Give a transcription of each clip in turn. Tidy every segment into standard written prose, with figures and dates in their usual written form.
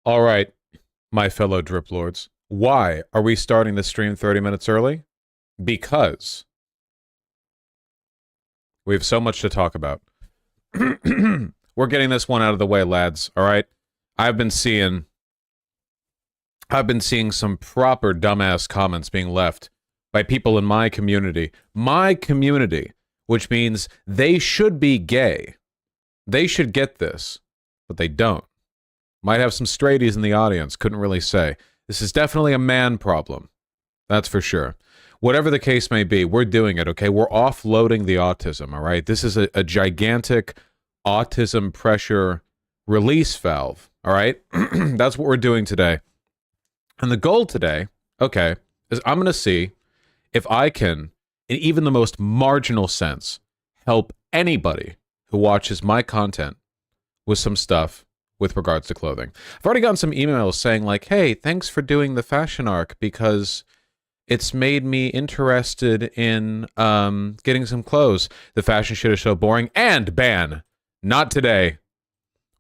All right, my fellow drip lords. Why are we starting the stream 30 minutes early? Because we have so much to talk about. We're getting this one out of the way, lads, all right? I've been seeing some proper dumbass comments being left by people in my community. My community, which means they should be gay. They should get this, but they don't. Might have some straighties in the audience, couldn't really say. This is definitely a man problem. That's for sure. Whatever the case may be, we're doing it, okay? We're offloading the autism, all right? This is a gigantic autism pressure release valve, all right? That's what we're doing today. And the goal today, okay, is I'm going to see if I can, in even the most marginal sense, help anybody who watches my content with some stuff with regards to clothing. I've already gotten some emails saying like, hey, thanks for doing the fashion arc because it's made me interested in getting some clothes. The fashion shit is so boring. And ban. Not today.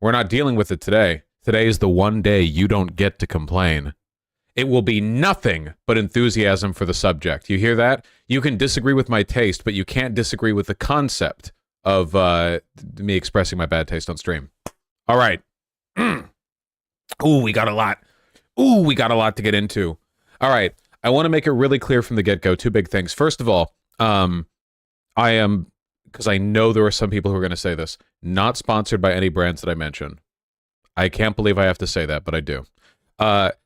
We're not dealing with it today. Today is the one day you don't get to complain. It will be nothing but enthusiasm for the subject. You hear that? You can disagree with my taste, but you can't disagree with the concept of me expressing my bad taste on stream. All right. Ooh, we got a lot. Ooh, we got a lot to get into. All right. I want to make it really clear from the get-go. Two big things. First of all, I am, because I know there are some people who are going to say this, not sponsored by any brands that I mention. I can't believe I have to say that, but I do.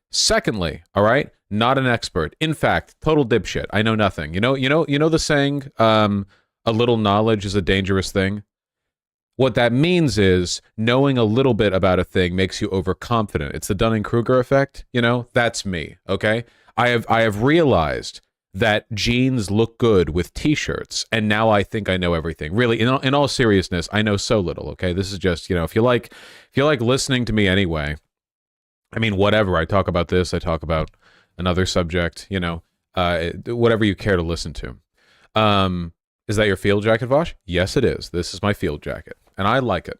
Secondly, all right, not an expert. In fact, total dipshit. I know nothing. You know the saying, a little knowledge is a dangerous thing. What that means is knowing a little bit about a thing makes you overconfident. It's the Dunning-Kruger effect. You know, that's me. Okay, I have realized that jeans look good with t-shirts, and now I think I know everything. Really, in all seriousness, I know so little. Okay, this is just, you know, if you like listening to me anyway. I mean, whatever. I talk about this. I talk about another subject. You know, whatever you care to listen to. Is that your field jacket, Vosh? Yes, it is. This is my field jacket, and I like it.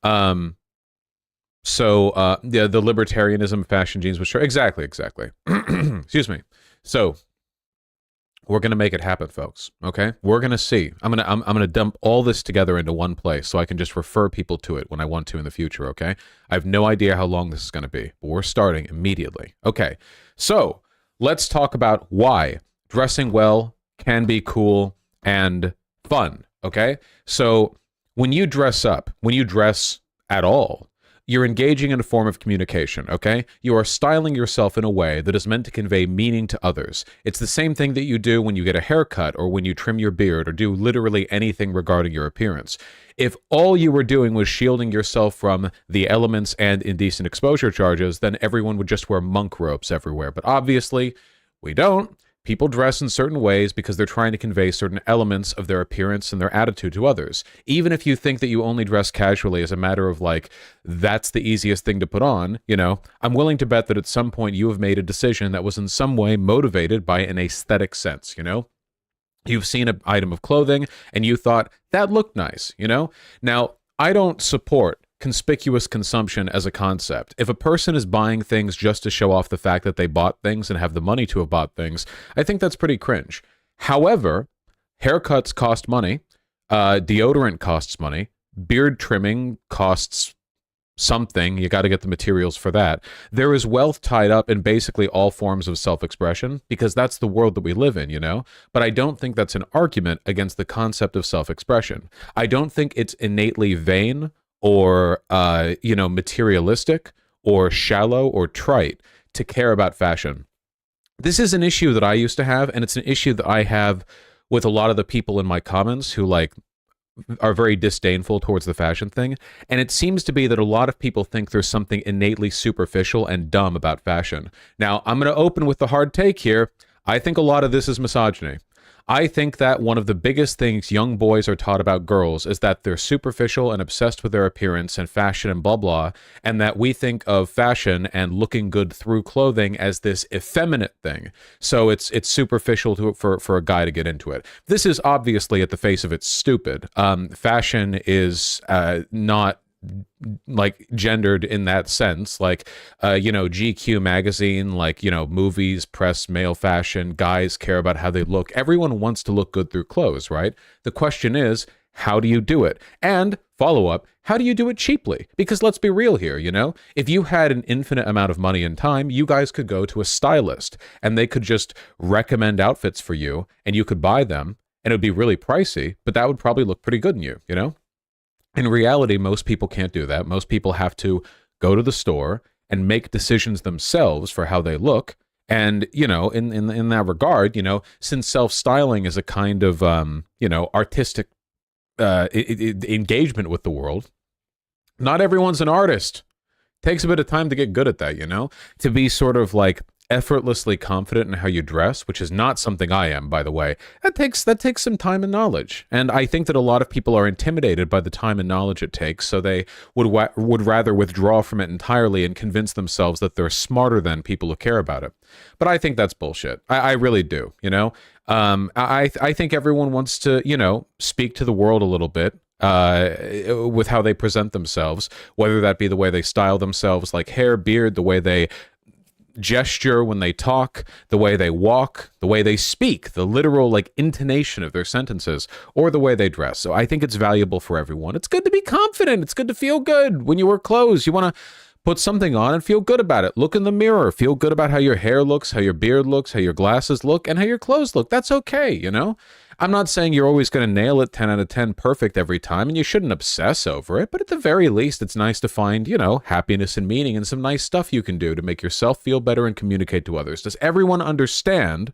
The libertarianism fashion jeans was sure. Exactly. Excuse me. So we're gonna make it happen, folks. Okay, we're gonna see. I'm gonna dump all this together into one place so I can just refer people to it when I want to in the future. Okay, I have no idea how long this is gonna be, but we're starting immediately. Okay, so let's talk about why dressing well can be cool and fun. Okay, so when you dress up, when you dress at all, you're engaging in a form of communication, okay? You are styling yourself in a way that is meant to convey meaning to others. It's the same thing that you do when you get a haircut or when you trim your beard or do literally anything regarding your appearance. If all you were doing was shielding yourself from the elements and indecent exposure charges, then everyone would just wear monk robes everywhere. But obviously, we don't. People dress in certain ways because they're trying to convey certain elements of their appearance and their attitude to others. Even if you think that you only dress casually as a matter of like, that's the easiest thing to put on, you know, I'm willing to bet that at some point you have made a decision that was in some way motivated by an aesthetic sense, you know? You've seen an item of clothing and you thought, that looked nice, you know? Now, I don't support conspicuous consumption as a concept. If a person is buying things just to show off the fact that they bought things and have the money to have bought things, I think that's pretty cringe. However, haircuts cost money, deodorant costs money, beard trimming costs something. You got to get the materials for that. There is wealth tied up in basically all forms of self-expression because that's the world that we live in, you know? But I don't think that's an argument against the concept of self-expression. I don't think it's innately vain or, materialistic or shallow or trite to care about fashion. This is an issue that I used to have, and it's an issue that I have with a lot of the people in my comments who, like, are very disdainful towards the fashion thing. And it seems to be that a lot of people think there's something innately superficial and dumb about fashion. Now, I'm going to open with the hard take here. I think a lot of this is misogyny. I think that one of the biggest things young boys are taught about girls is that they're superficial and obsessed with their appearance and fashion and blah, blah, and that we think of fashion and looking good through clothing as this effeminate thing. So it's superficial for a guy to get into it. This is obviously, at the face of it, stupid. Fashion is not like gendered in that sense, like GQ magazine, like movies, press, male fashion, guys care about how they look. Everyone wants to look good through clothes, right? The question is, how do you do it? And follow up, how do you do it cheaply? Because let's be real here, if you had an infinite amount of money and time, you guys could go to a stylist and they could just recommend outfits for you and you could buy them, and it would be really pricey, but that would probably look pretty good in you, In reality, most people can't do that. Most people have to go to the store and make decisions themselves for how they look. And, in that regard, since self-styling is a kind of, artistic engagement with the world, not everyone's an artist. Takes a bit of time to get good at that, to be sort of like effortlessly confident in how you dress, which is not something I am, by the way. That takes some time and knowledge. And I think that a lot of people are intimidated by the time and knowledge it takes, so they would rather withdraw from it entirely and convince themselves that they're smarter than people who care about it. But I think that's bullshit. I really do, I think everyone wants to, speak to the world a little bit with how they present themselves, whether that be the way they style themselves, like hair, beard, the way they gesture when they talk, the way they walk, the way they speak, the literal like intonation of their sentences, or the way they dress. So I think it's valuable for everyone. It's good to be confident. It's good to feel good when you wear clothes. You want to put something on and feel good about it. Look in the mirror. Feel good about how your hair looks, how your beard looks, how your glasses look, and how your clothes look. That's okay, I'm not saying you're always going to nail it 10 out of 10 perfect every time, and you shouldn't obsess over it, but at the very least, it's nice to find, happiness and meaning and some nice stuff you can do to make yourself feel better and communicate to others. Does everyone understand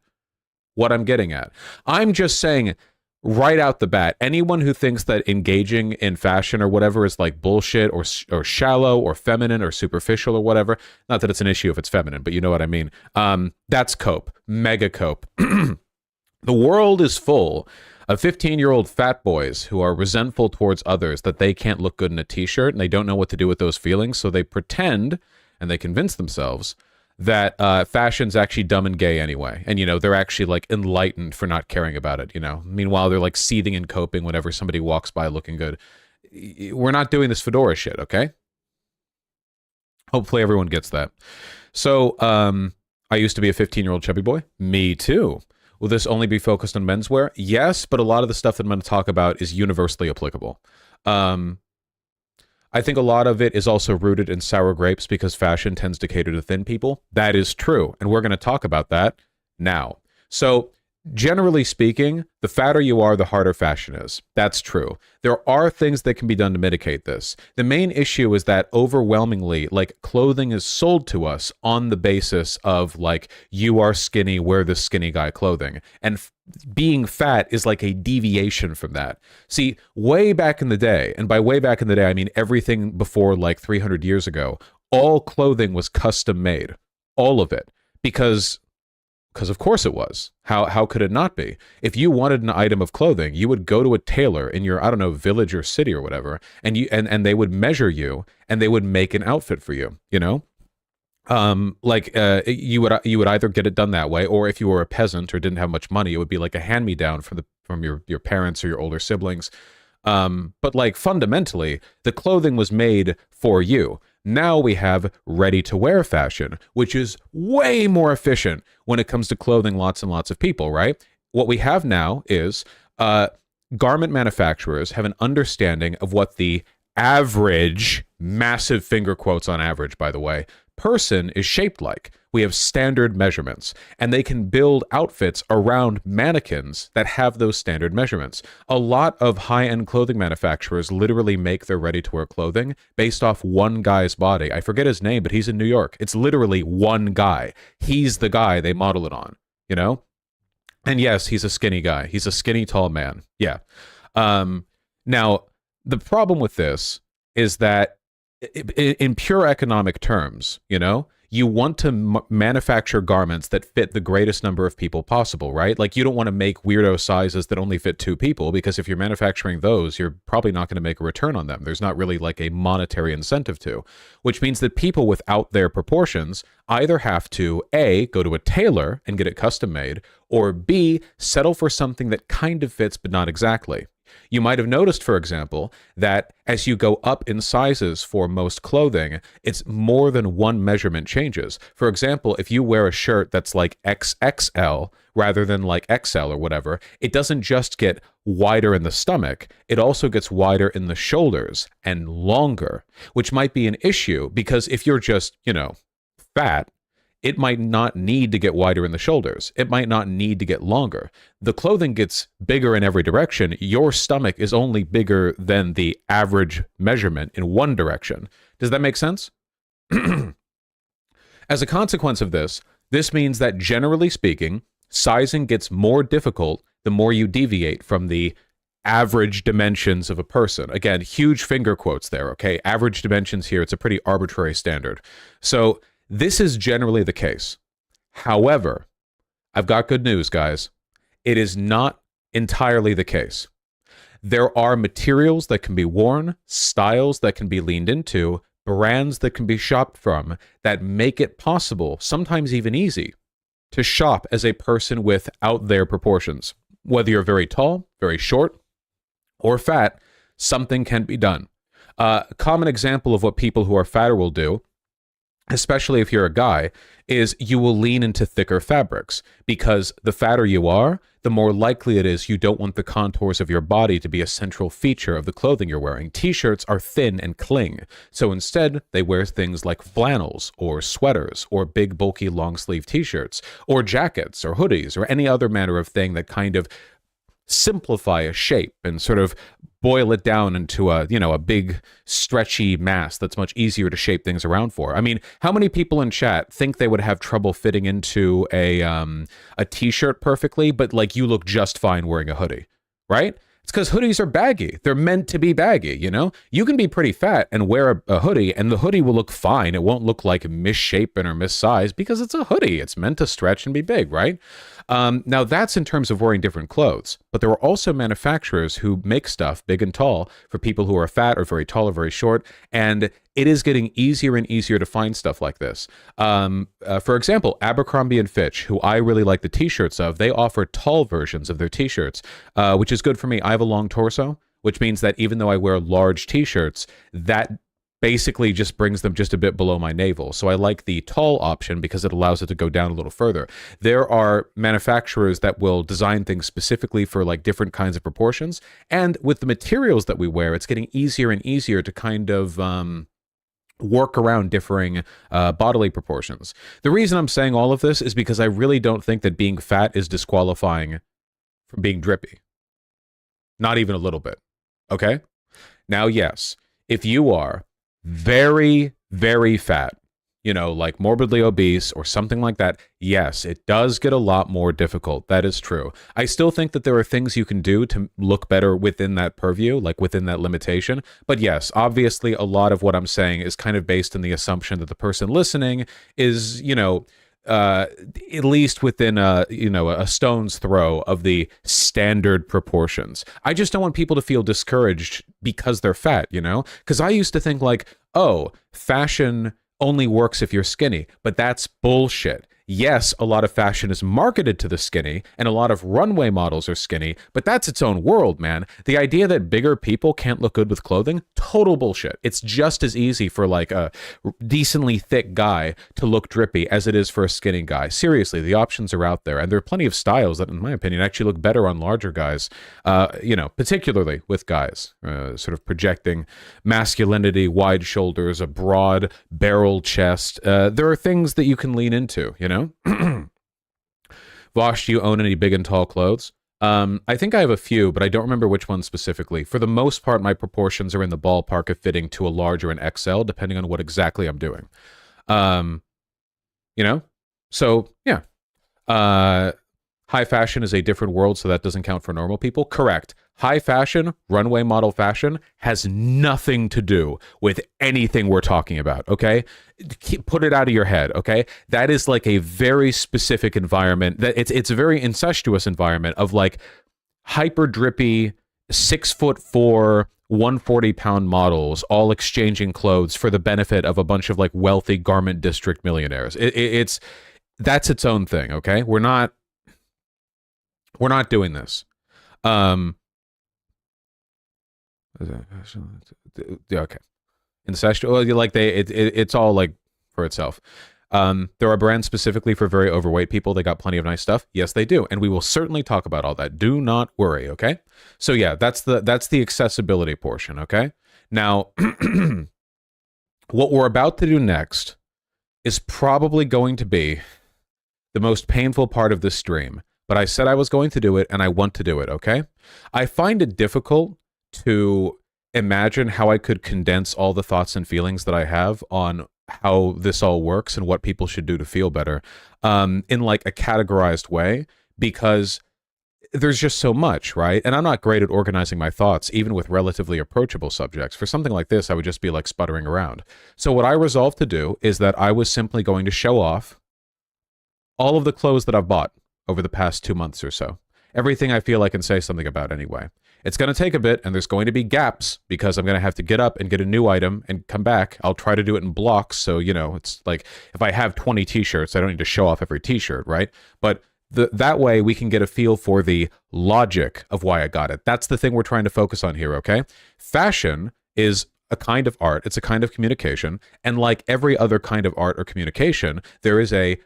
what I'm getting at? I'm just saying right out the bat, anyone who thinks that engaging in fashion or whatever is like bullshit or shallow or feminine or superficial or whatever, not that it's an issue if it's feminine, but you know what I mean. That's cope, mega cope. The world is full of 15-year-old fat boys who are resentful towards others that they can't look good in a t-shirt and they don't know what to do with those feelings, so they pretend and they convince themselves that fashion's actually dumb and gay anyway. And, they're actually like enlightened for not caring about it, Meanwhile, they're like seething and coping whenever somebody walks by looking good. We're not doing this fedora shit, okay? Hopefully everyone gets that. So, I used to be a 15-year-old chubby boy. Me too. Will this only be focused on menswear? Yes, but a lot of the stuff that I'm going to talk about is universally applicable. I think a lot of it is also rooted in sour grapes because fashion tends to cater to thin people. That is true, and we're going to talk about that now. So, generally speaking, the fatter you are, the harder fashion is. That's true. There are things that can be done to mitigate this. The main issue is that overwhelmingly, like, clothing is sold to us on the basis of, like, you are skinny, wear the skinny guy clothing. And being fat is like a deviation from that. See, way back in the day, and by way back in the day, I mean everything before like 300 years ago, all clothing was custom made. All of it. Because of course it was. How could it not be? If you wanted an item of clothing, you would go to a tailor in your, I don't know, village or city or whatever, and they would measure you and they would make an outfit for you, you would either get it done that way, or if you were a peasant or didn't have much money, it would be like a hand-me-down from your parents or your older siblings. But like fundamentally, the clothing was made for you. Now we have ready-to-wear fashion, which is way more efficient when it comes to clothing lots and lots of people, right? What we have now is garment manufacturers have an understanding of what the average, massive finger quotes on average, by the way, person is shaped like. We have standard measurements, and they can build outfits around mannequins that have those standard measurements. A lot of high-end clothing manufacturers literally make their ready-to-wear clothing based off one guy's body. I forget his name, but he's in New York. It's literally one guy. He's the guy they model it on, And yes, he's a skinny guy. He's a skinny, tall man. Yeah. Now, the problem with this is that in pure economic terms, you want to manufacture garments that fit the greatest number of people possible, right? Like, you don't want to make weirdo sizes that only fit 2 people, because if you're manufacturing those, you're probably not going to make a return on them. There's not really like a monetary incentive to, which means that people without their proportions either have to A, go to a tailor and get it custom made, or B, settle for something that kind of fits but not exactly. You might have noticed, for example, that as you go up in sizes for most clothing, it's more than one measurement changes. For example, if you wear a shirt that's like XXL rather than like XL or whatever, it doesn't just get wider in the stomach, it also gets wider in the shoulders and longer, which might be an issue because if you're just, fat, it might not need to get wider in the shoulders. It might not need to get longer. The clothing gets bigger in every direction. Your stomach is only bigger than the average measurement in one direction. Does that make sense? As a consequence of this, this means that generally speaking, sizing gets more difficult the more you deviate from the average dimensions of a person. Again, huge finger quotes there, okay? Average dimensions here, it's a pretty arbitrary standard. So this is generally the case. However, I've got good news, guys. It is not entirely the case. There are materials that can be worn, styles that can be leaned into, brands that can be shopped from that make it possible, sometimes even easy, to shop as a person with out there proportions. Whether you're very tall, very short, or fat, something can be done. A common example of what people who are fatter will do, especially if you're a guy, is you will lean into thicker fabrics because the fatter you are, the more likely it is you don't want the contours of your body to be a central feature of the clothing you're wearing. T-shirts are thin and cling, so instead they wear things like flannels or sweaters or big bulky long sleeve T-shirts or jackets or hoodies or any other manner of thing that kind of simplify a shape and sort of boil it down into a big stretchy mass that's much easier to shape things around for. I mean, how many people in chat think they would have trouble fitting into a t-shirt perfectly, but like you look just fine wearing a hoodie, right? It's because hoodies are baggy. They're meant to be baggy, You can be pretty fat and wear a hoodie, and the hoodie will look fine. It won't look like misshapen or missized because it's a hoodie. It's meant to stretch and be big, right? Now, that's in terms of wearing different clothes. But there are also manufacturers who make stuff big and tall for people who are fat or very tall or very short, and it is getting easier and easier to find stuff like this. For example, Abercrombie & Fitch, who I really like the t-shirts of, they offer tall versions of their t-shirts, which is good for me. I have a long torso, which means that even though I wear large t-shirts, that basically just brings them just a bit below my navel. So I like the tall option because it allows it to go down a little further. There are manufacturers that will design things specifically for like different kinds of proportions. And with the materials that we wear, it's getting easier and easier to kind of work around differing bodily proportions. The reason I'm saying all of this is because I really don't think that being fat is disqualifying from being drippy. Not even a little bit. Okay? Now, yes, if you are very, very fat, like morbidly obese or something like that, yes, it does get a lot more difficult. That is true. I still think that there are things you can do to look better within that purview, like within that limitation. But yes, obviously, a lot of what I'm saying is kind of based on the assumption that the person listening is, at least within a stone's throw of the standard proportions. I just don't want people to feel discouraged because they're fat, because I used to think like, oh, fashion only works if you're skinny, but that's bullshit. Yes, a lot of fashion is marketed to the skinny, and a lot of runway models are skinny, but that's its own world, man. The idea that bigger people can't look good with clothing, total bullshit. It's just as easy for like a decently thick guy to look drippy as it is for a skinny guy. Seriously, the options are out there, and there are plenty of styles that, in my opinion, actually look better on larger guys, particularly with guys, sort of projecting masculinity, wide shoulders, a broad barrel chest. There are things that you can lean into, Vosh, do you own any big and tall clothes? I think I have a few, but I don't remember which ones specifically. For the most part, my proportions are in the ballpark of fitting to a large or an XL, depending on what exactly I'm doing. So yeah. High fashion is a different world, so that doesn't count for normal people. Correct. High fashion, runway model fashion, has nothing to do with anything we're talking about, okay? Put it out of your head, okay? That is like a very specific environment. That it's a very incestuous environment of like hyper drippy, 6'4", 140-pound models all exchanging clothes for the benefit of a bunch of like wealthy garment district millionaires. That's its own thing, okay? We're not doing this. Yeah, okay. Incestual, like it's all like for itself. There are brands specifically for very overweight people. They got plenty of nice stuff. Yes, they do, and we will certainly talk about all that. Do not worry. Okay. So yeah, that's the accessibility portion. Okay. Now, what we're about to do next is probably going to be the most painful part of this stream. But I said I was going to do it, and I want to do it. Okay. I find it difficult to imagine how I could condense all the thoughts and feelings that I have on how this all works and what people should do to feel better in like a categorized way, because there's just so much, right? And I'm not great at organizing my thoughts, even with relatively approachable subjects. For something like this, I would just be like sputtering around. So what I resolved to do is that I was simply going to show off all of the clothes that I've bought over the past 2 months or so. Everything I feel I can say something about anyway. It's going to take a bit, and there's going to be gaps because I'm going to have to get up and get a new item and come back. I'll try to do it in blocks, so, you know, it's like if I have 20 t-shirts, I don't need to show off every t-shirt, right? But that way we can get a feel for the logic of why I got it. That's the thing we're trying to focus on here, okay? Fashion is a kind of art. It's a kind of communication. And like every other kind of art or communication, there is a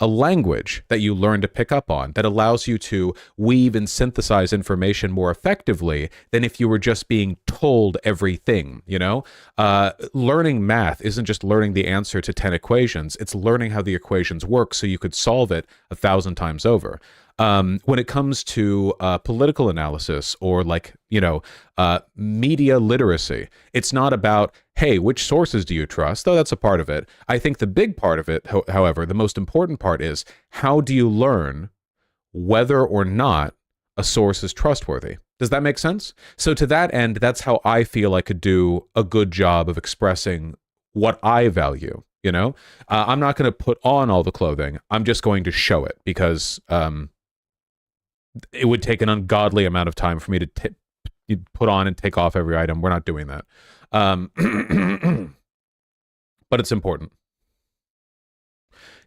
language that you learn to pick up on that allows you to weave and synthesize information more effectively than if you were just being told everything, you know? Learning math isn't just learning the answer to 10 equations. It's learning how the equations work so you could solve it 1,000 times over. When it comes to political analysis or like, you know, media literacy, it's not about, hey, which sources do you trust? Though that's a part of it. I think the big part of it, however, the most important part is how do you learn whether or not a source is trustworthy? Does that make sense? So to that end, that's how I feel I could do a good job of expressing what I value. You know, I'm not going to put on all the clothing. I'm just going to show it because it would take an ungodly amount of time for me to put on and take off every item. We're not doing that. But it's important.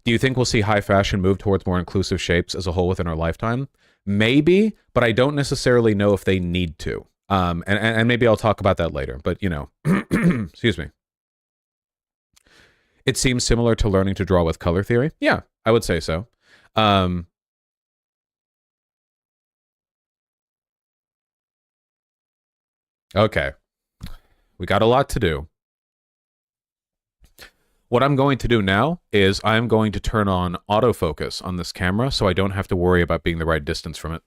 Do you think we'll see high fashion move towards more inclusive shapes as a whole within our lifetime? Maybe, but I don't necessarily know if they need to. And maybe I'll talk about that later. But, you know, excuse me. It seems similar to learning to draw with color theory. Yeah, I would say so. Okay. We got a lot to do. What I'm going to do now is I'm going to turn on autofocus on this camera so I don't have to worry about being the right distance from it.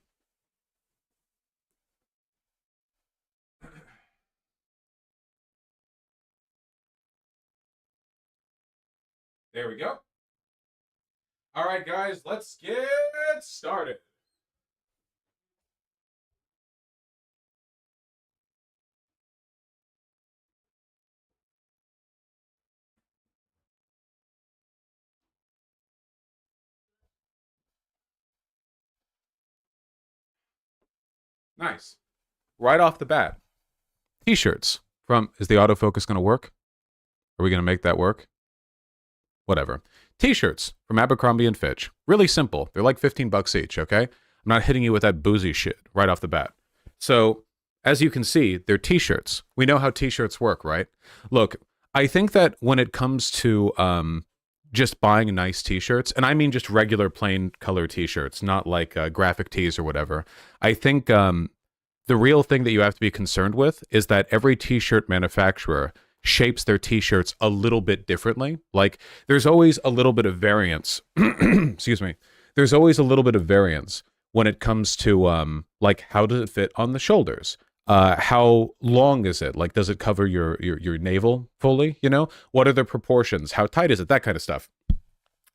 There we go. All right, guys, let's get started. Nice. Right off the bat, t-shirts from, is the autofocus going to work? Are we going to make that work? Whatever. T-shirts from Abercrombie & Fitch. Really simple. They're like 15 bucks each, okay? I'm not hitting you with that boozy shit right off the bat. So, as you can see, they're t-shirts. We know how t-shirts work, right? Look, I think that when it comes to just buying nice t-shirts, and I mean just regular plain color t-shirts, not like graphic tees or whatever, I think the real thing that you have to be concerned with is that every t-shirt manufacturer shapes their t-shirts a little bit differently. Like, there's always a little bit of variance. Excuse me. There's always a little bit of variance when it comes to like, how does it fit on the shoulders? How long is it? Like, does it cover your navel fully? You know, what are the proportions? How tight is it? That kind of stuff.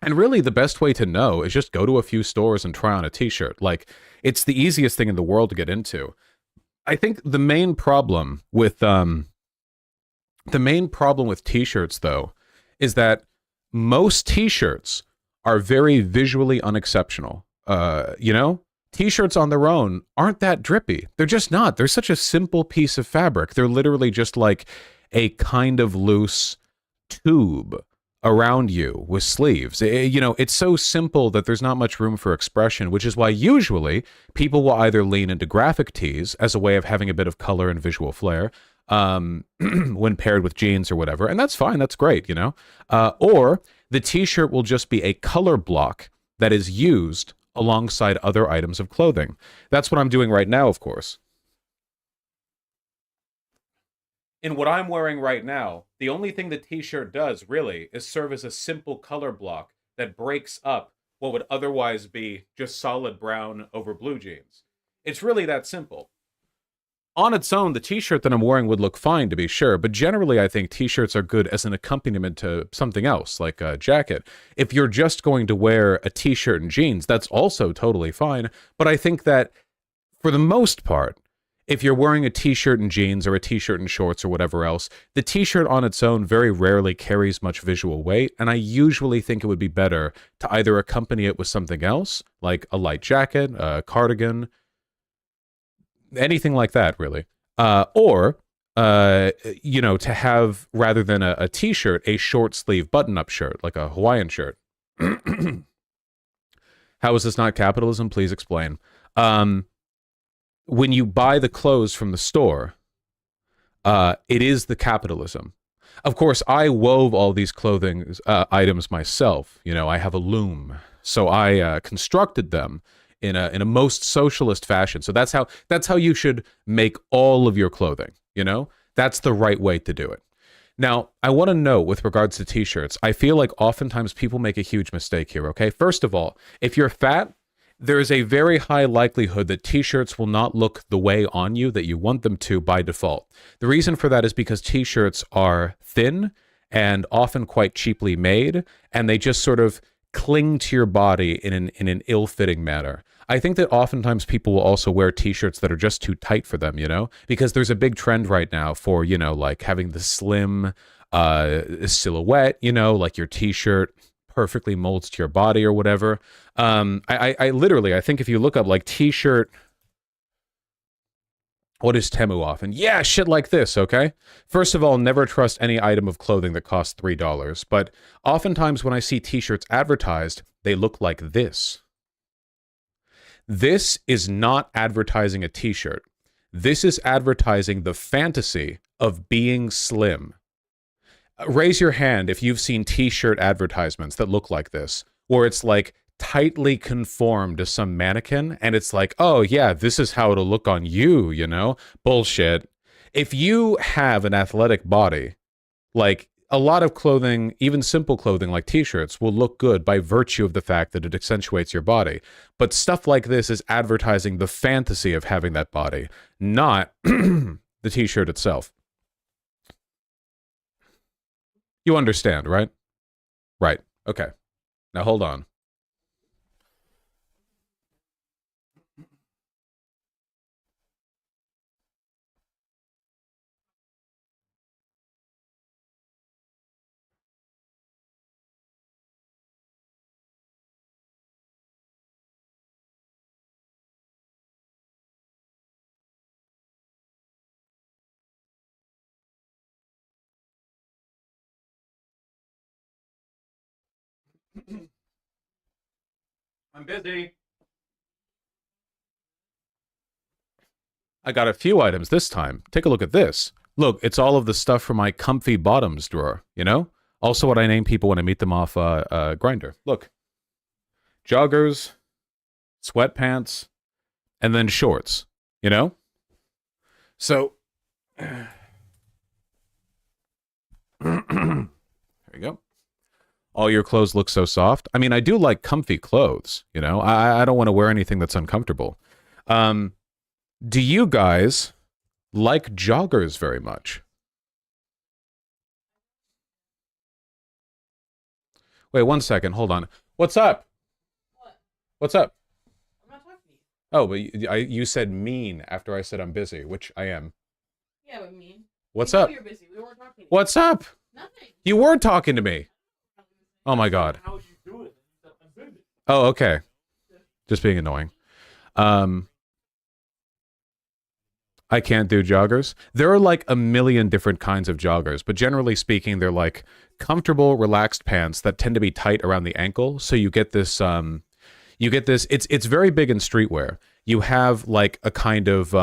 And really, the best way to know is just go to a few stores and try on a t-shirt. Like, it's the easiest thing in the world to get into. I think the main problem with t-shirts, though, is that most t-shirts are very visually unexceptional. You know? T-shirts on their own aren't that drippy. They're just not. They're such a simple piece of fabric. They're literally just like a kind of loose tube around you with sleeves. You know, it's so simple that there's not much room for expression, which is why usually people will either lean into graphic tees as a way of having a bit of color and visual flair when paired with jeans or whatever. And that's fine. That's great, you know. Or the t-shirt will just be a color block that is used alongside other items of clothing. That's what I'm doing right now, of course. In what I'm wearing right now, the only thing the t-shirt does really is serve as a simple color block that breaks up what would otherwise be just solid brown over blue jeans. It's really that simple. On its own, the t-shirt that I'm wearing would look fine, to be sure, but generally I think t-shirts are good as an accompaniment to something else, like a jacket. If you're just going to wear a t-shirt and jeans, that's also totally fine, but I think that for the most part, if you're wearing a t-shirt and jeans or a t-shirt and shorts or whatever else, the t-shirt on its own very rarely carries much visual weight, and I usually think it would be better to either accompany it with something else, like a light jacket, a cardigan, anything like that, really. Or, you know, to have, rather than a t-shirt, a short sleeve button-up shirt, like a Hawaiian shirt. How is this not capitalism? Please explain. When you buy the clothes from the store, it is the capitalism. Of course, I wove all these clothing items myself. You know, I have a loom, so I constructed them in a most socialist fashion. So that's how you should make all of your clothing. You know, that's the right way to do it. Now, I want to know with regards to t-shirts, I feel like oftentimes people make a huge mistake here. Okay, first of all, if you're fat, there is a very high likelihood that t-shirts will not look the way on you that you want them to by default. The reason for that is because t-shirts are thin and often quite cheaply made, and they just sort of cling to your body in an ill-fitting manner. I think that oftentimes people will also wear t-shirts that are just too tight for them, you know, because there's a big trend right now for, you know, like having the slim silhouette, you know, like your t-shirt perfectly molds to your body or whatever. I literally, I think if you look up like t-shirt, what is Temu often? Yeah, shit like this, okay? First of all, never trust any item of clothing that costs $3, but oftentimes when I see t-shirts advertised, they look like this. This is not advertising a t-shirt. This is advertising the fantasy of being slim. Raise your hand if you've seen t-shirt advertisements that look like this, where it's like tightly conformed to some mannequin, and it's like, oh yeah, this is how it'll look on you, you know? Bullshit. If you have an athletic body, like a lot of clothing, even simple clothing like t-shirts, will look good by virtue of the fact that it accentuates your body. But stuff like this is advertising the fantasy of having that body, not the t-shirt itself. You understand, right? Right. Okay. Now hold on. I'm busy. I got a few items this time. Take a look at this. Look, it's all of the stuff from my comfy bottoms drawer, you know? Also what I name people when I meet them off Grinder. Look. Joggers, sweatpants, and then shorts, you know? So, there you go. All your clothes look so soft. I mean, I do like comfy clothes, you know? I don't want to wear anything that's uncomfortable. Do you guys like joggers very much? Wait, 1 second. Hold on. What's up? What? What's up? I'm not talking to you. Oh, but you said mean after I said I'm busy, which I am. Yeah, but mean. What's We know up? you're busy. We weren't talking to you. What's up? Nothing. You were talking to me. Oh my god. How would you do it? I'm busy. Oh, okay. Just being annoying. Um, I can't do joggers. There are like a million different kinds of joggers, but generally speaking, they're like comfortable, relaxed pants that tend to be tight around the ankle. So you get this it's very big in streetwear. You have like a kind of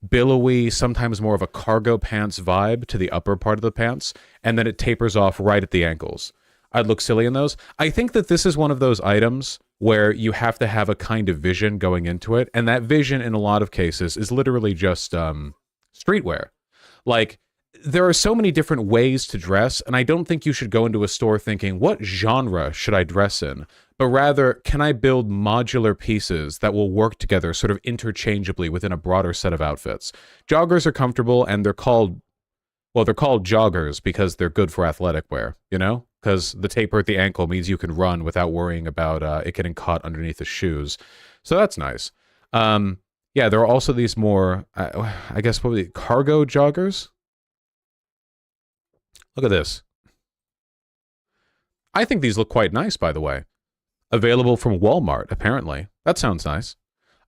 billowy, sometimes more of a cargo pants vibe to the upper part of the pants, and then it tapers off right at the ankles. I'd look silly in those. I think that this is one of those items where you have to have a kind of vision going into it, and that vision in a lot of cases is literally just streetwear. Like, there are so many different ways to dress, and I don't think you should go into a store thinking, what genre should I dress in? But rather, can I build modular pieces that will work together sort of interchangeably within a broader set of outfits? Joggers are comfortable, and they're called joggers because they're good for athletic wear, you know? Because the taper at the ankle means you can run without worrying about it getting caught underneath the shoes. So that's nice. Yeah, there are also these more, I guess, what would be cargo joggers? Look at this. I think these look quite nice, by the way. Available from Walmart, apparently. That sounds nice.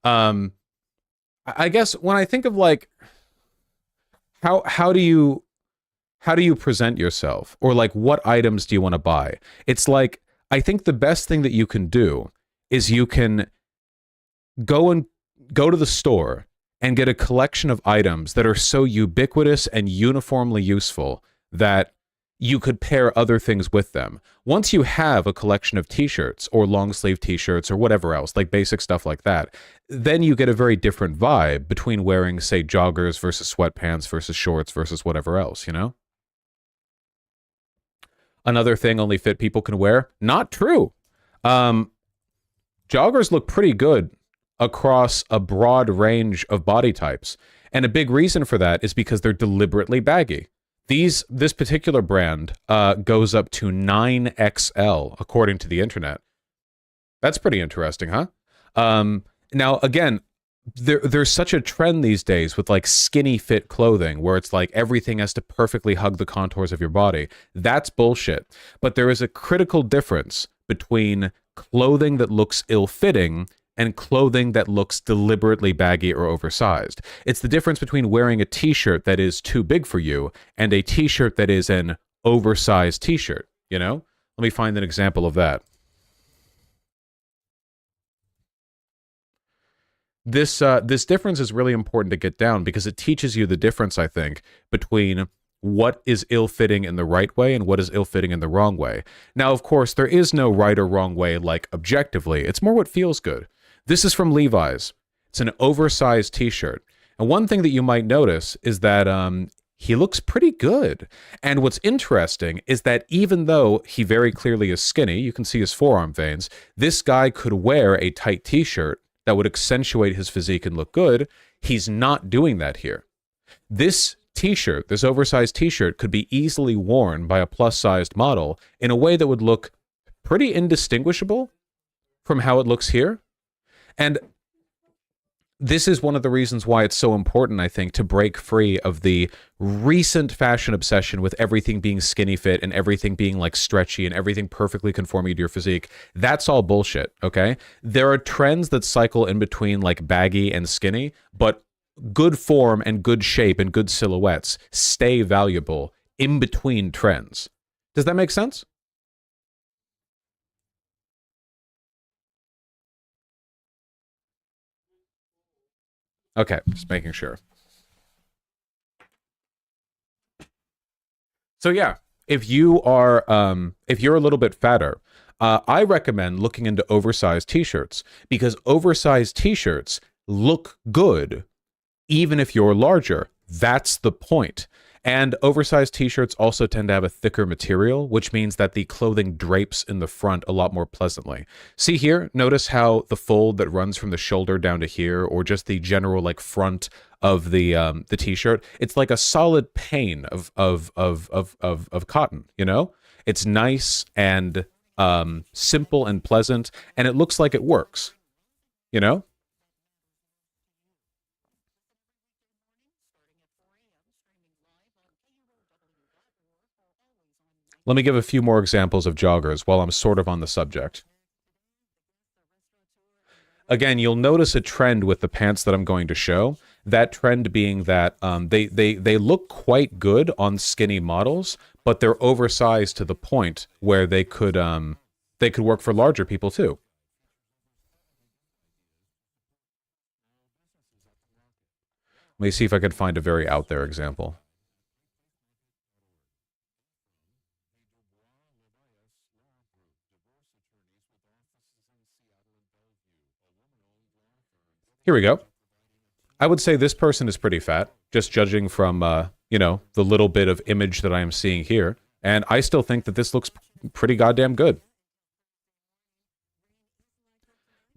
I guess when I think of like, how do you present yourself, or like what items do you want to buy? It's like, I think the best thing that you can do is you can go to the store and get a collection of items that are so ubiquitous and uniformly useful that you could pair other things with them. Once you have a collection of t-shirts or long sleeve t-shirts or whatever else, like basic stuff like that, then you get a very different vibe between wearing, say, joggers versus sweatpants versus shorts versus whatever else, you know? Another thing only fit people can wear? Not true. Joggers look pretty good across a broad range of body types. And a big reason for that is because they're deliberately baggy. This particular brand goes up to 9XL, according to the internet. That's pretty interesting, huh? Now, again, there's such a trend these days with like skinny fit clothing where it's like everything has to perfectly hug the contours of your body. That's bullshit. But there is a critical difference between clothing that looks ill-fitting and clothing that looks deliberately baggy or oversized. It's the difference between wearing a t-shirt that is too big for you and a t-shirt that is an oversized t-shirt, you know? Let me find an example of that. This difference is really important to get down because it teaches you the difference, I think, between what is ill-fitting in the right way and what is ill-fitting in the wrong way. Now, of course, there is no right or wrong way, like, objectively. It's more what feels good. This is from Levi's. It's an oversized t-shirt. And one thing that you might notice is that he looks pretty good. And what's interesting is that even though he very clearly is skinny, you can see his forearm veins, this guy could wear a tight t-shirt that would accentuate his physique and look good. He's not doing that here. This t-shirt, this oversized t-shirt, could be easily worn by a plus-sized model in a way that would look pretty indistinguishable from how it looks here. And this is one of the reasons why it's so important, I think, to break free of the recent fashion obsession with everything being skinny fit and everything being like stretchy and everything perfectly conforming to your physique. That's all bullshit, okay? There are trends that cycle in between like baggy and skinny, but good form and good shape and good silhouettes stay valuable in between trends. Does that make sense? Okay, just making sure. So yeah, if you're a little bit fatter, I recommend looking into oversized t-shirts because oversized t-shirts look good even if you're larger. That's the point. And oversized t-shirts also tend to have a thicker material, which means that the clothing drapes in the front a lot more pleasantly. See here, notice how the fold that runs from the shoulder down to here, or just the general like front of the t-shirt, it's like a solid pane of cotton, you know? It's nice and simple and pleasant, and it looks like it works, you know? Let me give a few more examples of joggers while I'm sort of on the subject. Again, you'll notice a trend with the pants that I'm going to show. That trend being that they look quite good on skinny models, but they're oversized to the point where they could work for larger people too. Let me see if I could find a very out there example. Here we go. I would say this person is pretty fat, just judging from, the little bit of image that I am seeing here. And I still think that this looks pretty goddamn good. Let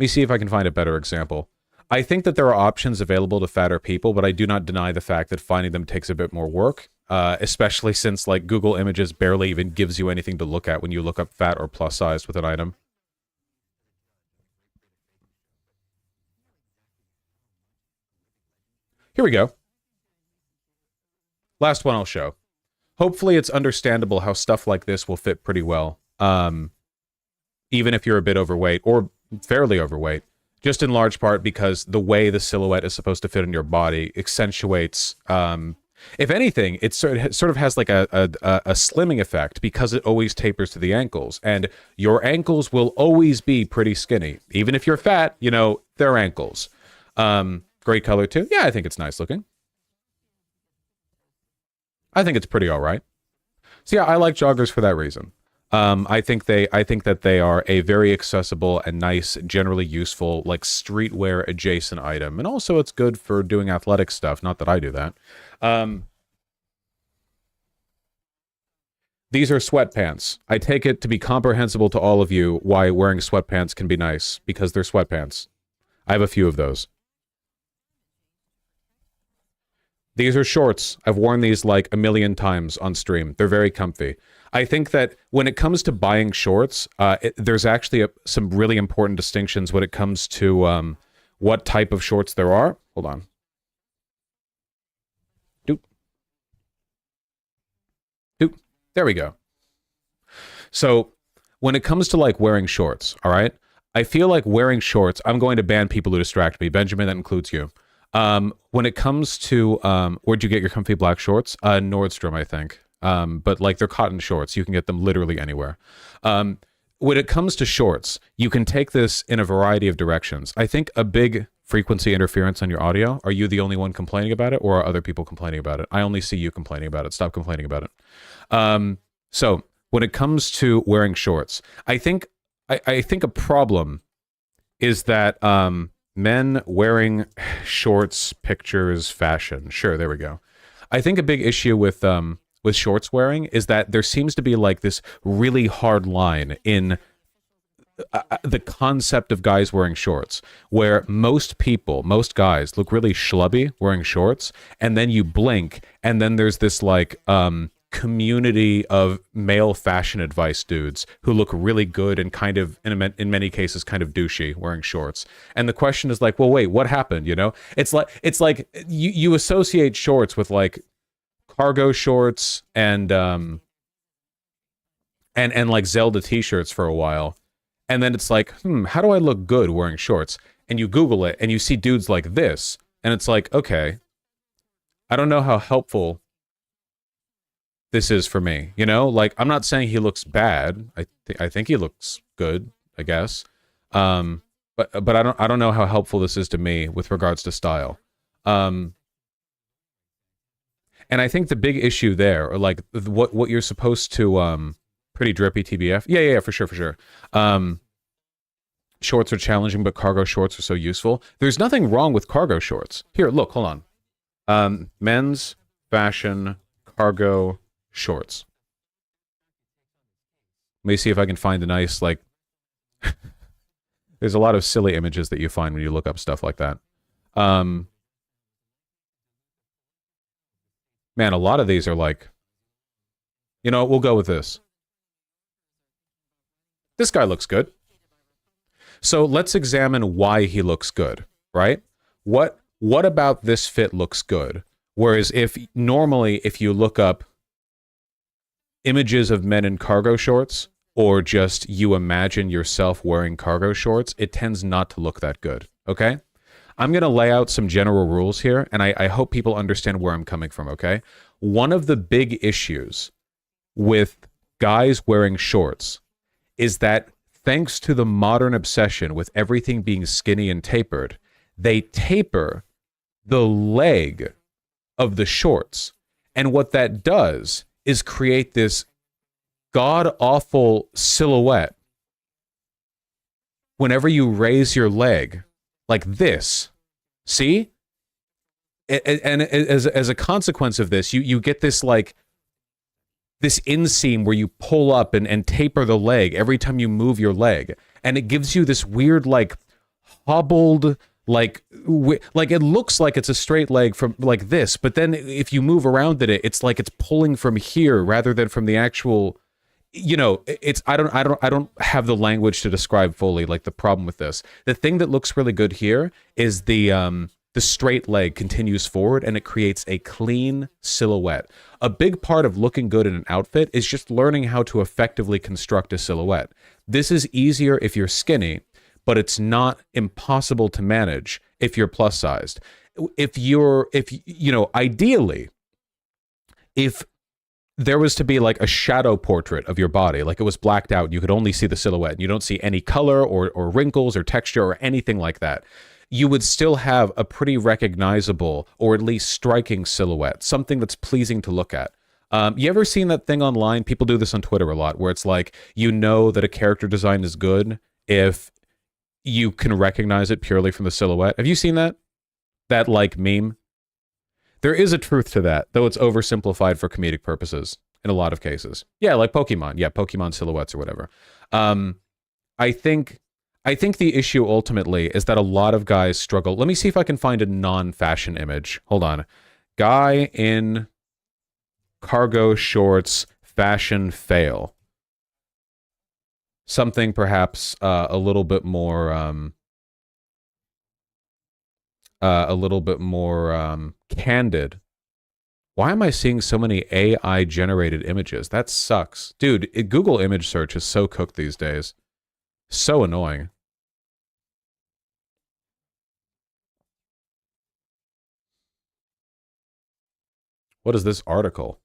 me see if I can find a better example. I think that there are options available to fatter people, but I do not deny the fact that finding them takes a bit more work, especially since, like, Google Images barely even gives you anything to look at when you look up fat or plus size with an item. Here we go. Last one I'll show. Hopefully it's understandable how stuff like this will fit pretty well, even if you're a bit overweight or fairly overweight, just in large part because the way the silhouette is supposed to fit in your body accentuates, if anything, it sort of has like a slimming effect because it always tapers to the ankles, and your ankles will always be pretty skinny. Even if you're fat, they're ankles. Great color too. Yeah, I think it's nice looking. I think it's pretty all right. So yeah, I like joggers for that reason. I think that they are a very accessible and nice, generally useful, like streetwear adjacent item, and also it's good for doing athletic stuff. Not that I do that. These are sweatpants. I take it to be comprehensible to all of you why wearing sweatpants can be nice, because they're sweatpants. I have a few of those. These are shorts. I've worn these like a million times on stream. They're very comfy. I think that when it comes to buying shorts, there's actually some really important distinctions when it comes to what type of shorts there are. Hold on. Doop. Doop. There we go. So when it comes to like wearing shorts, all right, I feel like wearing shorts, I'm going to ban people who distract me. Benjamin, that includes you. When it comes to, where'd you get your comfy black shorts? Nordstrom, I think. But like they're cotton shorts. You can get them literally anywhere. When it comes to shorts, you can take this in a variety of directions. I think a big frequency interference on your audio. Are you the only one complaining about it, or are other people complaining about it? I only see you complaining about it. Stop complaining about it. So when it comes to wearing shorts, I think a problem is that, men wearing shorts, pictures, fashion. Sure, there we go. I think a big issue with shorts wearing is that there seems to be like this really hard line in the concept of guys wearing shorts, where most guys look really schlubby wearing shorts, and then you blink, and then there's this like community of male fashion advice dudes who look really good and kind of in many cases kind of douchey wearing shorts. And the question is like, well, wait, what happened? It's like you associate shorts with like cargo shorts and like Zelda t-shirts for a while, and then it's like, how do I look good wearing shorts? And you Google it and you see dudes like this, and it's like, okay, I don't know how helpful this is for me, like, I'm not saying he looks bad. I think he looks good, I guess. But I don't know how helpful this is to me with regards to style. And I think the big issue there, or like what you're supposed to, pretty drippy TBF. Yeah, for sure. Shorts are challenging, but cargo shorts are so useful. There's nothing wrong with cargo shorts. Here, look, hold on. Men's fashion cargo shorts. Let me see if I can find a nice, like, there's a lot of silly images that you find when you look up stuff like that. Man, a lot of these are like, we'll go with this. This guy looks good. So let's examine why he looks good, right? What about this fit looks good? Whereas if you look up images of men in cargo shorts, or just you imagine yourself wearing cargo shorts, it tends not to look that good, okay? I'm going to lay out some general rules here, and I hope people understand where I'm coming from, okay? One of the big issues with guys wearing shorts is that thanks to the modern obsession with everything being skinny and tapered, they taper the leg of the shorts. And what that does is create this god-awful silhouette whenever you raise your leg like this. See? And as a consequence of this, you get this like this inseam where you pull up and taper the leg every time you move your leg, and it gives you this weird like hobbled like it looks like it's a straight leg from like this, but then if you move around it's like it's pulling from here rather than from the actual, you know, it's I don't have the language to describe fully like the problem with this. The thing that looks really good here is the straight leg continues forward and it creates a clean silhouette. A big part of looking good in an outfit is just learning how to effectively construct a silhouette. This is easier if you're skinny, but it's not impossible to manage if you're plus sized. Ideally, if there was to be like a shadow portrait of your body, like it was blacked out, you could only see the silhouette, and you don't see any color or wrinkles or texture or anything like that, you would still have a pretty recognizable or at least striking silhouette, something that's pleasing to look at. You ever seen that thing online? People do this on Twitter a lot, where it's like, you know that a character design is good if you can recognize it purely from the silhouette. Have you seen that? That like meme? There is a truth to that, though it's oversimplified for comedic purposes in a lot of cases. Yeah, like Pokemon. Yeah, Pokemon silhouettes or whatever. I think the issue ultimately is that a lot of guys struggle. Let me see if I can find a non-fashion image. Hold on. Guy in cargo shorts, fashion fail. Something perhaps a little bit more candid. Why am I seeing so many AI generated images? That sucks. Dude, Google image search is so cooked these days. So annoying. What is this article?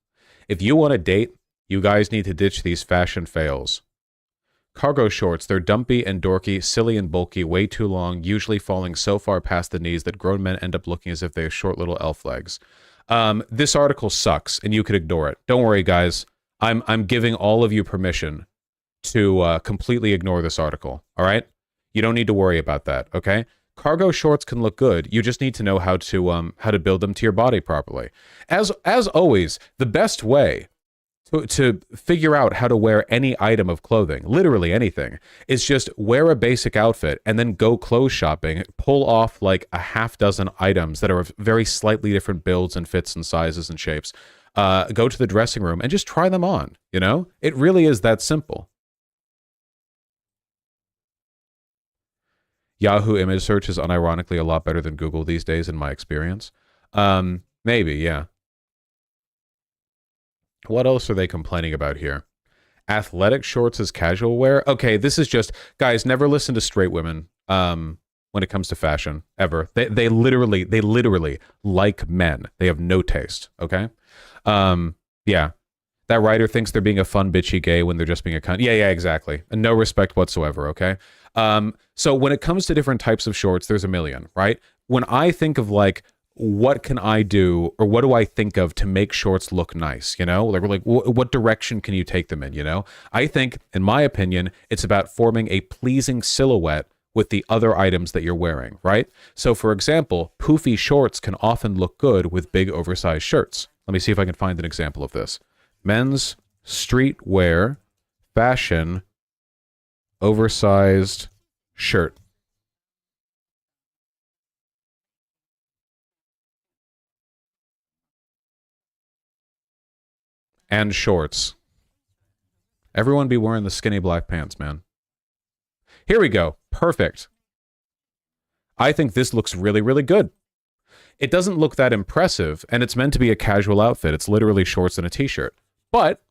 If you want to date, you guys need to ditch these fashion fails. Cargo shorts, they're dumpy and dorky, silly and bulky, way too long, usually falling so far past the knees that grown men end up looking as if they have short little elf legs. This article sucks, and you could ignore it. Don't worry, guys. I'm giving all of you permission to completely ignore this article, all right? You don't need to worry about that, okay? Cargo shorts can look good. You just need to know how to build them to your body properly. As always, the best way to figure out how to wear any item of clothing, literally anything, is just wear a basic outfit and then go clothes shopping, pull off like a half dozen items that are of very slightly different builds and fits and sizes and shapes. Go to the dressing room and just try them on, you know? It really is that simple. Yahoo image search is unironically a lot better than Google these days in my experience. Maybe, yeah. What else are they complaining about here? Athletic shorts as casual wear? Okay, this is just, guys, never listen to straight women when it comes to fashion, ever. They literally like men. They have no taste, okay? Yeah. That writer thinks they're being a fun, bitchy gay when they're just being a cunt. Yeah, exactly. And no respect whatsoever, okay? So when it comes to different types of shorts, there's a million, right? When I think of like, what can I do, or what do I think of to make shorts look nice, you know? Like what direction can you take them in, you know? I think, in my opinion, it's about forming a pleasing silhouette with the other items that you're wearing, right? So, for example, poofy shorts can often look good with big oversized shirts. Let me see if I can find an example of this. Men's streetwear, fashion, oversized shirt. And shorts. Everyone be wearing the skinny black pants, man. Here we go. Perfect. I think this looks really, really good. It doesn't look that impressive, and it's meant to be a casual outfit. It's literally shorts and a t-shirt. But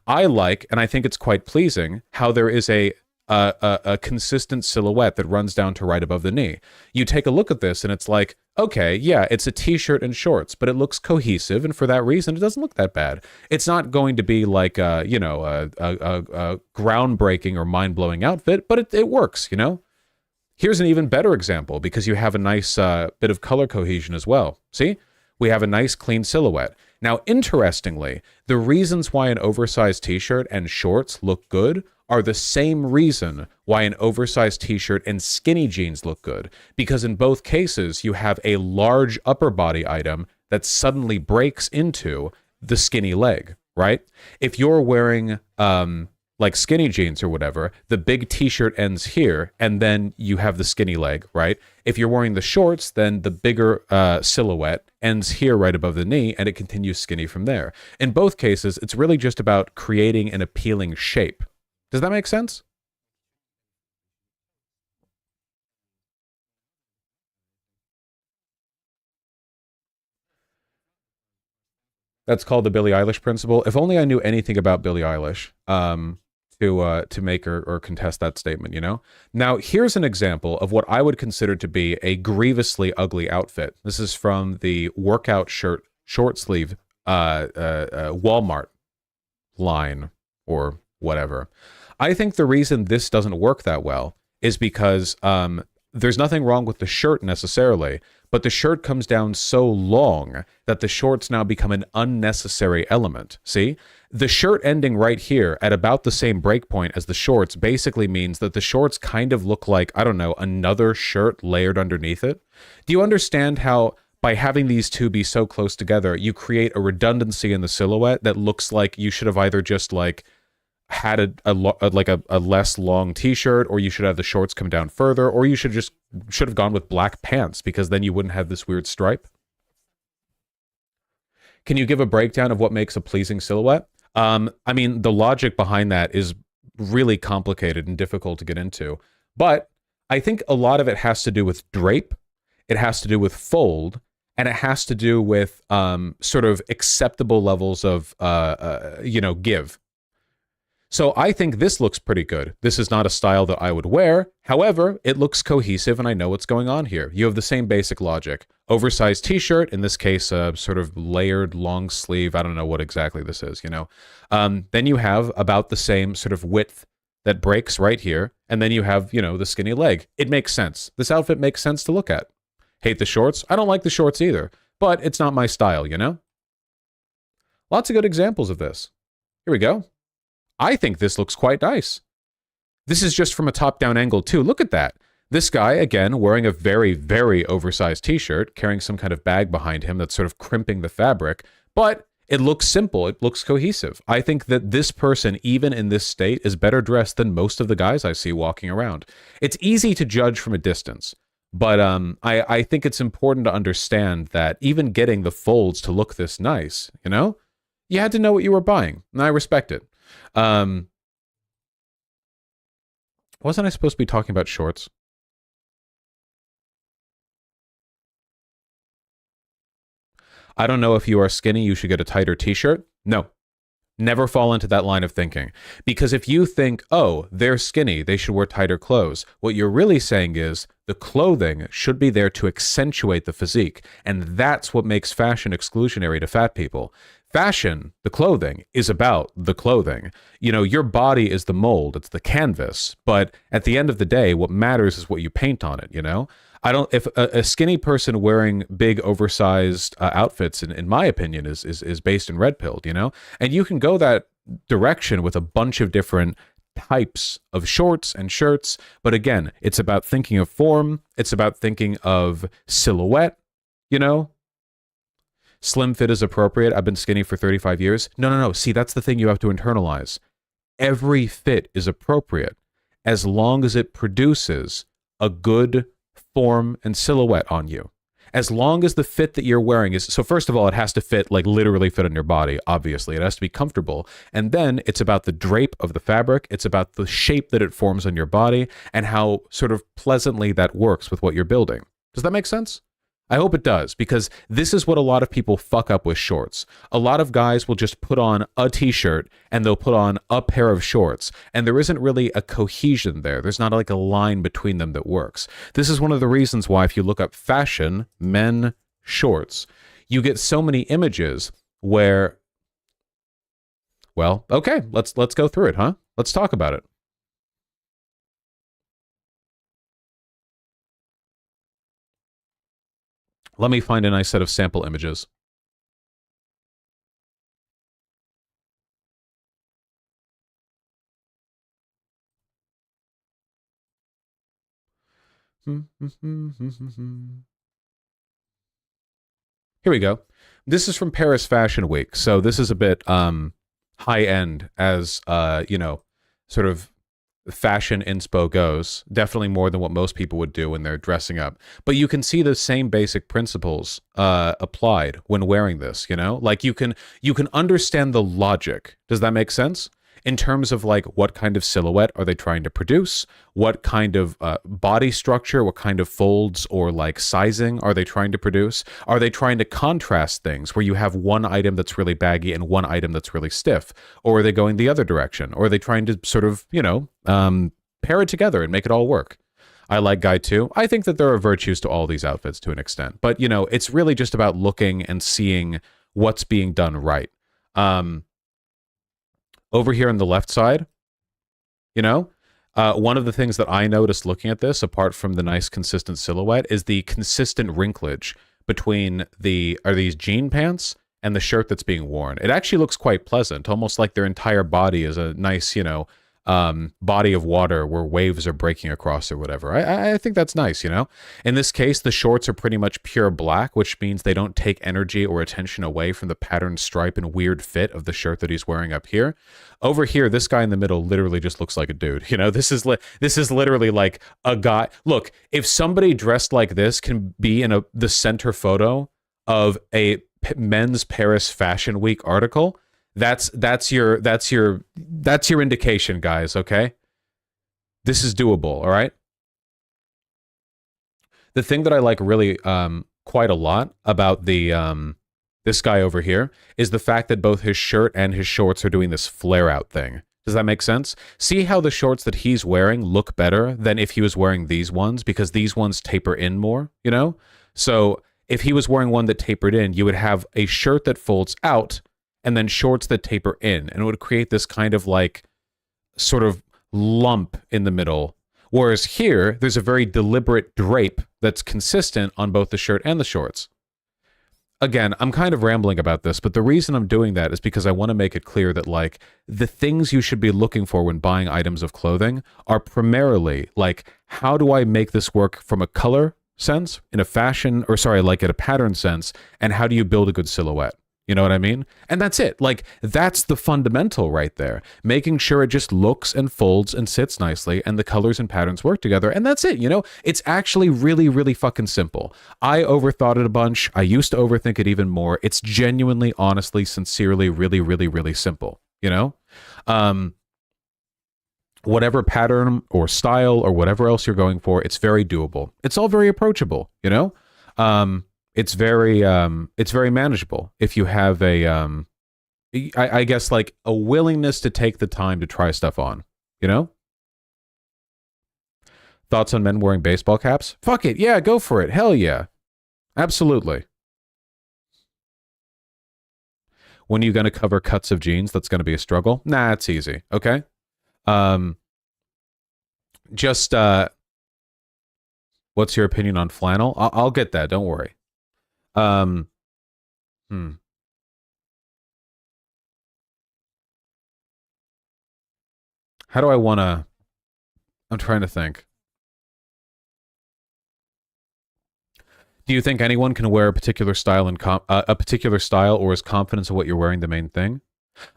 I like, and I think it's quite pleasing, how there is a a consistent silhouette that runs down to right above the knee. You take a look at this and it's like, okay, yeah, it's a t-shirt and shorts, but it looks cohesive, and for that reason, it doesn't look that bad. It's not going to be like a groundbreaking or mind-blowing outfit, but it works, you know? Here's an even better example, because you have a nice bit of color cohesion as well. See? We have a nice clean silhouette. Now, interestingly, the reasons why an oversized t-shirt and shorts look good are the same reason why an oversized t-shirt and skinny jeans look good. Because in both cases, you have a large upper body item that suddenly breaks into the skinny leg, right? If you're wearing like skinny jeans or whatever, the big t-shirt ends here, and then you have the skinny leg, right? If you're wearing the shorts, then the bigger silhouette ends here right above the knee, and it continues skinny from there. In both cases, it's really just about creating an appealing shape. Does that make sense? That's called the Billie Eilish principle. If only I knew anything about Billie Eilish to make or contest that statement, you know? Now, here's an example of what I would consider to be a grievously ugly outfit. This is from the workout shirt short sleeve Walmart line or whatever. I think the reason this doesn't work that well is because there's nothing wrong with the shirt necessarily, but the shirt comes down so long that the shorts now become an unnecessary element. See? The shirt ending right here at about the same breakpoint as the shorts basically means that the shorts kind of look like, I don't know, another shirt layered underneath it. Do you understand how by having these two be so close together, you create a redundancy in the silhouette that looks like you should have either just like had a less long t-shirt, or you should have the shorts come down further, or you should have gone with black pants, because then you wouldn't have this weird stripe. Can you give a breakdown of what makes a pleasing silhouette? I mean, the logic behind that is really complicated and difficult to get into, but I think a lot of it has to do with drape, it has to do with fold, and it has to do with sort of acceptable levels of give. So I think this looks pretty good. This is not a style that I would wear. However, it looks cohesive and I know what's going on here. You have the same basic logic. Oversized t-shirt, in this case, a sort of layered long sleeve. I don't know what exactly this is, you know. Then you have about the same sort of width that breaks right here. And then you have, you know, the skinny leg. It makes sense. This outfit makes sense to look at. Hate the shorts? I don't like the shorts either. But it's not my style, you know? Lots of good examples of this. Here we go. I think this looks quite nice. This is just from a top-down angle, too. Look at that. This guy, again, wearing a very, very oversized t-shirt, carrying some kind of bag behind him that's sort of crimping the fabric, but it looks simple. It looks cohesive. I think that this person, even in this state, is better dressed than most of the guys I see walking around. It's easy to judge from a distance, but I think it's important to understand that even getting the folds to look this nice, you know, you had to know what you were buying, and I respect it. Wasn't I supposed to be talking about shorts? I don't know, if you are skinny, you should get a tighter t-shirt. No, never fall into that line of thinking. Because if you think, oh, they're skinny, they should wear tighter clothes, what you're really saying is the clothing should be there to accentuate the physique. And that's what makes fashion exclusionary to fat people. Fashion, the clothing, is about the clothing. You know, your body is the mold, it's the canvas. But at the end of the day, what matters is what you paint on it, you know? If a skinny person wearing big oversized outfits, in my opinion, is based in red pilled, you know? And you can go that direction with a bunch of different types of shorts and shirts. But again, it's about thinking of form. It's about thinking of silhouette, you know? Slim fit is appropriate. I've been skinny for 35 years. No. See, that's the thing you have to internalize. Every fit is appropriate as long as it produces a good form and silhouette on you. As long as the fit that you're wearing is... So first of all, it has to fit, like literally fit on your body, obviously. It has to be comfortable. And then it's about the drape of the fabric. It's about the shape that it forms on your body and how sort of pleasantly that works with what you're building. Does that make sense? I hope it does, because this is what a lot of people fuck up with shorts. A lot of guys will just put on a t-shirt and they'll put on a pair of shorts, and there isn't really a cohesion there. There's not like a line between them that works. This is one of the reasons why if you look up fashion, men, shorts, you get so many images where, well, okay, let's go through it, huh? Let's talk about it. Let me find a nice set of sample images. Here we go. This is from Paris Fashion Week. So this is a bit high end as you know, sort of fashion inspo goes. Definitely more than what most people would do when they're dressing up. But you can see the same basic principles applied when wearing this, you know? Like you can understand the logic. Does that make sense? In terms of like what kind of silhouette are they trying to produce? What kind of body structure, what kind of folds or like sizing are they trying to produce? Are they trying to contrast things where you have one item that's really baggy and one item that's really stiff? Or are they going the other direction? Or are they trying to sort of, you know, pair it together and make it all work? I like Guy too. I think that there are virtues to all these outfits to an extent. But, you know, it's really just about looking and seeing what's being done right. Over here on the left side, you know, one of the things that I noticed looking at this, apart from the nice consistent silhouette, is the consistent wrinklage between these jean pants and the shirt that's being worn. It actually looks quite pleasant, almost like their entire body is a nice, you know, body of water where waves are breaking across or whatever. I think that's nice, you know? In this case, the shorts are pretty much pure black, which means they don't take energy or attention away from the patterned stripe and weird fit of the shirt that he's wearing up here. Over here, this guy in the middle literally just looks like a dude. You know, this is literally like a guy. Look, if somebody dressed like this can be in the center photo of a men's Paris Fashion Week article, that's your indication, guys, okay? This is doable, all right? The thing that I like really quite a lot about the this guy over here is the fact that both his shirt and his shorts are doing this flare out thing. Does that make sense? See how the shorts that he's wearing look better than if he was wearing these ones, because these ones taper in more, you know? So if he was wearing one that tapered in, you would have a shirt that folds out and then shorts that taper in, and it would create this kind of like sort of lump in the middle. Whereas here, there's a very deliberate drape that's consistent on both the shirt and the shorts. Again, I'm kind of rambling about this, but the reason I'm doing that is because I want to make it clear that like the things you should be looking for when buying items of clothing are primarily like, how do I make this work from a color sense, in a fashion, or sorry, like in a pattern sense, and how do you build a good silhouette? You know what I mean? And that's it. Like, that's the fundamental right there. Making sure it just looks and folds and sits nicely and the colors and patterns work together. And that's it, you know? It's actually really, really fucking simple. I overthought it a bunch. I used to overthink it even more. It's genuinely, honestly, sincerely, really, really, really simple, you know? Whatever pattern or style or whatever else you're going for, it's very doable. It's all very approachable, you know? It's very manageable if you have I guess like a willingness to take the time to try stuff on, you know? Thoughts on men wearing baseball caps? Fuck it. Yeah, go for it. Hell yeah. Absolutely. When are you going to cover cuts of jeans? That's going to be a struggle. Nah, it's easy. Okay. Just, what's your opinion on flannel? I'll get that. Don't worry. How do I want to... I'm trying to think. Do you think anyone can wear a particular style and a particular style, or is confidence of what you're wearing the main thing?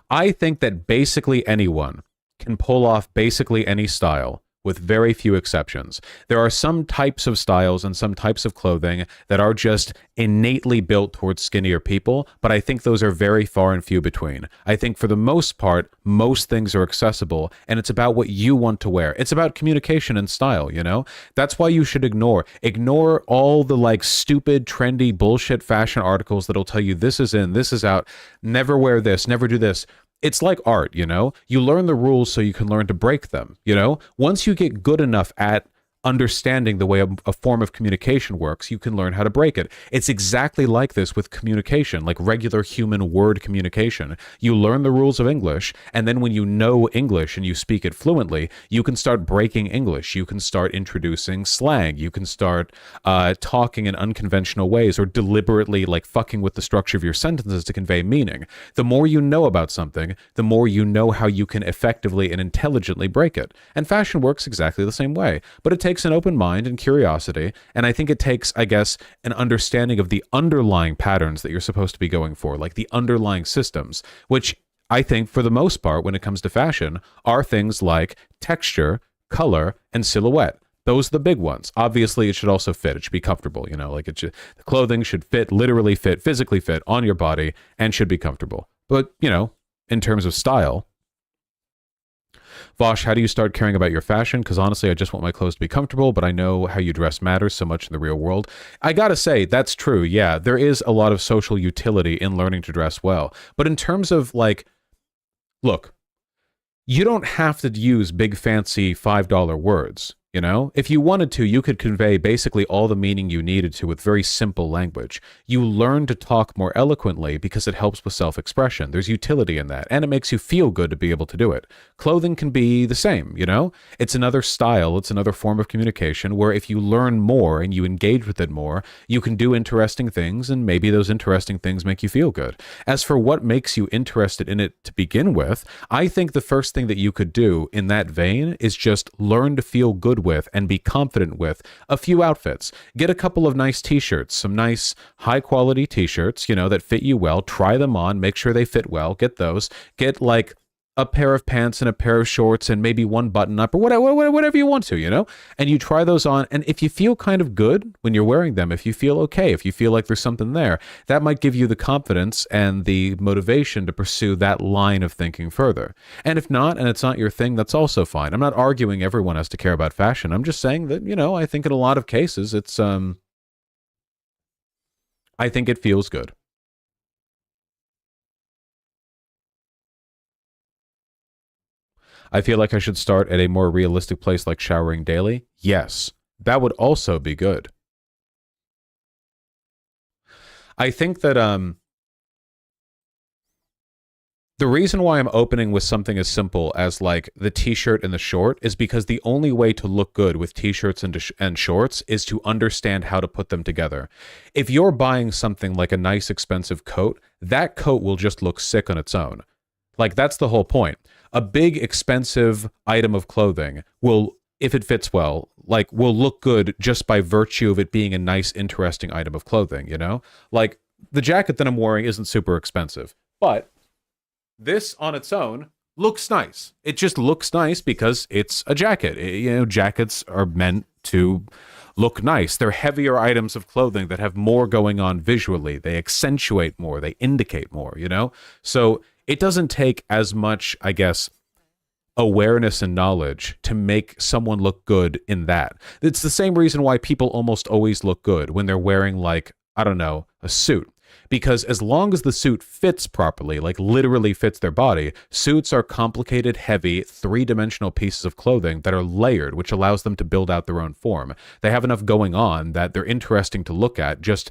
I think that basically anyone can pull off basically any style with very few exceptions. There are some types of styles and some types of clothing that are just innately built towards skinnier people, but I think those are very far and few between. I think for the most part, most things are accessible, and it's about what you want to wear. It's about communication and style, you know? That's why you should ignore all the like stupid, trendy bullshit fashion articles that'll tell you this is in, this is out, never wear this, never do this. It's like art, you know? You learn the rules so you can learn to break them, you know? Once you get good enough at understanding the way a form of communication works, you can learn how to break it. It's exactly like this with communication, like regular human word communication. You learn the rules of English, and then when you know English and you speak it fluently, you can start breaking English. You can start introducing slang. You can start talking in unconventional ways or deliberately like fucking with the structure of your sentences to convey meaning. The more you know about something, the more you know how you can effectively and intelligently break it. And fashion works exactly the same way, but it takes an open mind and curiosity, and I think it takes, I guess, an understanding of the underlying patterns that you're supposed to be going for, like the underlying systems, which I think for the most part when it comes to fashion are things like texture, color, and silhouette. Those are the big ones. Obviously, it should also fit. It should be comfortable, you know, like the clothing should fit, literally fit, physically fit on your body and should be comfortable. But, you know, in terms of style, Vosh, how do you start caring about your fashion? Because honestly, I just want my clothes to be comfortable, but I know how you dress matters so much in the real world. I gotta say, that's true. Yeah, there is a lot of social utility in learning to dress well. But in terms of like, look, you don't have to use big fancy $5 words. You know, if you wanted to, you could convey basically all the meaning you needed to with very simple language. You learn to talk more eloquently because it helps with self-expression. There's utility in that, and it makes you feel good to be able to do it. Clothing can be the same, you know? It's another style, it's another form of communication where if you learn more and you engage with it more, you can do interesting things, and maybe those interesting things make you feel good. As for what makes you interested in it to begin with, I think the first thing that you could do in that vein is just learn to feel good with and be confident with a few outfits. Get a couple of nice t-shirts, some nice high quality t-shirts, you know, that fit you well. Try them on, make sure they fit well. Get those. Get like a pair of pants and a pair of shorts and maybe one button up or whatever you want to, you know? And you try those on, and if you feel kind of good when you're wearing them, if you feel okay, if you feel like there's something there, that might give you the confidence and the motivation to pursue that line of thinking further. And if not, and it's not your thing, that's also fine. I'm not arguing everyone has to care about fashion. I'm just saying that, you know, I think in a lot of cases it's I think it feels good. I feel like I should start at a more realistic place like showering daily. Yes, that would also be good. I think that the reason why I'm opening with something as simple as like the t-shirt and the short is because the only way to look good with t-shirts and shorts is to understand how to put them together. If you're buying something like a nice expensive coat, that coat will just look sick on its own. Like that's the whole point. A big expensive item of clothing will, if it fits well, like will look good just by virtue of it being a nice, interesting item of clothing, you know? Like the jacket that I'm wearing isn't super expensive, but this on its own looks nice. It just looks nice because it's a jacket. You know, jackets are meant to look nice. They're heavier items of clothing that have more going on visually. They accentuate more. They indicate more, you know? So it doesn't take as much, I guess, awareness and knowledge to make someone look good in that. It's the same reason why people almost always look good when they're wearing, like, I don't know, a suit. Because as long as the suit fits properly, like literally fits their body, suits are complicated, heavy, three-dimensional pieces of clothing that are layered, which allows them to build out their own form. They have enough going on that they're interesting to look at just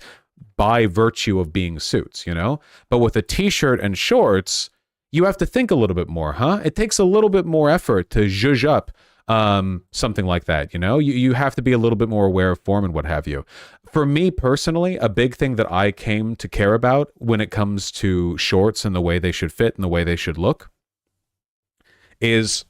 by virtue of being suits, you know? But with a t-shirt and shorts, you have to think a little bit more, huh? It takes a little bit more effort to zhuzh up something like that, you know? You have to be a little bit more aware of form and what have you. For me personally, a big thing that I came to care about when it comes to shorts and the way they should fit and the way they should look is,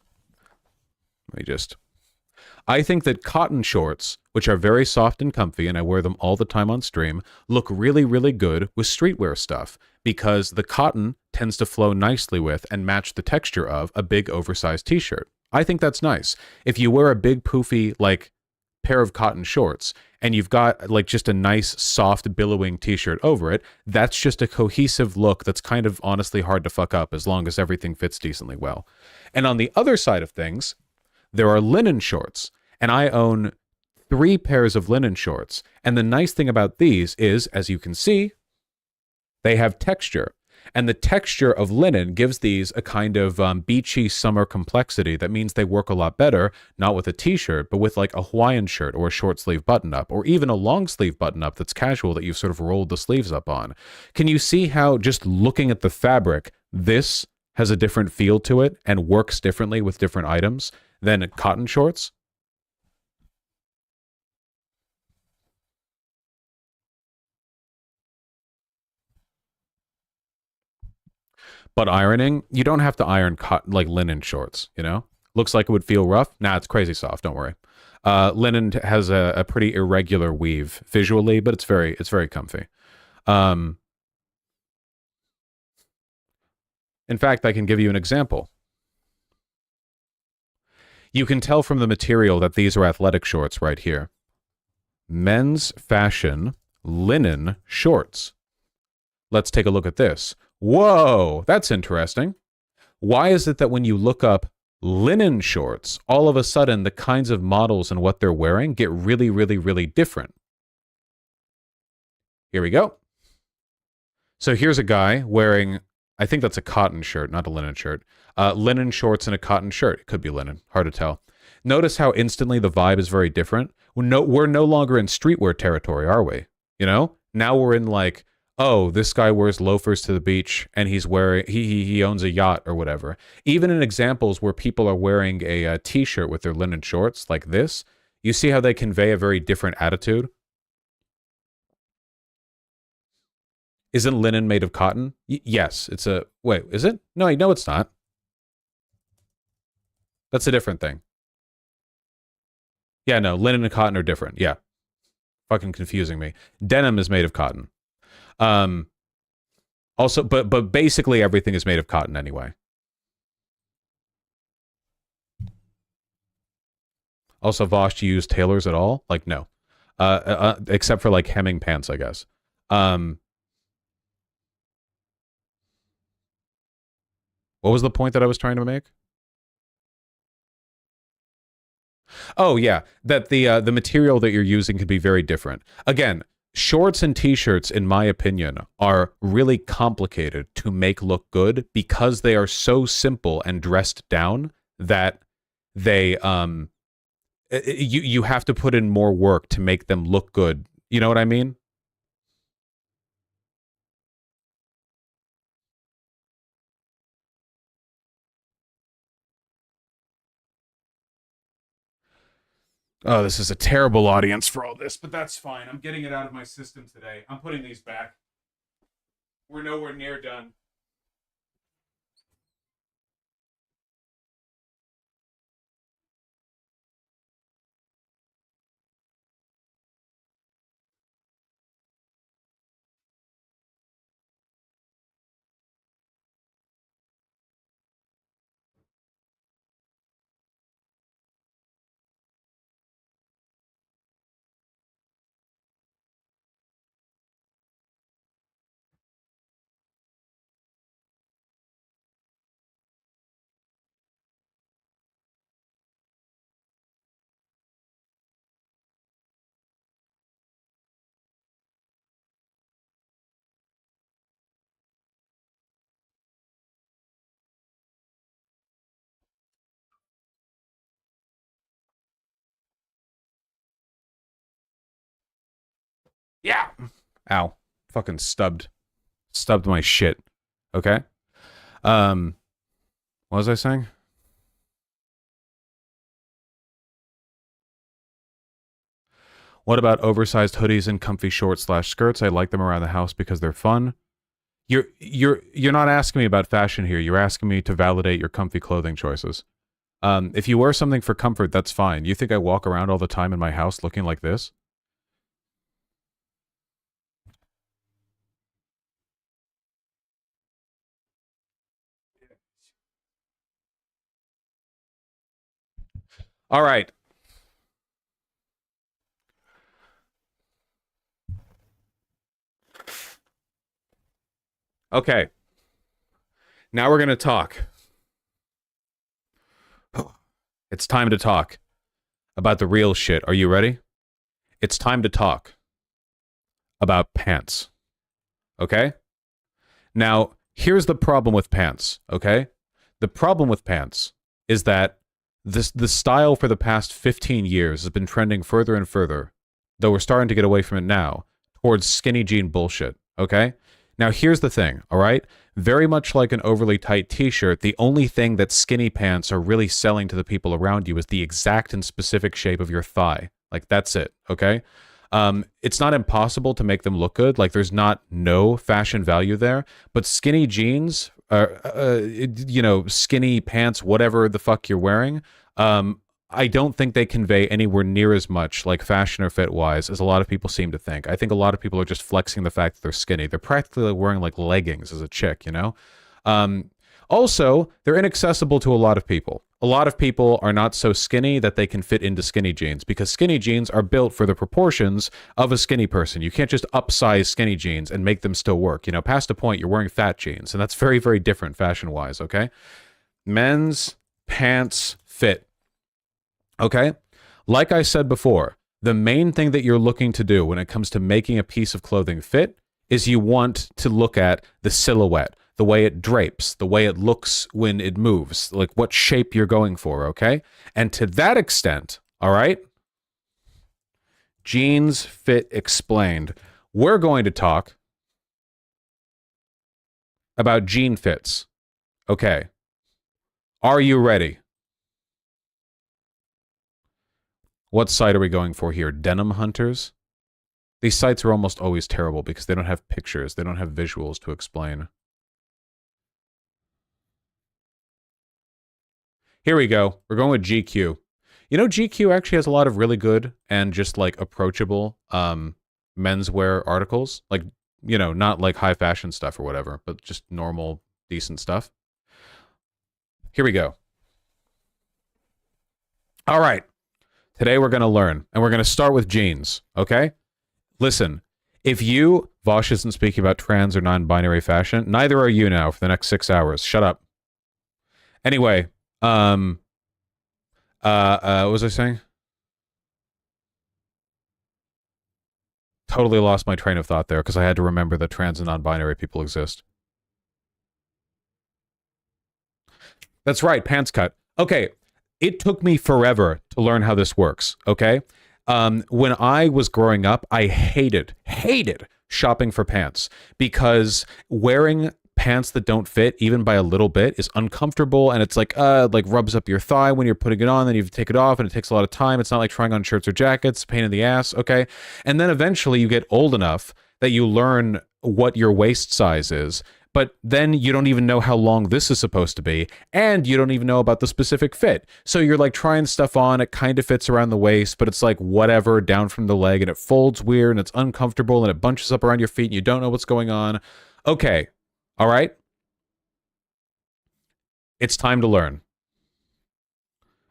I think that cotton shorts, which are very soft and comfy, and I wear them all the time on stream, look really, really good with streetwear stuff because the cotton tends to flow nicely with and match the texture of a big oversized t-shirt. I think that's nice. If you wear a big poofy like pair of cotton shorts and you've got like just a nice soft billowing t-shirt over it, that's just a cohesive look that's kind of honestly hard to fuck up as long as everything fits decently well. And on the other side of things, there are linen shorts, and I own 3 pairs of linen shorts. And the nice thing about these is, as you can see, they have texture. And the texture of linen gives these a kind of beachy summer complexity that means they work a lot better, not with a t-shirt, but with like a Hawaiian shirt or a short sleeve button up, or even a long sleeve button up that's casual that you've sort of rolled the sleeves up on. Can you see how just looking at the fabric, this has a different feel to it and works differently with different items than cotton shorts? But ironing, you don't have to iron like linen shorts, you know? Looks like it would feel rough. Nah, it's crazy soft, don't worry. Linen has a pretty irregular weave visually, but it's very comfy. Um, in fact, I can give you an example. You can tell from the material that these are athletic shorts right here. Men's fashion linen shorts. Let's take a look at this. Whoa, that's interesting. Why is it that when you look up linen shorts, all of a sudden the kinds of models and what they're wearing get really, really, really different? Here we go. So here's a guy wearing, I think that's a cotton shirt, not a linen shirt. Linen shorts and a cotton shirt. It could be linen. Hard to tell. Notice how instantly the vibe is very different. We're no longer in streetwear territory, are we? You know? Now we're in like, oh, this guy wears loafers to the beach and he's wearing he owns a yacht or whatever. Even in examples where people are wearing a t-shirt with their linen shorts like this, you see how they convey a very different attitude. Isn't linen made of cotton? Yes, it's a wait, is it? No, it's not. That's a different thing. Yeah, no, linen and cotton are different. Yeah. Fucking confusing me. Denim is made of cotton. Um Also, but basically everything is made of cotton anyway. Also, Vosh, do you use tailors at all? Like, no. Except for like hemming pants, I guess. Um, what was the point that I was trying to make? Oh yeah, that the material that you're using could be very different. Again, shorts and t-shirts, in my opinion, are really complicated to make look good because they are so simple and dressed down that they you have to put in more work to make them look good. You know what I mean? Oh, this is a terrible audience for all this, but that's fine. I'm getting it out of my system today. I'm putting these back. We're nowhere near done. Yeah. Ow. Fucking stubbed my shit. Okay. Um, what was I saying? What about oversized hoodies and comfy shorts slash skirts? I like them around the house because they're fun. You're not asking me about fashion here. You're asking me to validate your comfy clothing choices. If you wear something for comfort, that's fine. You think I walk around all the time in my house looking like this? All right. Okay. Now we're going to talk. It's time to talk about the real shit. Are you ready? It's time to talk about pants. Okay? Now, here's the problem with pants, okay? The problem with pants is that the style for the past 15 years has been trending further and further, though we're starting to get away from it now, towards skinny jean bullshit, okay? Now, here's the thing, all right? Very much like an overly tight t-shirt, the only thing that skinny pants are really selling to the people around you is the exact and specific shape of your thigh. Like, that's it, okay? It's not impossible to make them look good. Like, there's not no fashion value there. But skinny jeans, skinny pants, whatever the fuck you're wearing, I don't think they convey anywhere near as much, like fashion or fit-wise, as a lot of people seem to think. I think a lot of people are just flexing the fact that they're skinny. They're practically wearing, like, leggings as a chick, you know? Also, they're inaccessible to a lot of people. A lot of people are not so skinny that they can fit into skinny jeans because skinny jeans are built for the proportions of a skinny person. You can't just upsize skinny jeans and make them still work. You know, past a point, you're wearing fat jeans, and that's very, very different fashion-wise, okay? Men's pants fit. Okay? Like I said before, the main thing that you're looking to do when it comes to making a piece of clothing fit is you want to look at the silhouette, the way it drapes, the way it looks when it moves, like what shape you're going for, okay? And to that extent, all right, jeans fit explained. We're going to talk about jean fits. Okay. Are you ready? What site are we going for here? Denim Hunters? These sites are almost always terrible because they don't have pictures. They don't have visuals to explain. Here we go. We're going with GQ. You know, GQ actually has a lot of really good and just, like, approachable menswear articles. Like, you know, not like high fashion stuff or whatever, but just normal, decent stuff. Here we go. All right. Today we're going to learn, and we're going to start with jeans, okay? Listen, if you, Vosh isn't speaking about trans or non-binary fashion, neither are you now for the next 6 hours. Shut up. Anyway, what was I saying? Totally lost my train of thought there because I had to remember that trans and non-binary people exist. That's right, pants cut. Okay. It took me forever to learn how this works, okay? When I was growing up, I hated shopping for pants because wearing pants that don't fit, even by a little bit, is uncomfortable, and it's like rubs up your thigh when you're putting it on, then you have to take it off, and it takes a lot of time. It's not like trying on shirts or jackets, pain in the ass, okay? And then eventually you get old enough that you learn what your waist size is, but then you don't even know how long this is supposed to be, and you don't even know about the specific fit. So you're like trying stuff on, it kind of fits around the waist, but it's like whatever, down from the leg, and it folds weird, and it's uncomfortable, and it bunches up around your feet, and you don't know what's going on. Okay, all right? It's time to learn.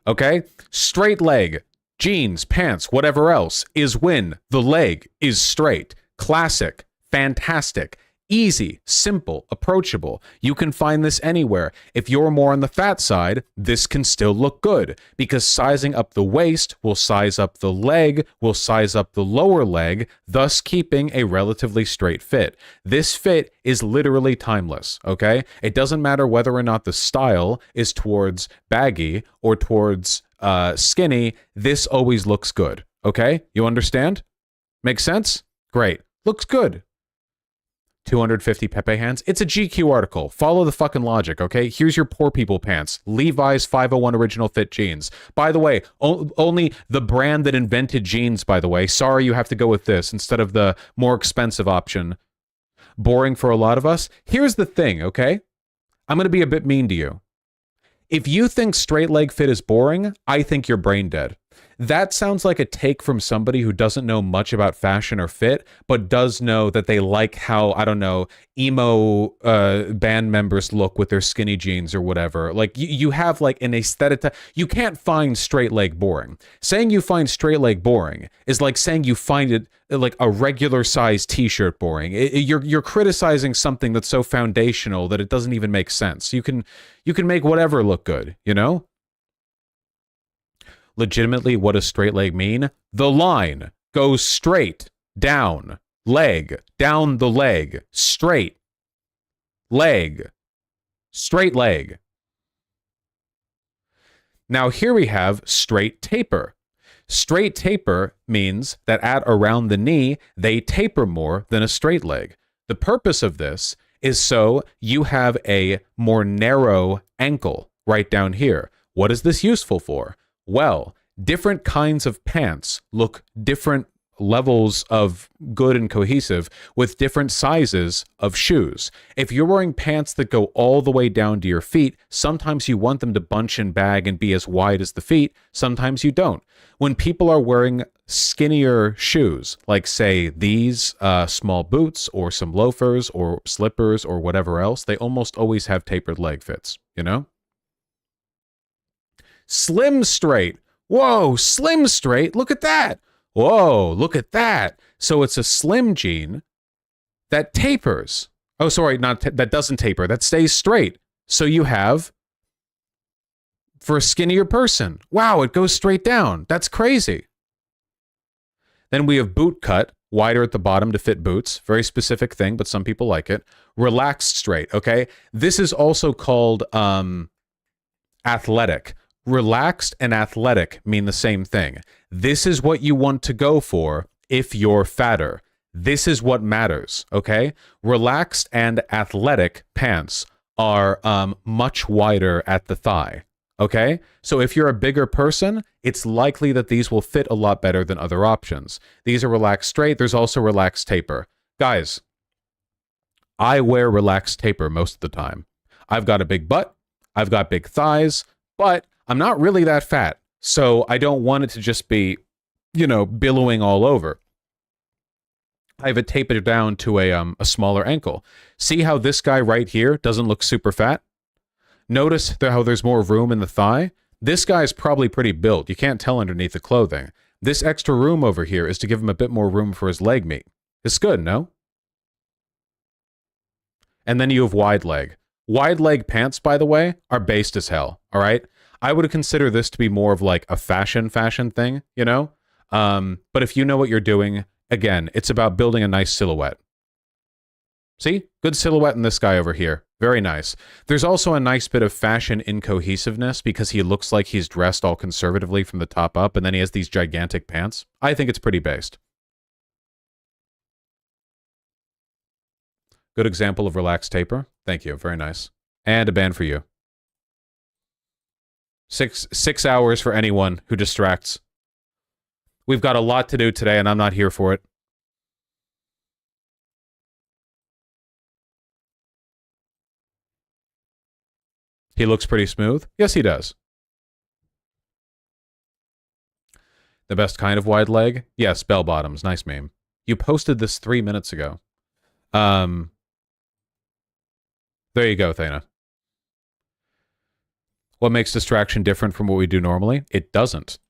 Okay? Straight leg, jeans, pants, whatever else, is when the leg is straight. Classic, fantastic. Easy, simple, approachable. You can find this anywhere. If you're more on the fat side, this can still look good because sizing up the waist will size up the leg, will size up the lower leg, thus keeping a relatively straight fit. This fit is literally timeless, okay? It doesn't matter whether or not the style is towards baggy or towards skinny. This always looks good, okay? You understand? Makes sense? Great. Looks good. 250 Pepe hands. It's a GQ article. Follow the fucking logic, okay? Here's your poor people pants. Levi's 501 original fit jeans. By the way, only the brand that invented jeans, by the way. Sorry you have to go with this instead of the more expensive option. Boring for a lot of us. Here's the thing, okay? I'm going to be a bit mean to you. If you think straight leg fit is boring, I think you're brain dead. That sounds like a take from somebody who doesn't know much about fashion or fit, but does know that they like how, I don't know, emo band members look with their skinny jeans or whatever. Like, you have like an aesthetic. You can't find straight leg boring. Saying you find straight leg boring is like saying you find it like a regular size t-shirt boring. You're criticizing something that's so foundational that it doesn't even make sense. You can make whatever look good, you know? Legitimately, what does straight leg mean? The line goes straight down, leg, down the leg, straight leg, straight leg. Now here we have straight taper. Straight taper means that at around the knee, they taper more than a straight leg. The purpose of this is so you have a more narrow ankle right down here. What is this useful for? Well, different kinds of pants look different levels of good and cohesive with different sizes of shoes. If you're wearing pants that go all the way down to your feet, sometimes you want them to bunch and bag and be as wide as the feet, sometimes you don't. When people are wearing skinnier shoes, like say these small boots or some loafers or slippers or whatever else, they almost always have tapered leg fits, you know? Slim straight. Whoa, slim straight. Look at that. Whoa, look at that. So it's a slim jean that tapers. Oh, sorry, that doesn't taper. That stays straight. So you have, for a skinnier person, wow, it goes straight down. That's crazy. Then we have boot cut, wider at the bottom to fit boots. Very specific thing, but some people like it. Relaxed straight, okay? This is also called athletic. Relaxed and athletic mean the same thing. This is what you want to go for if you're fatter. This is what matters, okay? Relaxed and athletic pants are much wider at the thigh, okay? So if you're a bigger person, it's likely that these will fit a lot better than other options. These are relaxed straight. There's also relaxed taper. Guys, I wear relaxed taper most of the time. I've got a big butt. I've got big thighs, but I'm not really that fat, so I don't want it to just be, you know, billowing all over. I have it tapered down to a smaller ankle. See how this guy right here doesn't look super fat? Notice how there's more room in the thigh? This guy's probably pretty built. You can't tell underneath the clothing. This extra room over here is to give him a bit more room for his leg meat. It's good, no? And then you have wide leg. Wide leg pants, by the way, are based as hell, all right? I would consider this to be more of like a fashion thing, you know? But if you know what you're doing, again, it's about building a nice silhouette. See? Good silhouette in this guy over here. Very nice. There's also a nice bit of fashion incohesiveness because he looks like he's dressed all conservatively from the top up, and then he has these gigantic pants. I think it's pretty based. Good example of relaxed taper. Thank you. Very nice. And a band for you. 6 hours for anyone who distracts. We've got a lot to do today, and I'm not here for it. He looks pretty smooth. Yes, he does. The best kind of wide leg? Yes, bell bottoms. Nice meme. You posted this 3 minutes ago. There you go, Thana. What makes distraction different from what we do normally? It doesn't.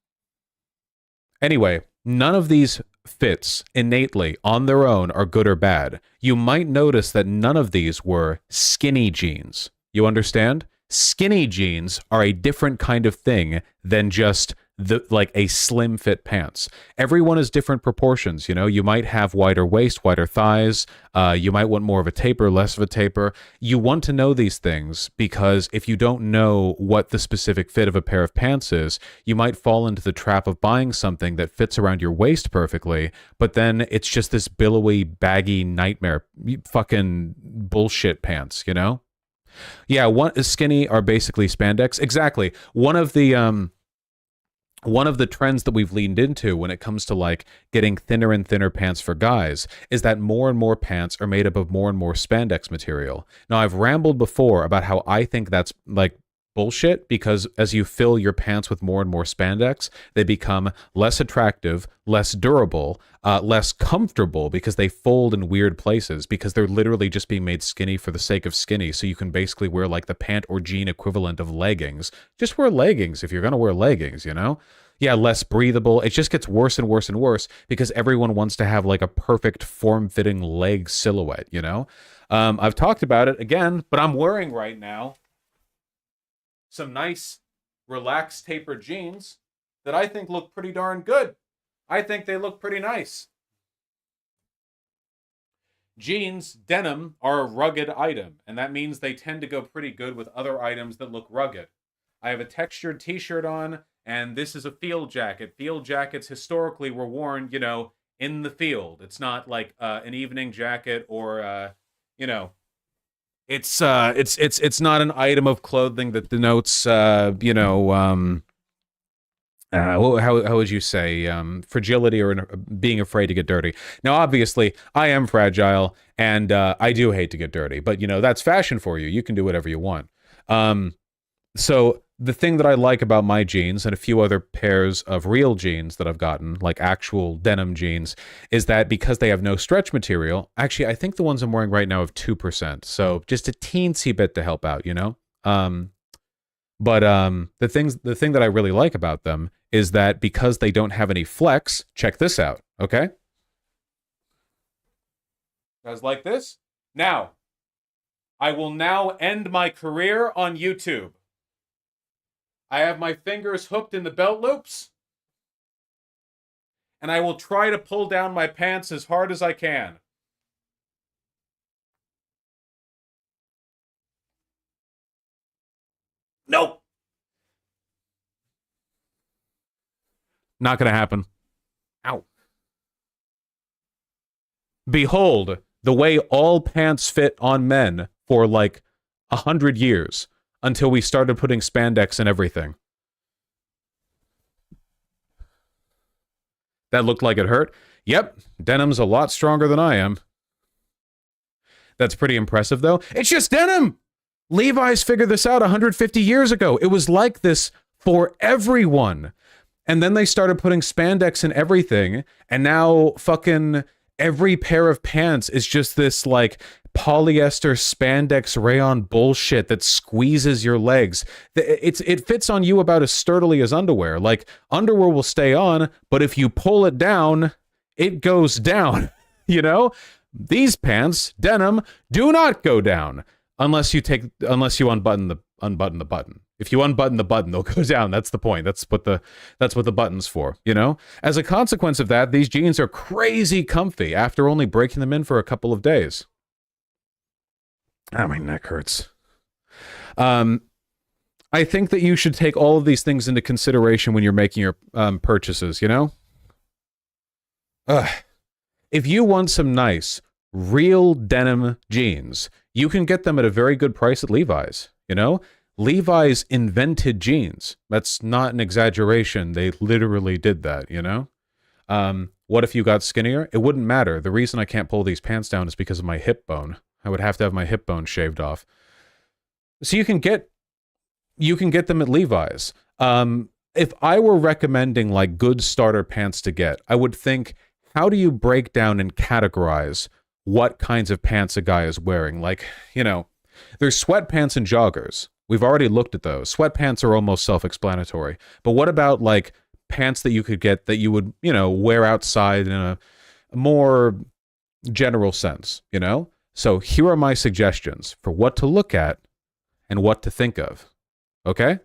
Anyway, none of these fits innately on their own are good or bad. You might notice that none of these were skinny jeans. You understand? Skinny jeans are a different kind of thing than just like a slim fit pants. Everyone is different proportions, you know. You might have wider waist, wider thighs. You might want more of a taper, less of a taper. You want to know these things because if you don't know what the specific fit of a pair of pants is, you might fall into the trap of buying something that fits around your waist perfectly, but then it's just this billowy, baggy nightmare fucking bullshit pants, you know? Yeah, skinny are basically spandex. Exactly. One of the trends that we've leaned into when it comes to like getting thinner and thinner pants for guys is that more and more pants are made up of more and more spandex material. Now, I've rambled before about how I think that's like bullshit, because as you fill your pants with more and more spandex, they become less attractive, less durable, less comfortable, because they fold in weird places, because they're literally just being made skinny for the sake of skinny. So you can basically wear like the pant or jean equivalent of leggings. Just wear leggings if you're going to wear leggings, you know? Yeah, less breathable. It just gets worse and worse and worse because everyone wants to have like a perfect form-fitting leg silhouette, you know? I've talked about it again, but I'm wearing right now some nice, relaxed, tapered jeans that I think look pretty darn good. I think they look pretty nice. Jeans, denim, are a rugged item, and that means they tend to go pretty good with other items that look rugged. I have a textured t-shirt on, and this is a field jacket. Field jackets historically were worn, you know, in the field. It's not like an evening jacket or, you know, it's not an item of clothing that denotes, you know, how would you say, fragility or being afraid to get dirty. Now, obviously, I am fragile, and I do hate to get dirty, but, you know, that's fashion for you. You can do whatever you want. So the thing that I like about my jeans and a few other pairs of real jeans that I've gotten, like actual denim jeans, is that because they have no stretch material, actually, I think the ones I'm wearing right now have 2%. So just a teensy bit to help out, you know? But the thing that I really like about them is that because they don't have any flex, check this out, okay? Guys like this? Now, I will now end my career on YouTube. I have my fingers hooked in the belt loops, and I will try to pull down my pants as hard as I can. Nope. Not gonna happen. Ow. Behold, the way all pants fit on men for like 100 years. Until we started putting spandex in everything. That looked like it hurt. Yep, denim's a lot stronger than I am. That's pretty impressive, though. It's just denim! Levi's figured this out 150 years ago. It was like this for everyone. And then they started putting spandex in everything, and now fucking every pair of pants is just this, like, polyester spandex rayon bullshit that squeezes your legs. It fits on you about as sturdily as underwear. Like, underwear will stay on, but if you pull it down, it goes down. You know? These pants, denim, do not go down unless you unbutton the button. If you unbutton the button, they'll go down. That's the point. That's what the button's for, you know? As a consequence of that, these jeans are crazy comfy after only breaking them in for a couple of days. Ah, my neck hurts. I think that you should take all of these things into consideration when you're making your purchases, you know? If you want some nice, real denim jeans, you can get them at a very good price at Levi's, you know? Levi's invented jeans. That's not an exaggeration. They literally did that, you know? What if you got skinnier? It wouldn't matter. The reason I can't pull these pants down is because of my hip bone. I would have to have my hip bone shaved off. So you can get them at Levi's. If I were recommending like good starter pants to get, I would think, how do you break down and categorize what kinds of pants a guy is wearing? Like, you know, there's sweatpants and joggers. We've already looked at those. Sweatpants are almost self-explanatory. But what about like pants that you could get that you would, you know, wear outside in a more general sense, you know? So here are my suggestions for what to look at and what to think of. Okay?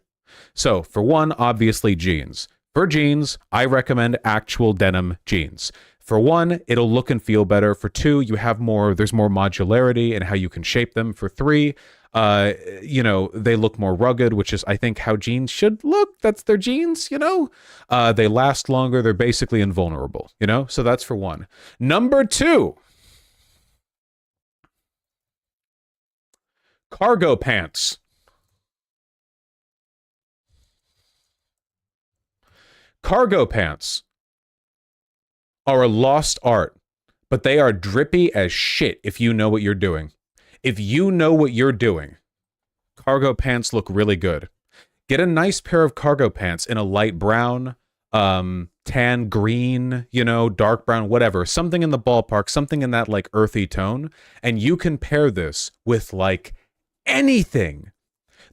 So for one, obviously jeans. For jeans, I recommend actual denim jeans. For one, it'll look and feel better. For two, there's more modularity in how you can shape them. For three, you know, they look more rugged, which is, I think, how jeans should look. That's their jeans, you know? They last longer. They're basically invulnerable, you know? So that's for one. Number two, cargo pants. Cargo pants are a lost art, but they are drippy as shit if you know what you're doing. If you know what you're doing, cargo pants look really good. Get a nice pair of cargo pants in a light brown, tan green, you know, dark brown, whatever, something in the ballpark, something in that like earthy tone, and you can pair this with like anything.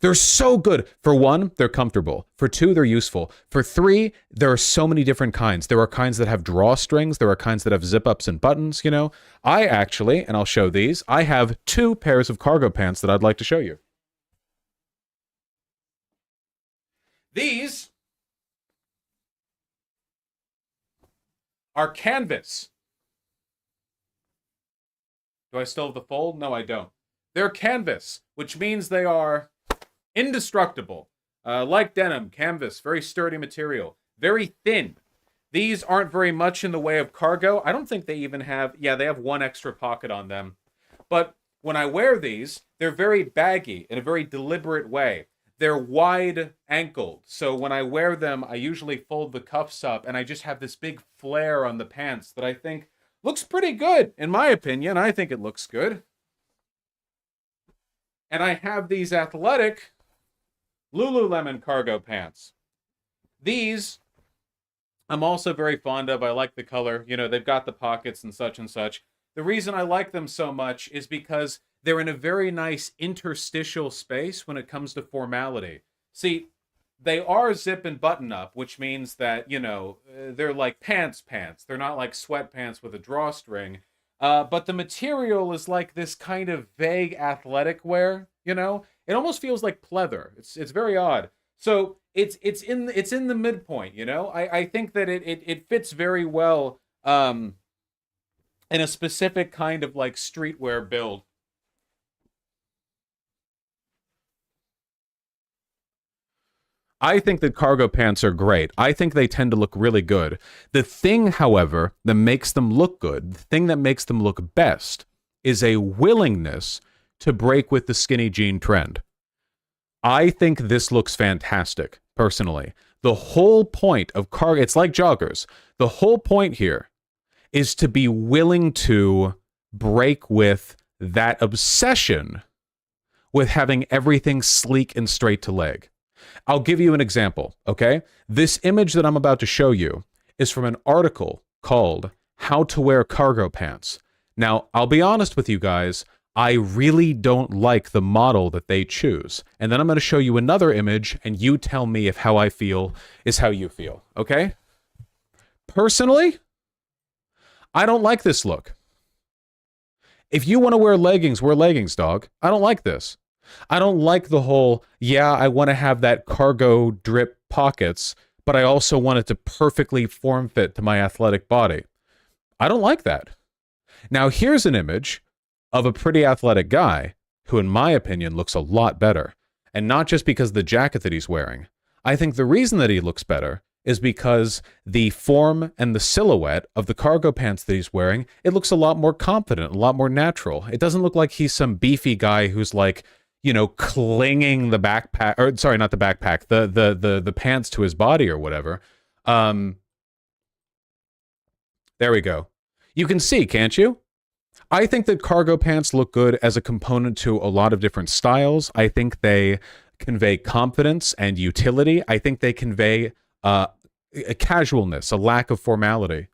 They're so good. For one, they're comfortable. For two, they're useful. For three, there are so many different kinds. There are kinds that have drawstrings. There are kinds that have zip-ups and buttons, you know. I actually, and I'll show these, I have 2 pairs of cargo pants that I'd like to show you. These are canvas. Do I still have the fold? No, I don't. They're canvas, which means they are indestructible. Like denim, canvas, very sturdy material, very thin. These aren't very much in the way of cargo. I don't think they even have, yeah, they have 1 extra pocket on them. But when I wear these, they're very baggy in a very deliberate way. They're wide ankled, so when I wear them, I usually fold the cuffs up, and I just have this big flare on the pants that I think looks pretty good, in my opinion. I think it looks good. And I have these athletic Lululemon cargo pants. These I'm also very fond of. I like the color. You know, they've got the pockets and such and such. The reason I like them so much is because they're in a very nice interstitial space when it comes to formality. See, they are zip and button up, which means that, you know, they're like pants. They're not like sweatpants with a drawstring. But the material is like this kind of vague athletic wear, you know? It almost feels like pleather. It's very odd. So it's in the midpoint, you know? I think that it fits very well in a specific kind of like streetwear build. I think that cargo pants are great. I think they tend to look really good. The thing, however, that makes them look good, the thing that makes them look best, is a willingness to break with the skinny jean trend. I think this looks fantastic, personally. The whole point of cargo, it's like joggers. The whole point here is to be willing to break with that obsession with having everything sleek and straight to leg. I'll give you an example, okay? This image that I'm about to show you is from an article called How to Wear Cargo Pants. Now, I'll be honest with you guys, I really don't like the model that they choose. And then I'm going to show you another image, and you tell me if how I feel is how you feel, okay? Personally, I don't like this look. If you want to wear leggings, dog. I don't like this. I don't like the whole, yeah, I want to have that cargo drip pockets, but I also want it to perfectly form fit to my athletic body. I don't like that. Now, here's an image of a pretty athletic guy who, in my opinion, looks a lot better. And not just because of the jacket that he's wearing. I think the reason that he looks better is because the form and the silhouette of the cargo pants that he's wearing, it looks a lot more confident, a lot more natural. It doesn't look like he's some beefy guy who's like, you know, clinging the backpack, or sorry, not the backpack, the pants to his body or whatever. There we go. You can see, can't you? I think that cargo pants look good as a component to a lot of different styles. I think they convey confidence and utility. I think they convey a casualness, a lack of formality.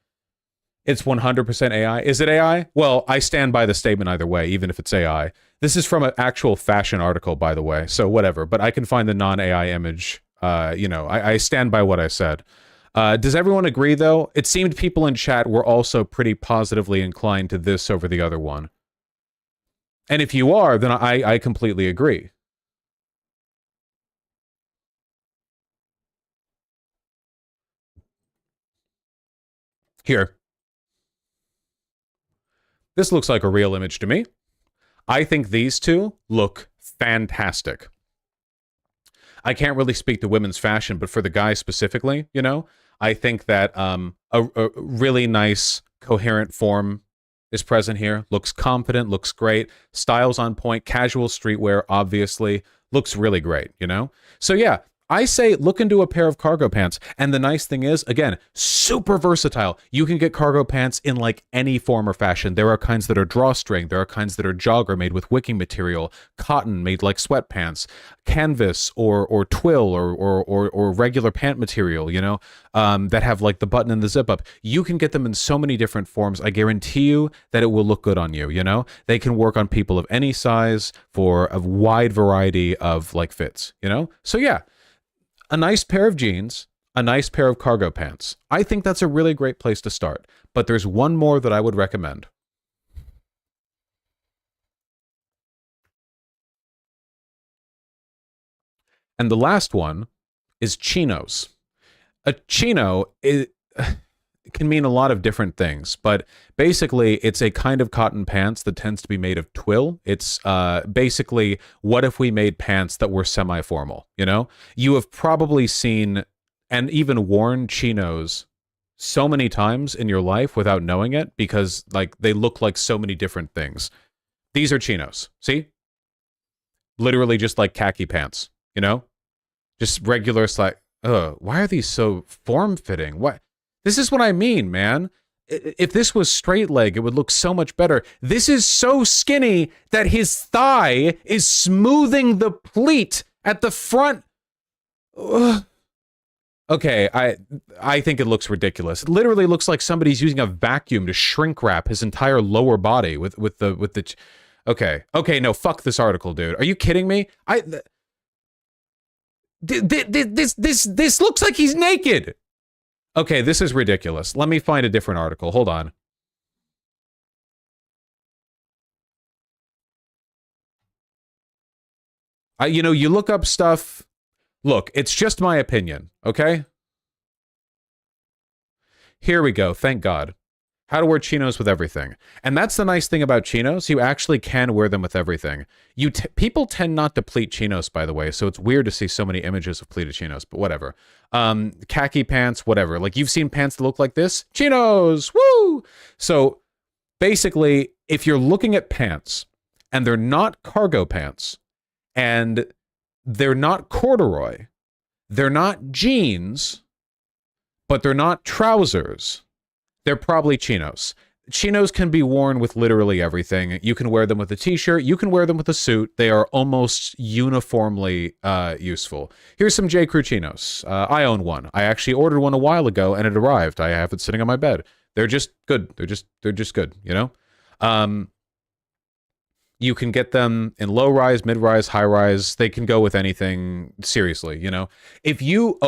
It's 100% AI. Is it AI? Well, I stand by the statement either way, even if it's AI. This is from an actual fashion article, by the way, so whatever. But I can find the non-AI image. You know, I stand by what I said. Does everyone agree, though? It seemed people in chat were also pretty positively inclined to this over the other one. And if you are, then I completely agree. Here. This looks like a real image to me. I think these two look fantastic. I can't really speak to women's fashion, but for the guys specifically, you know, I think that a really nice, coherent form is present here. Looks confident, looks great. Style's on point. Casual streetwear, obviously. Looks really great, you know? So yeah, I say look into a pair of cargo pants. And the nice thing is, again, super versatile. You can get cargo pants in like any form or fashion. There are kinds that are drawstring. There are kinds that are jogger made with wicking material, cotton made like sweatpants, canvas or twill or regular pant material, you know, that have like the button and the zip up. You can get them in so many different forms. I guarantee you that it will look good on you, you know? They can work on people of any size for a wide variety of like fits, you know? So yeah, a nice pair of jeans, a nice pair of cargo pants. I think that's a really great place to start. But there's one more that I would recommend. And the last one is chinos. A chino can mean a lot of different things, but basically it's a kind of cotton pants that tends to be made of twill. It's basically, what if we made pants that were semi-formal, you know? You have probably seen and even worn chinos so many times in your life without knowing it because like they look like so many different things. These are chinos. See? Literally just like khaki pants, you know? Just regular why are these so form-fitting? What? This is what I mean, man. If this was straight leg, it would look so much better. This is so skinny that his thigh is smoothing the pleat at the front. Ugh. Okay, I think it looks ridiculous. It literally looks like somebody's using a vacuum to shrink wrap his entire lower body with the. Okay, no, fuck this article, dude. Are you kidding me? This looks like he's naked. Okay, this is ridiculous. Let me find a different article. Hold on. You know, you look up stuff. Look, it's just my opinion, okay? Here we go. Thank God. How to wear chinos with everything. And that's the nice thing about chinos. You actually can wear them with everything. People tend not to pleat chinos, by the way, so it's weird to see so many images of pleated chinos, but whatever. Khaki pants, whatever. Like, you've seen pants that look like this? Chinos! Woo! So, basically, if you're looking at pants, and they're not cargo pants, and they're not corduroy, they're not jeans, but they're not trousers, they're probably chinos. Chinos can be worn with literally everything. You can wear them with a t-shirt. You can wear them with a suit. They are almost uniformly useful. Here's some J. Crew chinos. I own one. I actually ordered one a while ago, and it arrived. I have it sitting on my bed. They're just good. They're just good, you know? You can get them in low-rise, mid-rise, high-rise. They can go with anything, seriously, you know? If you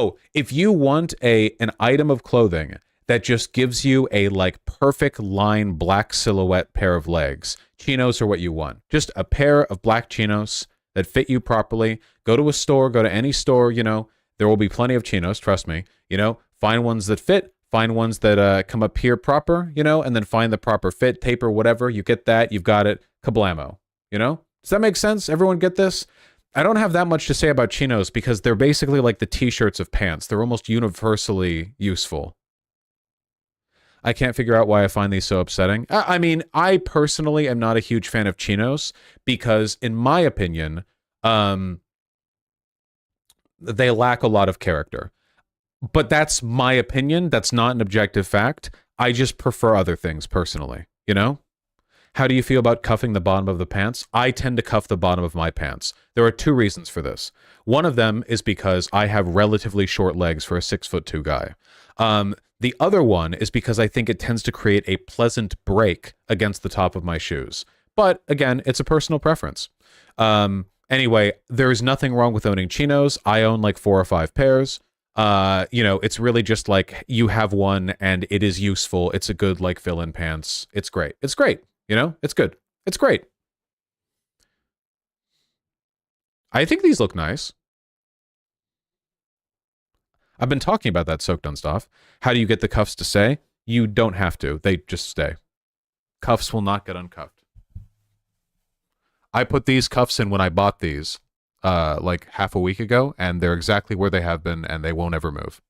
want an item of clothing that just gives you a like perfect line black silhouette pair of legs, chinos are what you want. Just a pair of black chinos that fit you properly. Go to a store, go to any store, you know, there will be plenty of chinos, trust me. You know, find ones that fit, find ones that come up here proper, you know, and then find the proper fit, taper, whatever. You get that, you've got it, kablamo, you know? Does that make sense? Everyone get this? I don't have that much to say about chinos because they're basically like the t-shirts of pants. They're almost universally useful. I can't figure out why I find these so upsetting. I mean, I personally am not a huge fan of chinos because, in my opinion, they lack a lot of character. But that's my opinion. That's not an objective fact. I just prefer other things personally, you know? How do you feel about cuffing the bottom of the pants? I tend to cuff the bottom of my pants. There are two reasons for this. One of them is because I have relatively short legs for a 6'2" guy. The other one is because I think it tends to create a pleasant break against the top of my shoes. But again, it's a personal preference. Anyway, there's nothing wrong with owning chinos. I own like 4 or 5 pairs. You know, it's really just like you have one and it is useful. It's a good like fill-in pants. It's great. It's great. You know, it's good. It's great. I think these look nice. I've been talking about that soaked on stuff. How do you get the cuffs to stay? You don't have to. They just stay. Cuffs will not get uncuffed. I put these cuffs in when I bought these like half a week ago, and they're exactly where they have been, and they won't ever move.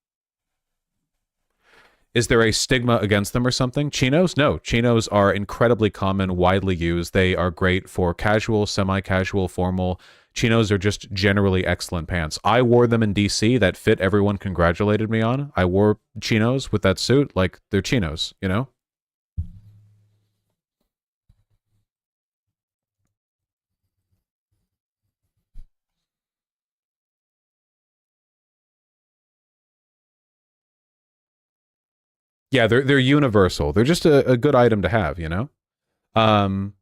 Is there a stigma against them or something? Chinos? No. Chinos are incredibly common, widely used. They are great for casual, semi-casual, formal. Chinos are just generally excellent pants. I wore them in DC. That fit everyone congratulated me on. I wore chinos with that suit. Like, they're chinos, you know? Yeah, they're universal. They're just a good item to have, you know? Um,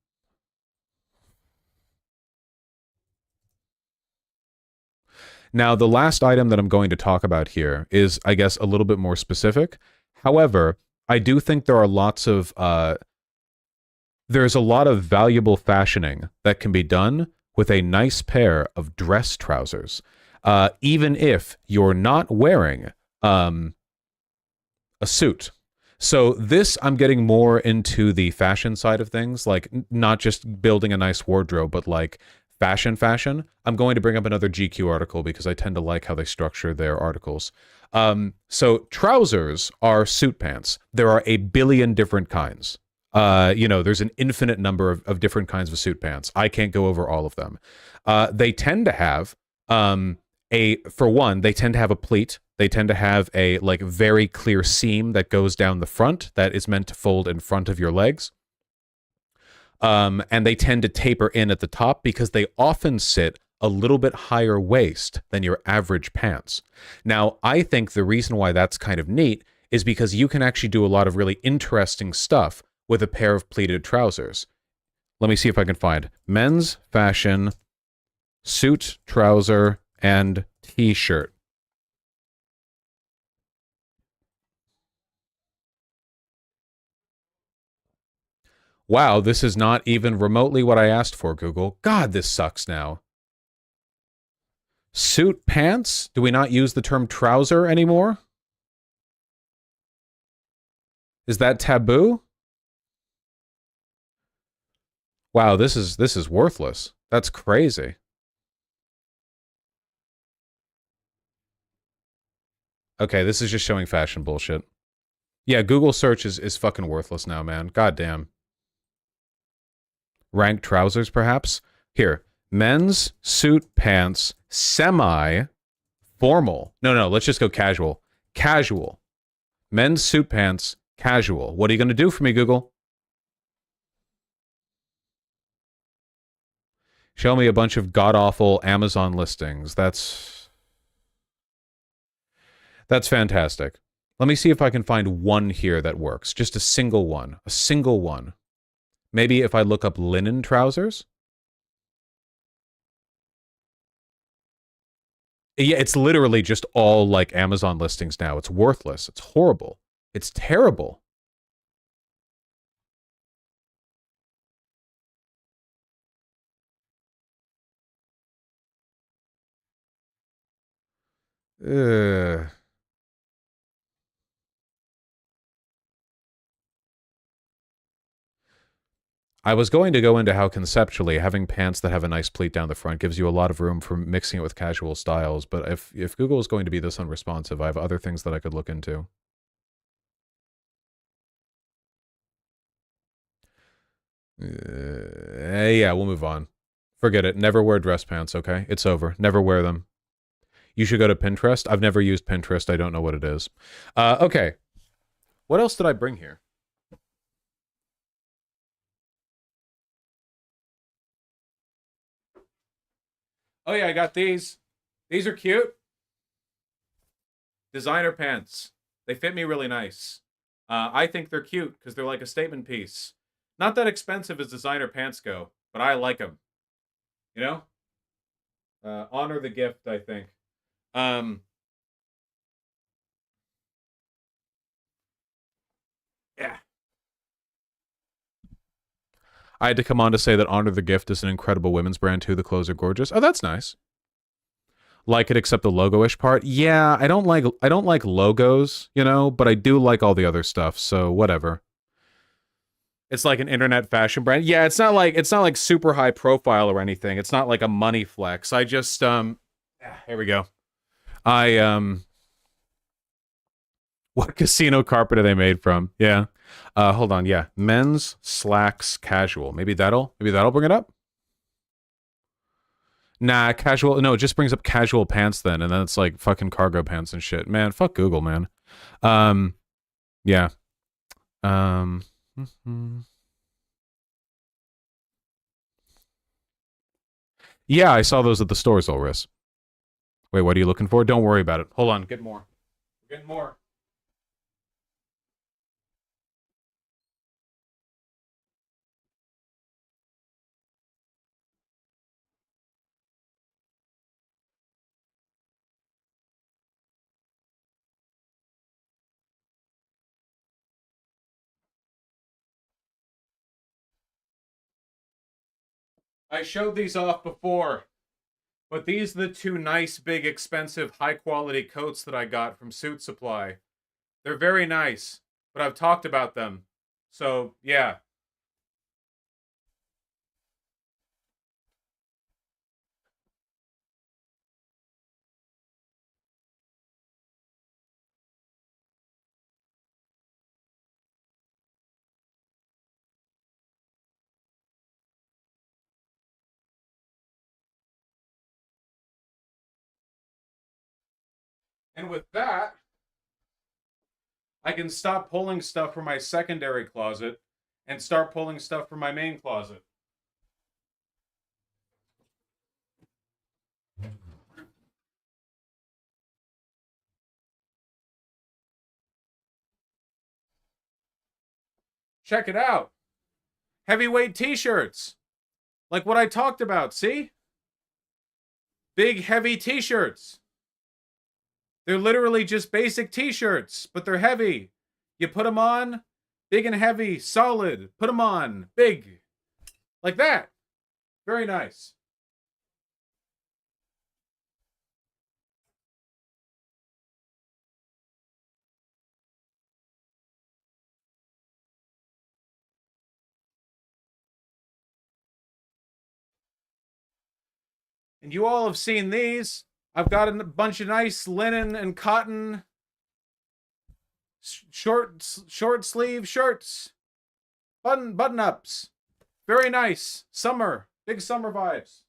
Now, the last item that I'm going to talk about here is, I guess, a little bit more specific. However, I do think there's a lot of valuable fashioning that can be done with a nice pair of dress trousers, even if you're not wearing a suit. So this, I'm getting more into the fashion side of things, like not just building a nice wardrobe, but like fashion. I'm going to bring up another GQ article because I tend to like how they structure their articles. So trousers are suit pants. There are a billion different kinds. There's an infinite number of different kinds of suit pants. I can't go over all of them. They tend to have for one, they tend to have a pleat. They tend to have a like very clear seam that goes down the front that is meant to fold in front of your legs. And they tend to taper in at the top because they often sit a little bit higher waist than your average pants. Now, I think the reason why that's kind of neat is because you can actually do a lot of really interesting stuff with a pair of pleated trousers. Let me see if I can find men's fashion, suit, trouser, and t-shirt. Wow, this is not even remotely what I asked for, Google. God, this sucks now. Suit pants? Do we not use the term trouser anymore? Is that taboo? Wow, this is worthless. That's crazy. Okay, this is just showing fashion bullshit. Yeah, Google search is fucking worthless now, man. God damn. Ranked trousers, perhaps? Here. Men's suit pants, semi formal. No, let's just go casual. Casual. Men's suit pants, casual. What are you going to do for me, Google? Show me a bunch of god-awful Amazon listings. That's fantastic. Let me see if I can find one here that works. Just a single one. A single one. Maybe if I look up linen trousers? Yeah, it's literally just all like Amazon listings now. It's worthless. It's horrible. It's terrible. Ugh. I was going to go into how conceptually having pants that have a nice pleat down the front gives you a lot of room for mixing it with casual styles, but if Google is going to be this unresponsive, I have other things that I could look into. Yeah, we'll move on. Forget it. Never wear dress pants, okay? It's over. Never wear them. You should go to Pinterest. I've never used Pinterest. I don't know what it is. Okay. What else did I bring here? Oh yeah, I got these. These are cute. Designer pants. They fit me really nice. I think they're cute because they're like a statement piece. Not that expensive as designer pants go, but I like them. You know? Honor the gift, I think. Um, yeah. I had to come on to say that Honor the Gift is an incredible women's brand too. The clothes are gorgeous. Oh, that's nice. Like it except the logo-ish part. Yeah, I don't like logos, you know, but I do like all the other stuff, so whatever. It's like an internet fashion brand. Yeah, it's not like super high profile or anything. It's not like a money flex. I just here we go. I What casino carpet are they made from? Yeah. Hold on. Yeah. Men's slacks casual. Maybe that'll bring it up. Nah, casual. No, it just brings up casual pants then, and then it's like fucking cargo pants and shit. Man, fuck Google, man. Um, yeah. Um, mhm. Yeah, I saw those at the stores, Ulris. Wait, what are you looking for? Don't worry about it. Hold on, get more. Get more. I showed these off before, but these are the two nice, big, expensive, high quality coats that I got from Suit Supply. They're very nice, but I've talked about them. So, yeah. And with that, I can stop pulling stuff from my secondary closet and start pulling stuff from my main closet. Check it out. Heavyweight t-shirts. Like what I talked about, see? Big heavy t-shirts. They're literally just basic t-shirts, but they're heavy. You put them on, big and heavy, solid. Put them on, big. Like that. Very nice. And you all have seen these. I've got a bunch of nice linen and cotton short sleeve shirts, button ups. Very nice. Summer, big summer vibes.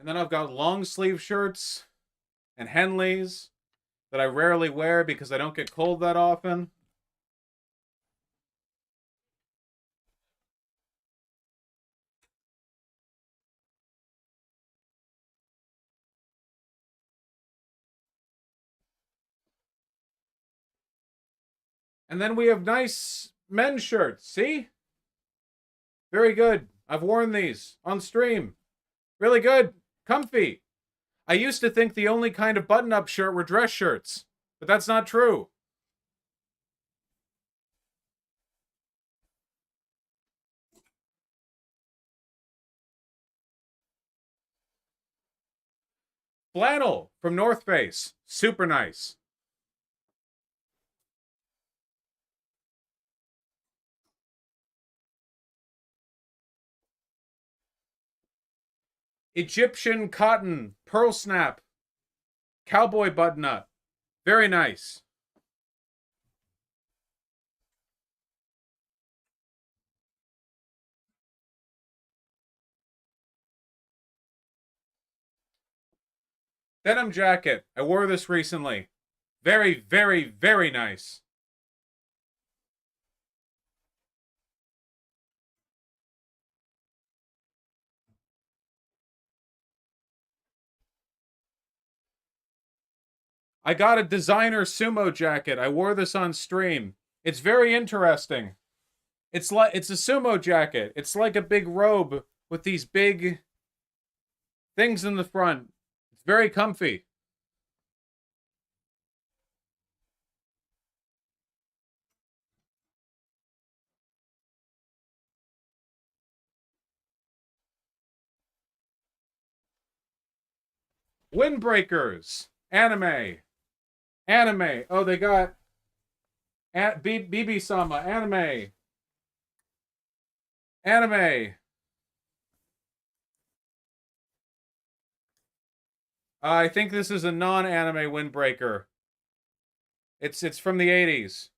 And then I've got long sleeve shirts and Henleys that I rarely wear because I don't get cold that often. And then we have nice men's shirts. See? Very good. I've worn these on stream. Really good. Comfy. I used to think the only kind of button up shirt were dress shirts, but that's not true. Flannel from North Face. Super nice. Egyptian cotton, pearl snap, cowboy button up. Very nice. Denim jacket. I wore this recently. Very, very, very nice. I got a designer sumo jacket. I wore this on stream. It's very interesting. It's a sumo jacket. It's like a big robe with these big things in the front. It's very comfy. Windbreakers. Anime. Anime. Oh, they got At BB-sama, anime. Anime. I think this is a non-anime windbreaker. It's from the 80s.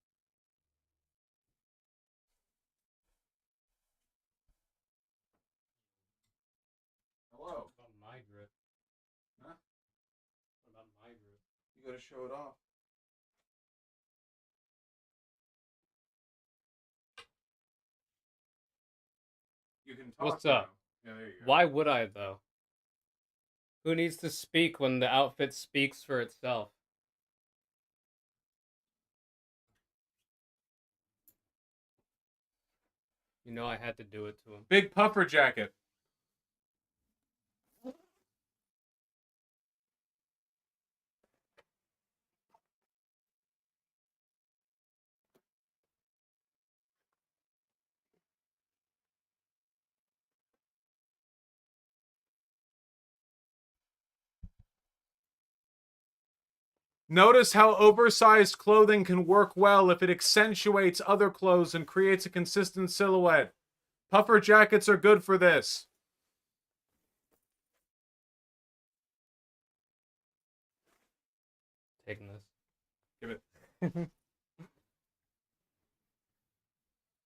Hello. What about my grip? Huh? What about my grip? You gotta show it off. You can talk. What's up? Yeah, there you go. Why would I, though? Who needs to speak when the outfit speaks for itself? You know I had to do it to him. Big puffer jacket. Notice how oversized clothing can work well if it accentuates other clothes and creates a consistent silhouette. Puffer jackets are good for this. Taking this. Give it.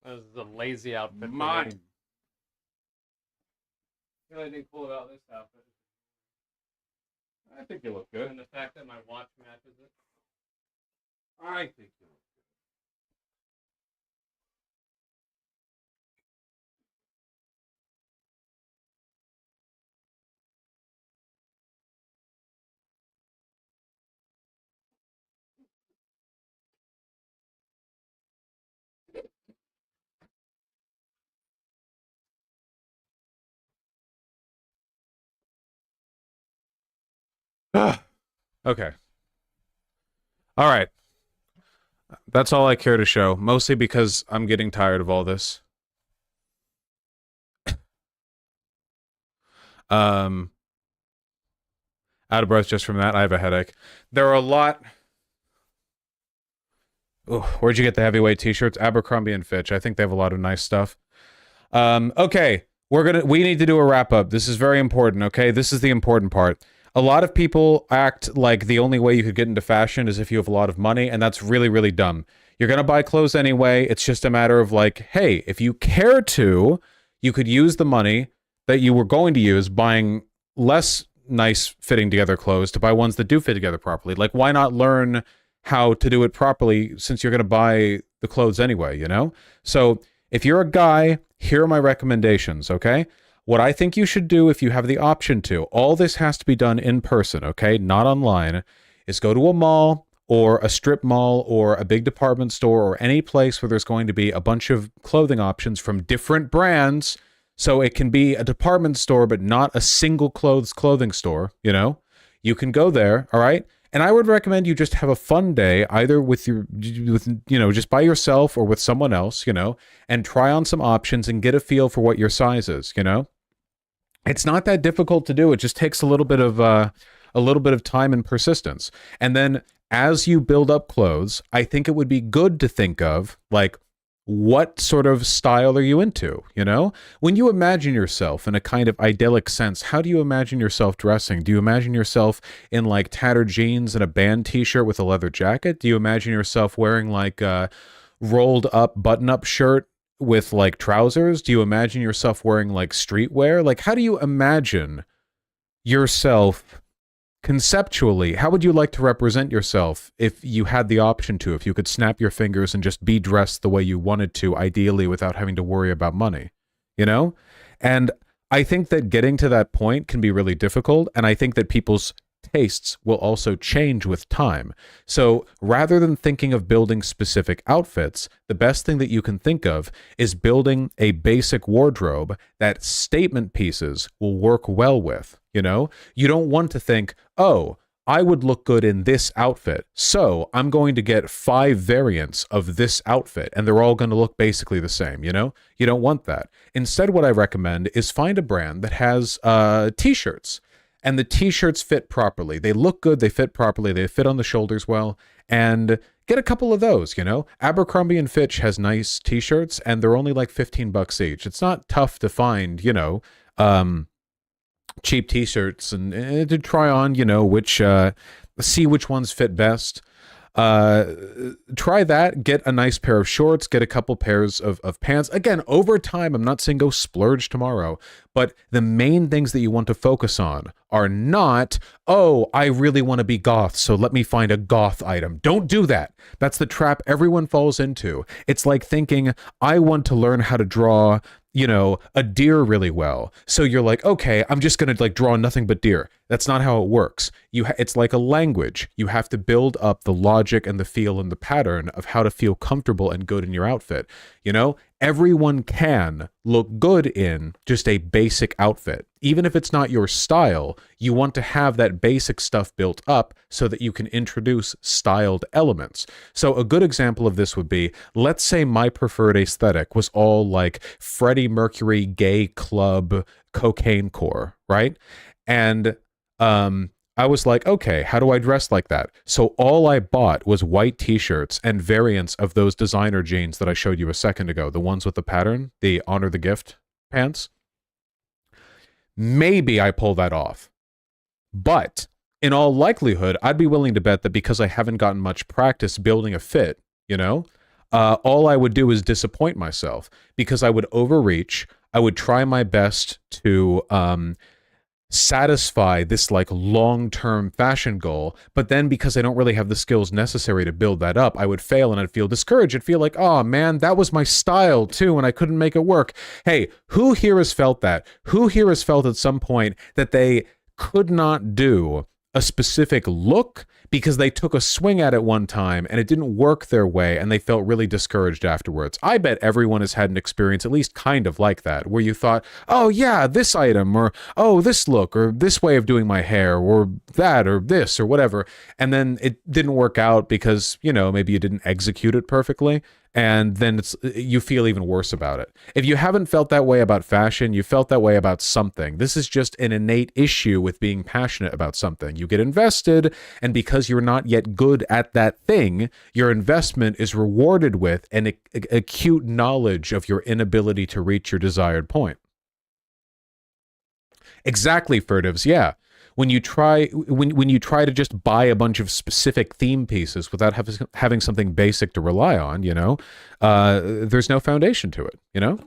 This is a lazy outfit. for me. Mine. The only thing cool about this outfit I think you look good. and the fact that my watch matches it. I think you look good. Okay. All right. That's all I care to show, mostly because I'm getting tired of all this. Out of breath just from that. I have a headache. There are a lot. Ooh, where'd you get the heavyweight t-shirts? Abercrombie and Fitch. I think they have a lot of nice stuff. Okay, we need to do a wrap up. This is very important, okay? This is the important part. A lot of people act like the only way you could get into fashion is if you have a lot of money, and that's really, really dumb. You're gonna buy clothes anyway. It's just a matter of like, hey, if you care to, you could use the money that you were going to use buying less nice fitting together clothes to buy ones that do fit together properly. Like, why not learn how to do it properly since you're gonna buy the clothes anyway, you know? So if you're a guy, here are my recommendations, okay? What I think you should do if you have the option to, all this has to be done in person, okay? Not online, is go to a mall or a strip mall or a big department store or any place where there's going to be a bunch of clothing options from different brands. So it can be a department store, but not a single clothing store, you know? You can go there, all right? And I would recommend you just have a fun day, either with just by yourself or with someone else, you know, and try on some options and get a feel for what your size is, you know? It's not that difficult to do. It just takes a little bit of time and persistence. And then as you build up clothes, I think it would be good to think of like, what sort of style are you into? You know, when you imagine yourself in a kind of idyllic sense, how do you imagine yourself dressing? Do you imagine yourself in like tattered jeans and a band t-shirt with a leather jacket? Do you imagine yourself wearing like a rolled up button-up shirt with like trousers? Do you imagine yourself wearing like streetwear? Like, how do you imagine yourself conceptually? How would you like to represent yourself if you had the option to, if you could snap your fingers and just be dressed the way you wanted to, ideally without having to worry about money, you know? And I think that getting to that point can be really difficult, and I think that people's tastes will also change with time. So rather than thinking of building specific outfits, the best thing that you can think of is building a basic wardrobe that statement pieces will work well with, you know? You don't want to think, oh, I would look good in this outfit, so I'm going to get 5 variants of this outfit, and they're all going to look basically the same, you know? You don't want that. Instead, what I recommend is find a brand that has t-shirts. and the t-shirts fit properly. They look good, they fit properly, they fit on the shoulders well, and get a couple of those, you know? Abercrombie and Fitch has nice t-shirts, and they're only like $15 each. It's not tough to find, you know, cheap t-shirts and to try on, you know, which see which ones fit best. Try that, get a nice pair of shorts, get a couple pairs of pants. Again, over time, I'm not saying go splurge tomorrow, but the main things that you want to focus on are not, oh, I really want to be goth, so let me find a goth item. Don't do that. That's the trap everyone falls into. It's like thinking, I want to learn how to draw, you know, a deer really well. So you're like, okay, I'm just going to like draw nothing but deer. That's not how it works. It's like a language. You have to build up the logic and the feel and the pattern of how to feel comfortable and good in your outfit. You know, everyone can look good in just a basic outfit. Even if it's not your style, you want to have that basic stuff built up so that you can introduce styled elements. So a good example of this would be, let's say my preferred aesthetic was all like Freddie Mercury gay club cocaine core, right? And I was like, okay, how do I dress like that? So all I bought was white t-shirts and variants of those designer jeans that I showed you a second ago, the ones with the pattern, the Honor the Gift pants. Maybe I pull that off. But in all likelihood, I'd be willing to bet that because I haven't gotten much practice building a fit, you know, all I would do is disappoint myself because I would overreach. I would try my best to satisfy this like long-term fashion goal, but then because I don't really have the skills necessary to build that up, I would fail and I'd feel discouraged. I'd feel like, oh man, that was my style too and I couldn't make it work. Hey, who here has felt that? Who here has felt at some point that they could not do a specific look because they took a swing at it one time and it didn't work their way and they felt really discouraged afterwards? I bet everyone has had an experience at least kind of like that, where you thought, oh yeah, this item, or oh, this look, or this way of doing my hair, or that, or this, or whatever. And then it didn't work out because, you know, maybe you didn't execute it perfectly. And then you feel even worse about it. If you haven't felt that way about fashion, you felt that way about something. This is just an innate issue with being passionate about something. You get invested, and because you're not yet good at that thing, your investment is rewarded with an acute knowledge of your inability to reach your desired point. Exactly, furtives, yeah. When you try to just buy a bunch of specific theme pieces without having something basic to rely on, you know, there's no foundation to it, you know?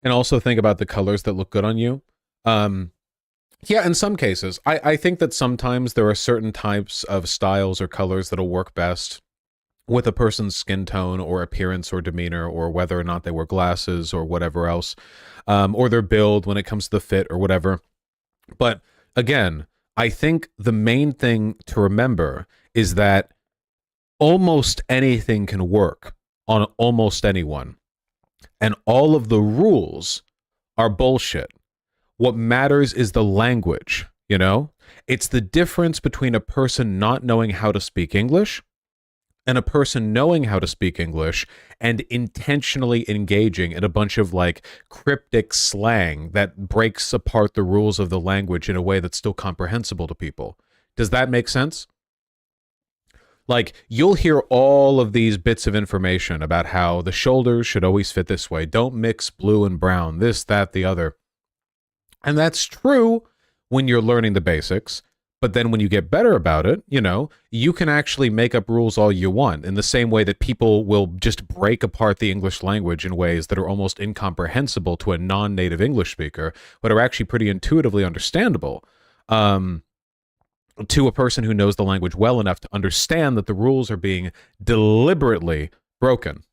And also think about the colors that look good on you. Yeah, in some cases. I think that sometimes there are certain types of styles or colors that'll work best with a person's skin tone or appearance or demeanor, or whether or not they wear glasses or whatever else, or their build when it comes to the fit or whatever. But again, I think the main thing to remember is that almost anything can work on almost anyone. And all of the rules are bullshit. What matters is the language, you know? It's the difference between a person not knowing how to speak English and a person knowing how to speak English and intentionally engaging in a bunch of like cryptic slang that breaks apart the rules of the language in a way that's still comprehensible to people. Does that make sense? Like, you'll hear all of these bits of information about how the shoulders should always fit this way. Don't mix blue and brown, this, that, the other. And that's true when you're learning the basics. But then when you get better about it, you know, you can actually make up rules all you want, in the same way that people will just break apart the English language in ways that are almost incomprehensible to a non-native English speaker, but are actually pretty intuitively understandable to a person who knows the language well enough to understand that the rules are being deliberately broken.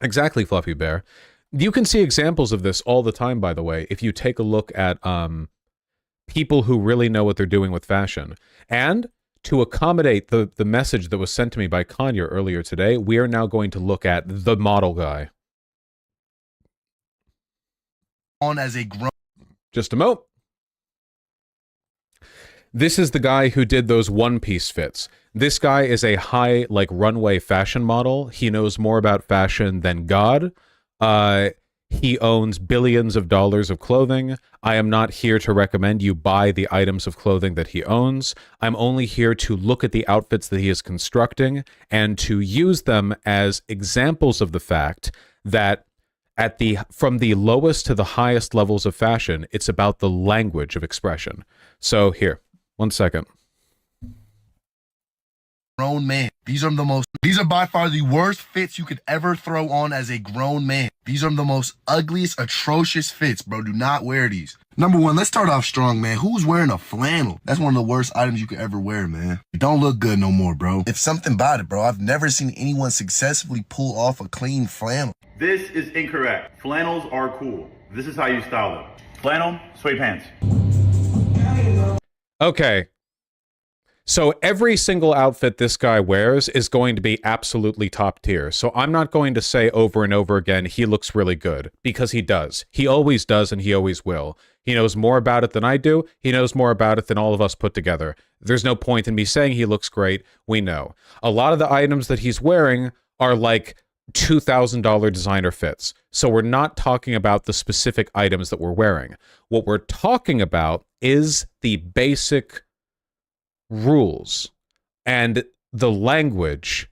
Exactly, Fluffy Bear. You can see examples of this all the time, by the way, if you take a look at people who really know what they're doing with fashion. And to accommodate the message that was sent to me by Kanye earlier today, we are now going to look at the model guy. On as a grown Just a mo. This is the guy who did those one-piece fits. This guy is a high, like, runway fashion model. He knows more about fashion than God. He owns billions of dollars of clothing. I am not here to recommend you buy the items of clothing that he owns. I'm only here to look at the outfits that he is constructing and to use them as examples of the fact that from the lowest to the highest levels of fashion, it's about the language of expression. So here, 1 second. Grown man. These are by far the worst fits you could ever throw on as a grown man. These are the most ugliest, atrocious fits, bro. Do not wear these. Number one, let's start off strong, man. Who's wearing a flannel? That's one of the worst items you could ever wear, man. It don't look good no more, bro. It's something about it, bro. I've never seen anyone successfully pull off a clean flannel. This is incorrect. Flannels are cool. This is how you style them. Flannel, suede pants. Okay. So every single outfit this guy wears is going to be absolutely top tier. So I'm not going to say over and over again, he looks really good, because he does. He always does, and he always will. He knows more about it than I do. He knows more about it than all of us put together. There's no point in me saying he looks great. We know. A lot of the items that he's wearing are like $2,000 designer fits. So we're not talking about the specific items that we're wearing. What we're talking about is the basic rules and the language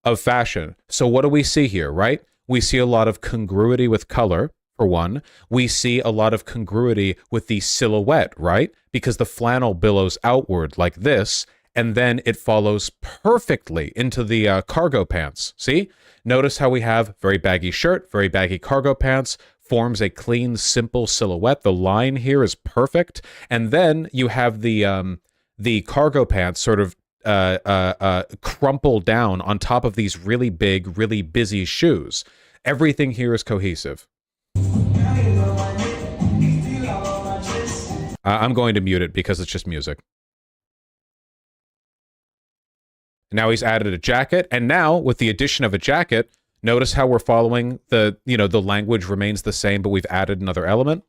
of fashion. So what do we see here, right? We see a lot of congruity with color, for one. We see a lot of congruity with the silhouette, right? Because the flannel billows outward like this, and then it follows perfectly into the cargo pants. See? Notice how we have very baggy shirt, very baggy cargo pants, forms a clean, simple silhouette. The line here is perfect. And then you have the cargo pants sort of crumple down on top of these really big, really busy shoes. Everything here is cohesive. I'm going to mute it because it's just music. Now he's added a jacket, and now with the addition of a jacket, notice how we're following the language remains the same, but we've added another element.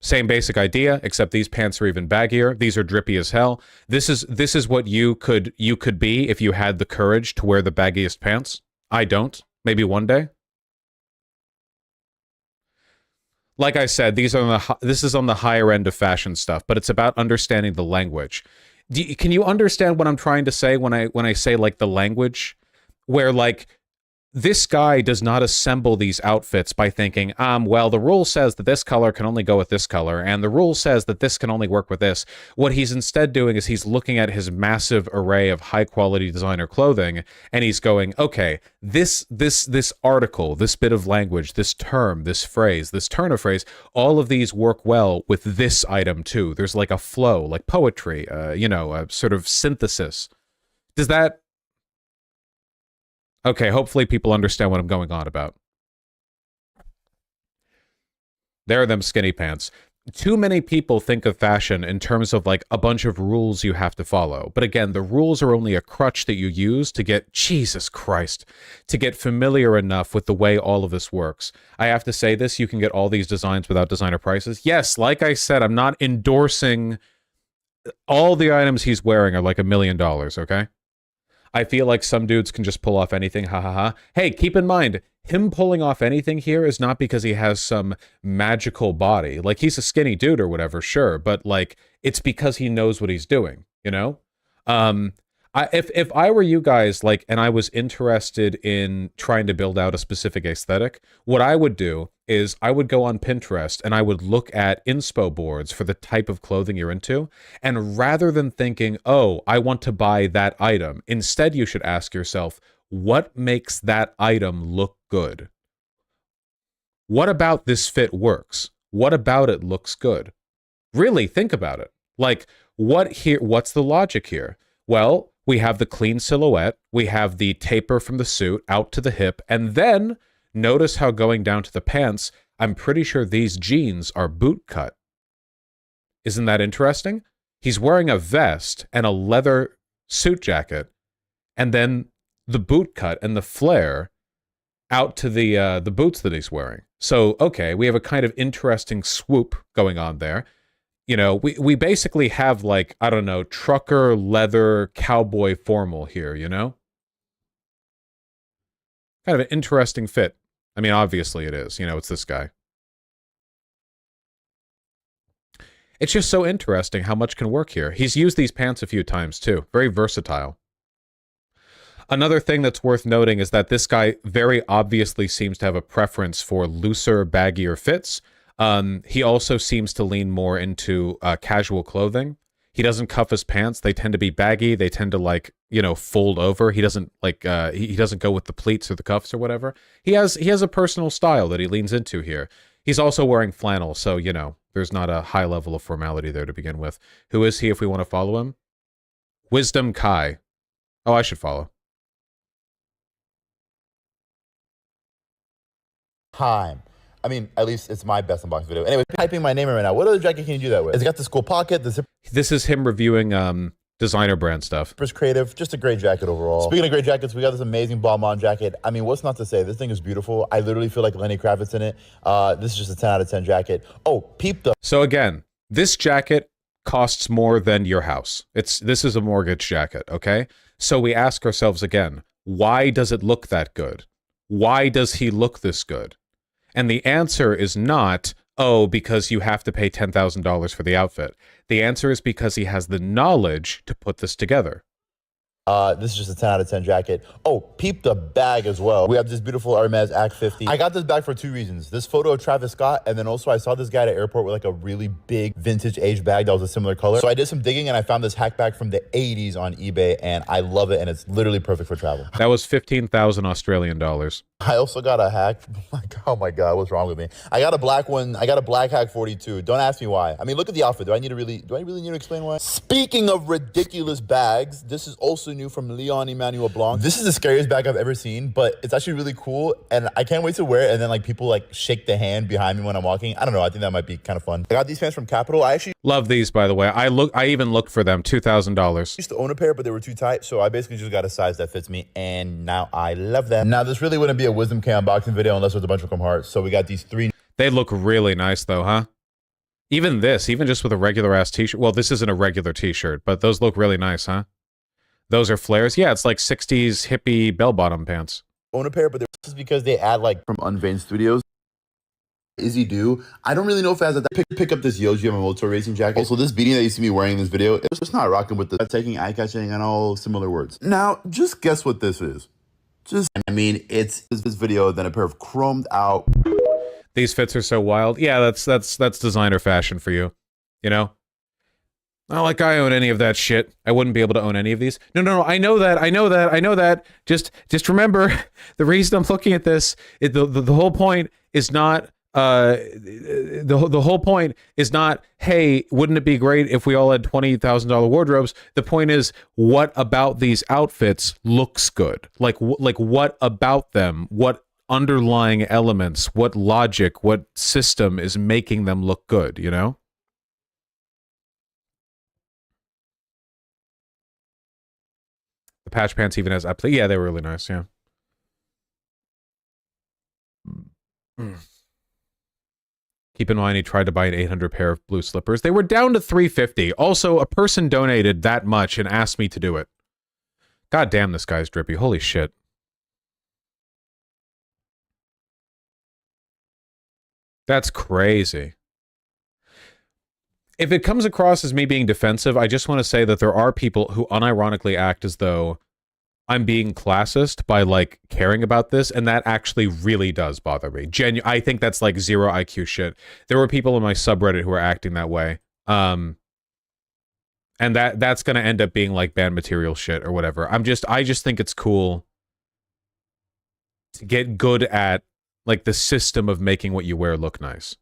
Same basic idea, except these pants are even baggier. These are drippy as hell. This is what you could be if you had the courage to wear the baggiest pants. I don't. Maybe one day. Like I said, this is on the higher end of fashion stuff, but it's about understanding the language. Can you understand what I'm trying to say when I say like the language, where like this guy does not assemble these outfits by thinking, well, the rule says that this color can only go with this color, and the rule says that this can only work with this. What he's instead doing is he's looking at his massive array of high-quality designer clothing, and he's going, okay, this article, this bit of language, this term, this phrase, this turn of phrase, all of these work well with this item too. There's like a flow, like poetry, a sort of synthesis. Does that... Okay, hopefully people understand what I'm going on about. There are them skinny pants. Too many people think of fashion in terms of like a bunch of rules you have to follow. But again, the rules are only a crutch that you use to get, Jesus Christ, to get familiar enough with the way all of this works. I have to say this, you can get all these designs without designer prices. Yes, like I said, I'm not endorsing all the items he's wearing are like $1 million, okay? I feel like some dudes can just pull off anything, ha ha ha. Hey, keep in mind, him pulling off anything here is not because he has some magical body. Like, he's a skinny dude or whatever, sure, but, like, it's because he knows what he's doing, you know? If I were you guys, like, and I was interested in trying to build out a specific aesthetic, what I would do is I would go on Pinterest and I would look at inspo boards for the type of clothing you're into. And rather than thinking, oh, I want to buy that item, instead you should ask yourself, what makes that item look good? What about this fit works? What about it looks good? Really think about it. Like, what's the logic here? Well, we have the clean silhouette, we have the taper from the suit out to the hip, and then notice how going down to the pants, I'm pretty sure these jeans are boot cut. Isn't that interesting? He's wearing a vest and a leather suit jacket, and then the boot cut and the flare out to the boots that he's wearing. So, okay, we have a kind of interesting swoop going on there. You know, we basically have, like, I don't know, trucker, leather, cowboy formal here, you know? Kind of an interesting fit. I mean, obviously it is. You know, it's this guy. It's just so interesting how much can work here. He's used these pants a few times, too. Very versatile. Another thing that's worth noting is that this guy very obviously seems to have a preference for looser, baggier fits. He also seems to lean more into casual clothing. He doesn't cuff his pants. They tend to be baggy. They tend to, like, you know, fold over. He doesn't, like, he doesn't go with the pleats or the cuffs or whatever. He has a personal style that he leans into here. He's also wearing flannel, so, you know, there's not a high level of formality there to begin with. Who is he if we want to follow him? Wisdom Kai. Oh, I should follow. Time. I mean, at least it's my best unboxing video. Anyway, typing my name in right now. What other jacket can you do that with? It's got this cool pocket. The zipper This is him reviewing designer brand stuff. is creative. Just a great jacket overall. Speaking of great jackets, we got this amazing Balmain jacket. I mean, what's not to say? This thing is beautiful. I literally feel like Lenny Kravitz in it. This is just a 10 out of 10 jacket. Oh, peep the... So again, this jacket costs more than your house. This is a mortgage jacket, okay? So we ask ourselves again, why does it look that good? Why does he look this good? And the answer is not, oh, because you have to pay $10,000 for the outfit. The answer is because he has the knowledge to put this together. This is just a 10 out of 10 jacket. Oh, peep the bag as well. We have this beautiful Hermes Act 50. I got this bag for 2 reasons. This photo of Travis Scott, and then also I saw this guy at the airport with like a really big vintage age bag that was a similar color. So I did some digging and I found this hack bag from the 80s on eBay, and I love it, and it's literally perfect for travel. That was 15,000 Australian dollars. I also got a hack. Oh my God, what's wrong with me? I got a black one. I got a black hack 42. Don't ask me why. I mean, look at the outfit. Do I really need to explain why? Speaking of ridiculous bags, this is also new from Leon Emmanuel Blanc. This is the scariest bag I've ever seen, but it's actually really cool, and I can't wait to wear it, and then like people like shake the hand behind me when I'm walking. I don't know. I think that might be kind of fun. I got these pants from Capital. I actually Love these, by the way. I even looked for them. $2,000. used to own a pair, but they were too tight, so I basically just got a size that fits me, and now I love them. Now, this really wouldn't be a Wisdom K unboxing video unless there's a bunch of hearts, so we got these 3 They look really nice, though, huh? Even this, even just with a regular-ass t-shirt. Well, this isn't a regular t-shirt, but those look really nice, huh? Those are flares. Yeah, it's like 60s hippie bell-bottom pants. own a pair, but this is because they add like from Unveined Studios. Izzy Do. I don't really know if it has a pick up this Yoji motor racing jacket. Also, this beanie that you see me wearing in this video, it's just not rocking with the taking, eye-catching, and all similar words. Now, just guess what this is. I mean, it's this video, then a pair of chromed out. These fits are so wild. Yeah, that's designer fashion for you. You know? Not like I own any of that shit. I wouldn't be able to own any of these. No. I know that. Just remember, the reason I'm looking at this, the whole point is not, the whole point is not, hey, wouldn't it be great if we all had $20,000 wardrobes? The point is, what about these outfits looks good? Like what about them? What underlying elements? What logic? What system is making them look good? You know? The patch pants even has yeah, they were really nice. Yeah. Keep in mind, he tried to buy an 800 pair of blue slippers. They were down to 350. Also, a person donated that much and asked me to do it. God damn, this guy's drippy. Holy shit. That's crazy. If it comes across as me being defensive, I just want to say that there are people who unironically act as though I'm being classist by, like, caring about this, and that actually really does bother me. I think that's, like, zero IQ shit. There were people in my subreddit who were acting that way. And that's gonna end up being, like, banned material shit or whatever. I just think it's cool to get good at, like, the system of making what you wear look nice.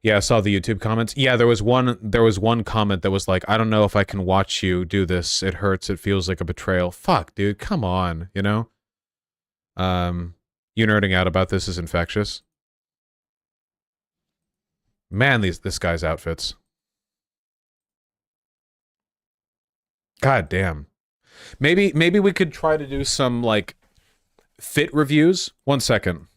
Yeah, I saw the YouTube comments. Yeah, there was one comment that was like, I don't know if I can watch you do this. It hurts. It feels like a betrayal. Fuck, dude, come on, you know? You nerding out about this is infectious. Man, this guy's outfits. God damn. Maybe we could try to do some like fit reviews. 1 second.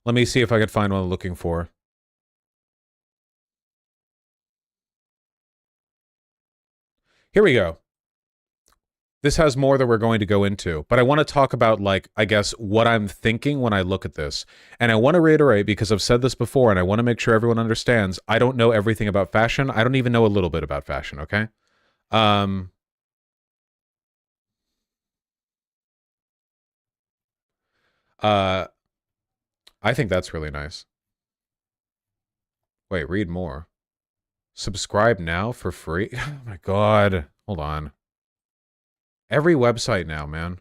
Let me see if I could find what I'm looking for. Here we go. This has more that we're going to go into, but I want to talk about, like, I guess, what I'm thinking when I look at this. And I want to reiterate, because I've said this before, and I want to make sure everyone understands, I don't know everything about fashion. I don't even know a little bit about fashion, okay? I think that's really nice. Wait, read more. Subscribe now for free? Oh my god. Hold on. Every website now, man.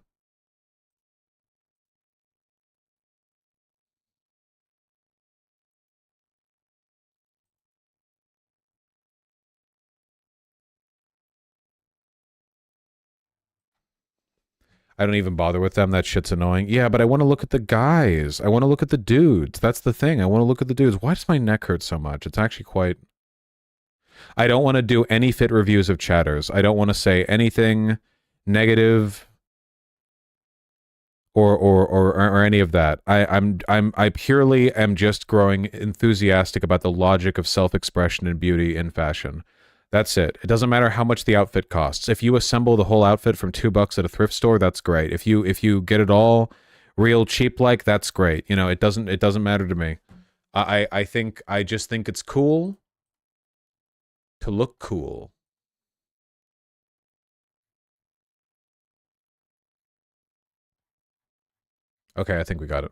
I don't even bother with them. That shit's annoying. Yeah, but I want to look at the guys. I want to look at the dudes. That's the thing. I want to look at the dudes. Why does my neck hurt so much? It's actually quite... I don't want to do any fit reviews of chatters. I don't want to say anything negative or any of that. I purely am just growing enthusiastic about the logic of self-expression and beauty in fashion. That's it. It doesn't matter how much the outfit costs. If you assemble the whole outfit from $2 at a thrift store, that's great. If you get it all real cheap like, that's great. You know, it doesn't matter to me. I just think it's cool to look cool. Okay, I think we got it.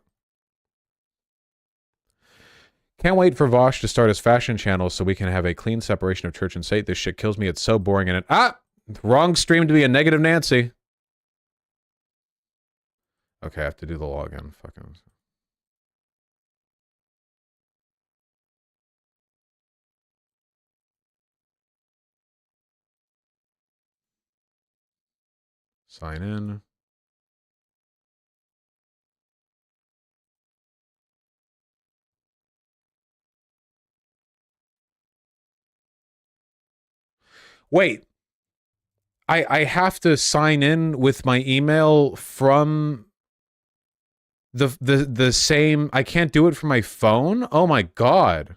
Can't wait for Vosh to start his fashion channel so we can have a clean separation of church and state. This shit kills me. It's so boring and wrong stream to be a negative Nancy. Okay, I have to do the login. Fucking... Sign in. Wait. I have to sign in with my email from the same... I can't do it from my phone? Oh my god.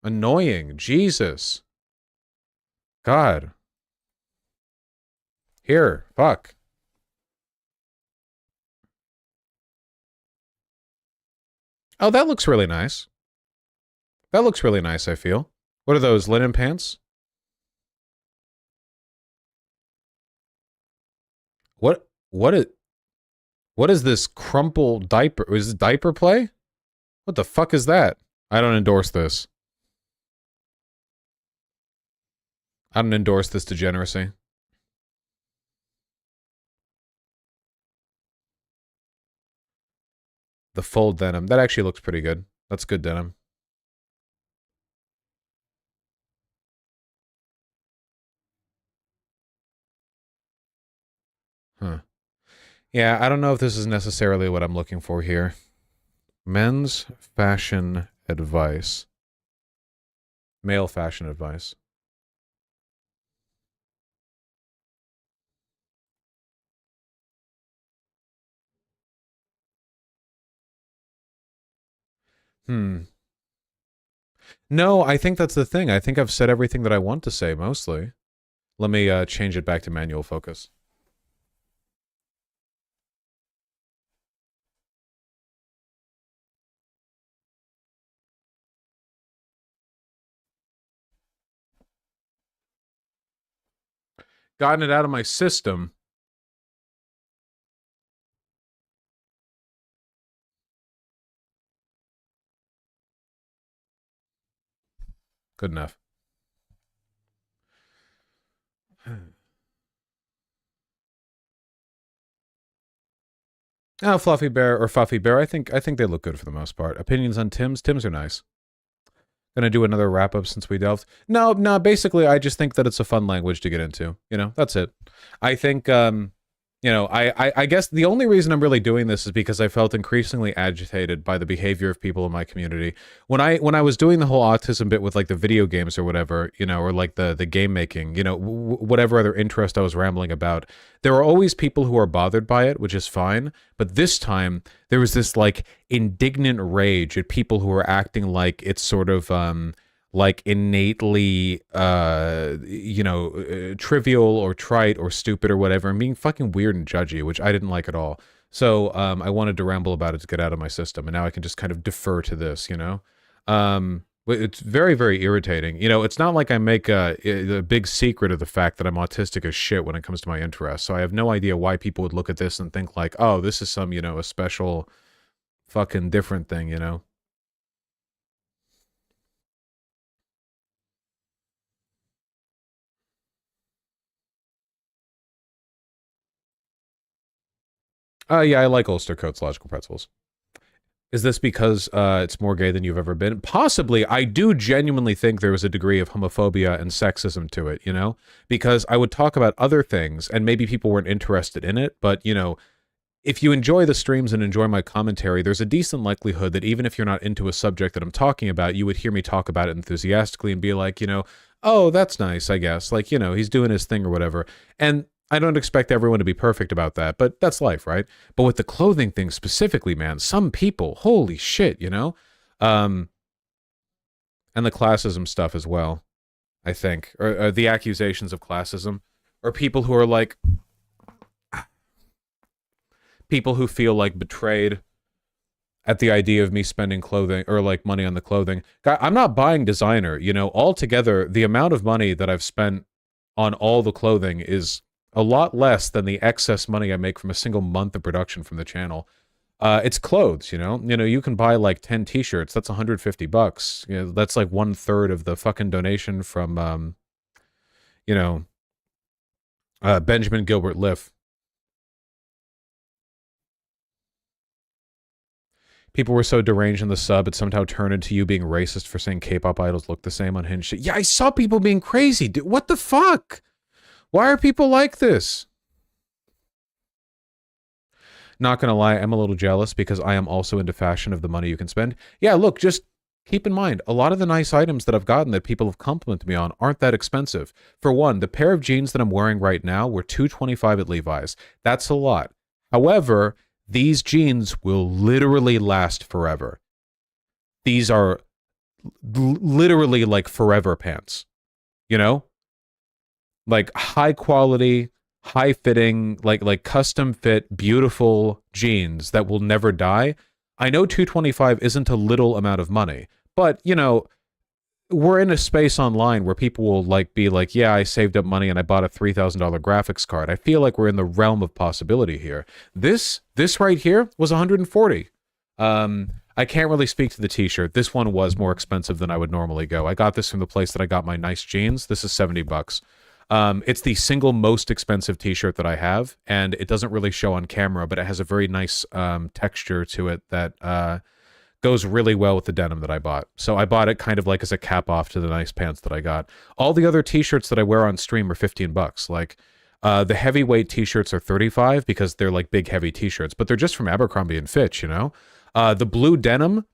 Annoying. Jesus. God. Here. Fuck. Oh, that looks really nice. That looks really nice, I feel. What are those, linen pants? What is this crumple diaper? Is this diaper play? What the fuck is that? I don't endorse this. I don't endorse this degeneracy. The full denim. That actually looks pretty good. That's good denim. Huh. Yeah, I don't know if this is necessarily what I'm looking for here. Men's fashion advice. Male fashion advice. No, I think that's the thing. I think I've said everything that I want to say, mostly. Let me change it back to manual focus. Gotten it out of my system. Good enough. Oh, Fluffy Bear or Fuffy Bear. I think they look good for the most part. Opinions on Tim's? Tim's are nice. Gonna do another wrap up since we delved. No, basically I just think that it's a fun language to get into. You know, that's it. I think you know, I guess the only reason I'm really doing this is because I felt increasingly agitated by the behavior of people in my community. When I was doing the whole autism bit with like the video games or whatever, you know, or like the game making, you know, whatever other interest I was rambling about, there are always people who are bothered by it, which is fine. But this time there was this like indignant rage at people who are acting like it's sort of like innately you know, trivial or trite or stupid or whatever, and being fucking weird and judgy, which I didn't like at all. So I wanted to ramble about it to get out of my system, and now I can just kind of defer to this, you know. It's very, very irritating. You know, it's not like I make a big secret of the fact that I'm autistic as shit when it comes to my interests, so I have no idea why people would look at this and think like, oh, this is some, you know, a special fucking different thing, you know. Yeah, I like Ulster Coats Logical Pretzels. Is this because it's more gay than you've ever been? Possibly. I do genuinely think there was a degree of homophobia and sexism to it, you know? Because I would talk about other things, and maybe people weren't interested in it, but, you know, if you enjoy the streams and enjoy my commentary, there's a decent likelihood that even if you're not into a subject that I'm talking about, you would hear me talk about it enthusiastically and be like, you know, oh, that's nice, I guess. Like, you know, he's doing his thing or whatever. And I don't expect everyone to be perfect about that, but that's life, right? But with the clothing thing specifically, man, some people, holy shit, you know? And the classism stuff as well, I think. Or the accusations of classism. Or people who are like... People who feel like betrayed at the idea of me spending clothing, or like money on the clothing. I'm not buying designer, you know? Altogether, the amount of money that I've spent on all the clothing is a lot less than the excess money I make from a single month of production from the channel. It's clothes, you know? You know, you can buy like 10 t-shirts, that's $150. You know, that's like 1/3 of the fucking donation from, you know, Benjamin Gilbert Liff. People were so deranged in the sub, it somehow turned into you being racist for saying K-pop idols look the same on Hinge. Yeah, I saw people being crazy. Dude, what the fuck? Why are people like this? Not gonna lie, I'm a little jealous because I am also into fashion of the money you can spend. Yeah, look, just keep in mind, a lot of the nice items that I've gotten that people have complimented me on aren't that expensive. For one, the pair of jeans that I'm wearing right now were $225 at Levi's. That's a lot. However, these jeans will literally last forever. These are literally like forever pants, you know? Like high quality, high fitting, like custom fit, beautiful jeans that will never die. I know $225 isn't a little amount of money, but you know, we're in a space online where people will like be like, yeah, I saved up money and I bought a $3,000 graphics card. I feel like we're in the realm of possibility here. This right here was $140. I can't really speak to the t-shirt. This one was more expensive than I would normally go. I got this from the place that I got my nice jeans. This is $70. It's the single most expensive t-shirt that I have, and it doesn't really show on camera, but it has a very nice texture to it that goes really well with the denim that I bought. So I bought it kind of like as a cap off to the nice pants that I got. All the other t-shirts that I wear on stream are $15. Like the heavyweight t-shirts are $35 because they're like big heavy t-shirts, but they're just from Abercrombie and Fitch, you know? The blue denim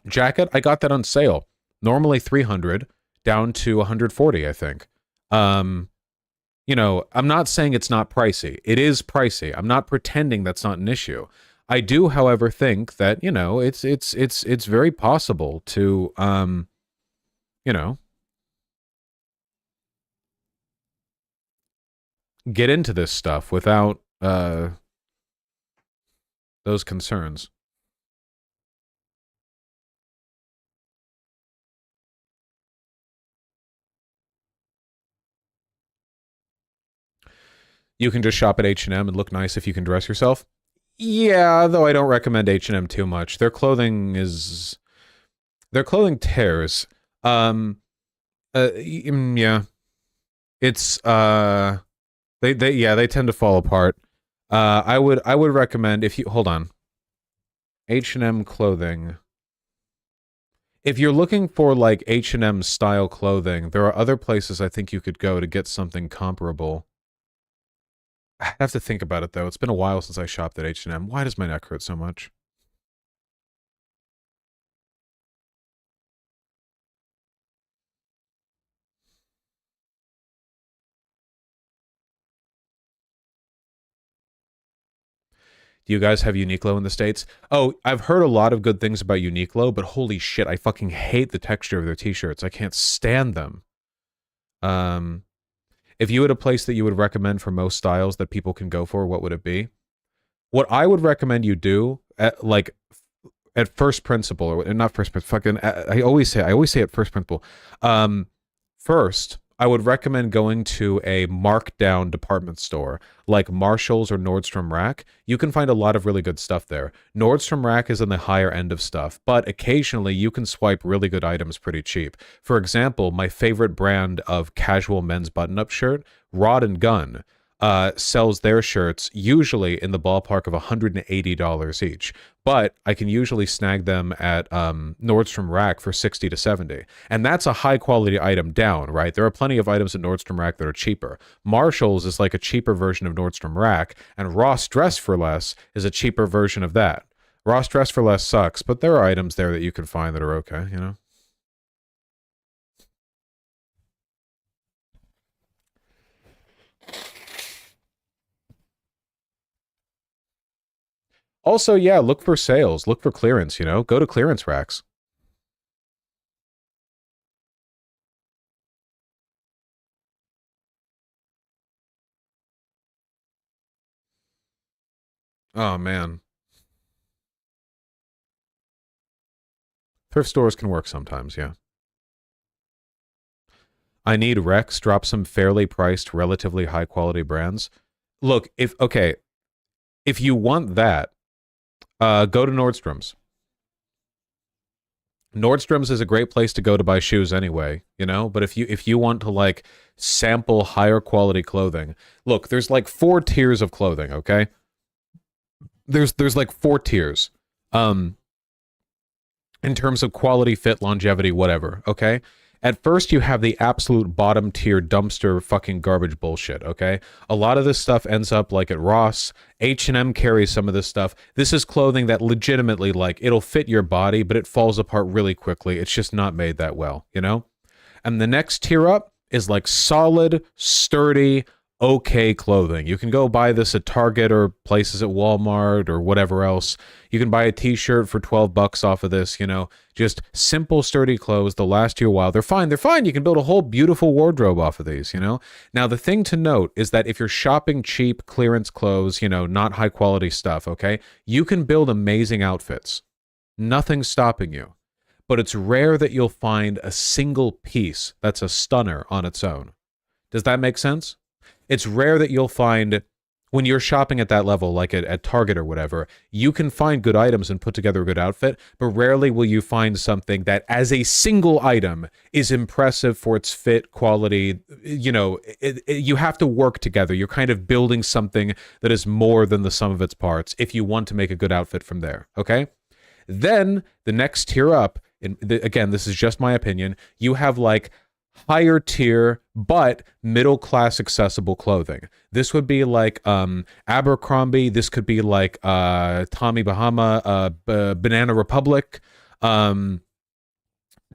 jacket, I got that on sale. Normally $300 down to $140, I think. You know, I'm not saying it's not pricey. It is pricey. I'm not pretending that's not an issue. I do, however, think that, you know, it's very possible to, you know, get into this stuff without, those concerns. You can just shop at H&M and look nice if you can dress yourself. Yeah, though I don't recommend H&M too much. Their clothing tears. Yeah. It's they tend to fall apart. I would recommend if you hold on. H&M clothing. if you're looking for like H&M style clothing, there are other places I think you could go to get something comparable. I have to think about it though. It's been a while since I shopped at H&M. Why does my neck hurt so much? Do you guys have Uniqlo in the States? Oh, I've heard a lot of good things about Uniqlo, but holy shit, I fucking hate the texture of their t-shirts. I can't stand them. If you had a place that you would recommend for most styles that people can go for, what would it be? What I would recommend you do at first principle, or not first principle, fucking, I always say at first principle. First, I would recommend going to a markdown department store like Marshall's or Nordstrom Rack. You can find a lot of really good stuff there. Nordstrom Rack is in the higher end of stuff, but occasionally you can swipe really good items pretty cheap. For example, my favorite brand of casual men's button-up shirt, Rod and Gun, sells their shirts usually in the ballpark of $180 each, but I can usually snag them at Nordstrom Rack for $60 to $70, and that's a high quality item down, right? There are plenty of items at Nordstrom Rack that are cheaper. Marshall's is like a cheaper version of Nordstrom Rack, and Ross Dress for Less is a cheaper version of that. Ross Dress for Less sucks, but there are items there that you can find that are okay, you know? Also, yeah, look for sales, look for clearance, you know? Go to clearance racks. Oh, man. Thrift stores can work sometimes, yeah. I need Rex, drop some fairly priced, relatively high-quality brands. Look, if you want that, go to Nordstrom's. Nordstrom's is a great place to go to buy shoes anyway, you know? But if you want to like sample higher quality clothing, look, there's like 4 tiers of clothing, okay? There's like 4 tiers. In terms of quality, fit, longevity, whatever, okay? At first, you have the absolute bottom tier dumpster fucking garbage bullshit, okay? A lot of this stuff ends up like at Ross. H&M carries some of this stuff. This is clothing that legitimately, like, it'll fit your body, but it falls apart really quickly. It's just not made that well, you know? And the next tier up is like solid, sturdy, okay clothing. You can go buy this at Target or places at Walmart or whatever else. You can buy a t-shirt for $12 off of this, you know, just simple, sturdy clothes. They'll last you a while. They're fine. They're fine. You can build a whole beautiful wardrobe off of these, you know. Now, the thing to note is that if you're shopping cheap clearance clothes, you know, not high quality stuff, okay, you can build amazing outfits. Nothing's stopping you. But it's rare that you'll find a single piece that's a stunner on its own. Does that make sense? It's rare that you'll find, when you're shopping at that level, like at Target or whatever, you can find good items and put together a good outfit, but rarely will you find something that as a single item is impressive for its fit, quality. You know, you have to work together. You're kind of building something that is more than the sum of its parts if you want to make a good outfit from there, okay? Then the next tier up, again, this is just my opinion, you have like higher tier but middle class accessible clothing. This would be like Abercrombie. This could be like Tommy Bahama, Banana Republic,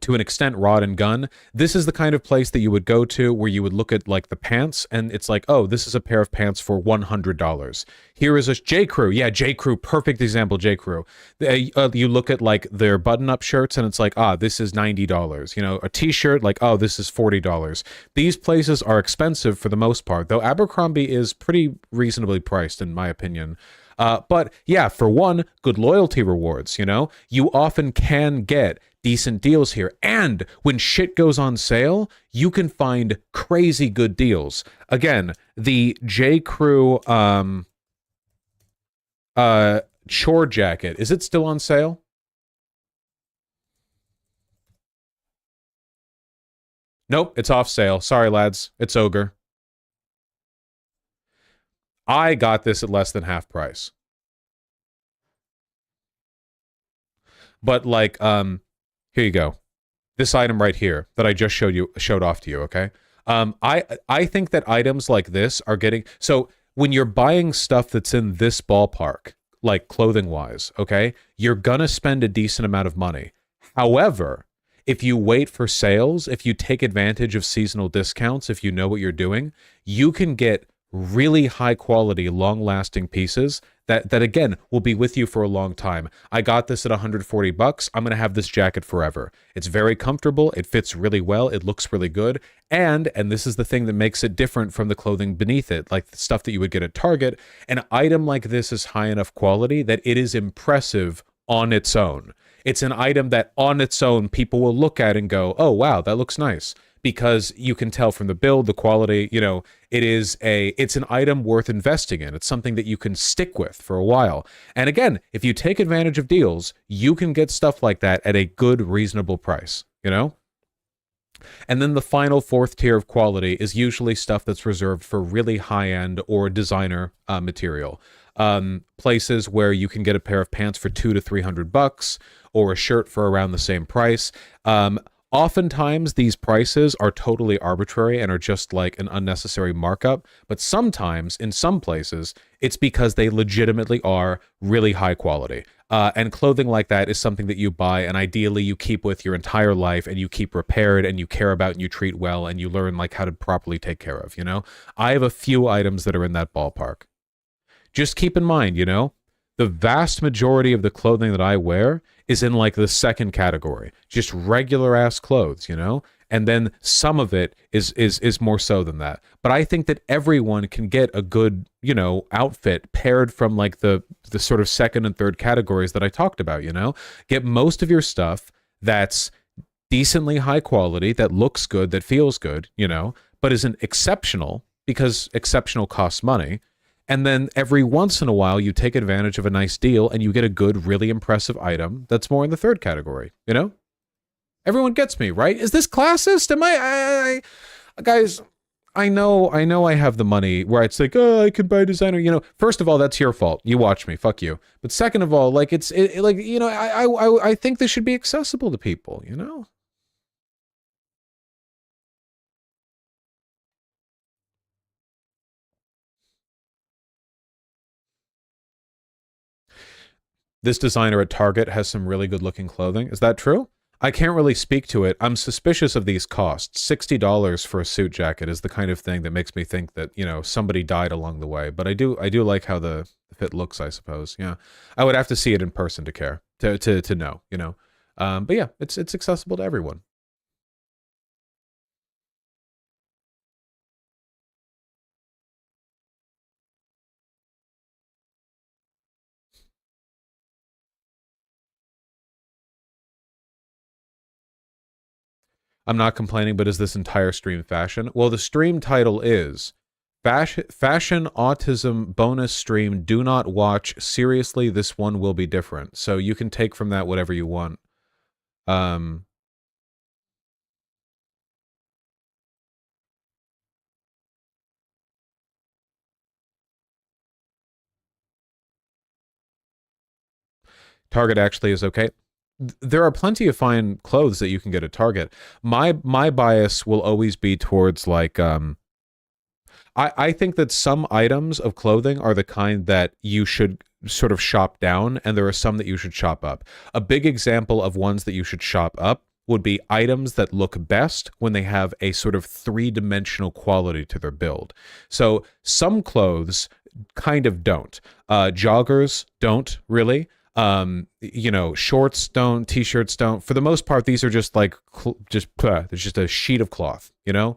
to an extent Rod and Gun. This is the kind of place that you would go to where you would look at like the pants and it's like, oh, this is a pair of pants for $100. Here is a J. Crew. Yeah, J. Crew, perfect example, J. Crew. You look at like their button-up shirts and it's like, this is $90. You know, a t-shirt, like, oh, this is $40. These places are expensive for the most part, though Abercrombie is pretty reasonably priced in my opinion. But yeah, for one, good loyalty rewards, you know? You often can get decent deals here. And when shit goes on sale, you can find crazy good deals. Again, the J. Crew chore jacket, is it still on sale? Nope, it's off sale. Sorry, lads. It's Ogre. I got this at less than half price. But like, here you go. this item right here that I just showed off to you, okay? I think that items like this are getting, so when you're buying stuff that's in this ballpark, like clothing wise, okay, you're gonna spend a decent amount of money. However, if you wait for sales, if you take advantage of seasonal discounts, if you know what you're doing, you can get really high quality, long lasting pieces that again will be with you for a long time. I got this at 140 bucks. I'm going to have this jacket forever. It's very comfortable. It fits really well. It looks really good. And this is the thing that makes it different from the clothing beneath it, like the stuff that you would get at Target. An item like this is high enough quality that it is impressive on its own. It's an item that on its own people will look at and go, oh wow, that looks nice. Because you can tell from the build, the quality, you know, it's an item worth investing in. It's something that you can stick with for a while. And again, if you take advantage of deals, you can get stuff like that at a good, reasonable price, you know? And then the final fourth tier of quality is usually stuff that's reserved for really high-end or designer material. Places where you can get a pair of pants for $200 to $300 or a shirt for around the same price. Oftentimes, these prices are totally arbitrary and are just like an unnecessary markup. But sometimes, in some places, it's because they legitimately are really high quality. And clothing like that is something that you buy and ideally you keep with your entire life and you keep repaired and you care about and you treat well and you learn like how to properly take care of, you know? I have a few items that are in that ballpark. Just keep in mind, you know, the vast majority of the clothing that I wear is in like the second category, just regular ass clothes, you know? And then some of it is more so than that. But I think that everyone can get a good, you know, outfit paired from like the sort of second and third categories that I talked about, you know? Get most of your stuff that's decently high quality, that looks good, that feels good, you know, but isn't exceptional because exceptional costs money. And then every once in a while, you take advantage of a nice deal and you get a good, really impressive item that's more in the third category, you know? Everyone gets me, right? Is this classist? Am I guys, I know I have the money where it's like, oh, I could buy a designer, you know? First of all, that's your fault. You watch me, fuck you. But second of all, like, like, you know, I think this should be accessible to people, you know? This designer at Target has some really good looking clothing. Is that true? I can't really speak to it. I'm suspicious of these costs. $60 for a suit jacket is the kind of thing that makes me think that, you know, somebody died along the way. But I do like how the fit looks, I suppose. Yeah. I would have to see it in person to care, to know, you know. But yeah, it's accessible to everyone. I'm not complaining, but is this entire stream fashion? Well, the stream title is Fashion Autism Bonus Stream. Do not watch. Seriously, this one will be different. So you can take from that whatever you want. Target actually is okay. There are plenty of fine clothes that you can get at Target. My bias will always be towards like I think that some items of clothing are the kind that you should sort of shop down, and there are some that you should shop up. A big example of ones that you should shop up would be items that look best when they have a sort of three-dimensional quality to their build. So some clothes kind of don't. Joggers don't really. You know, shorts don't, t-shirts don't. For the most part, these are just like there's just a sheet of cloth, you know,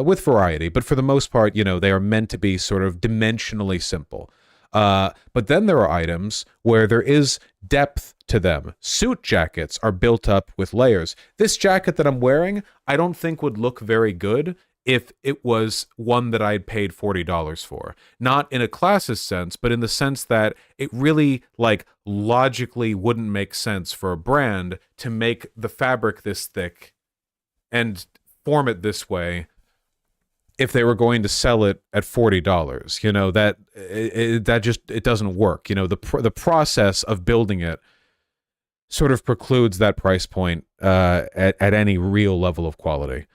with variety. But for the most part, you know, they are meant to be sort of dimensionally simple. But then there are items where there is depth to them. Suit jackets are built up with layers. This jacket that I'm wearing, I don't think would look very good if it was one that I'd paid $40 for. Not in a classist sense, but in the sense that it really, like, logically wouldn't make sense for a brand to make the fabric this thick and form it this way if they were going to sell it at $40. You know, that just, it doesn't work. You know, the process of building it sort of precludes that price point at any real level of quality.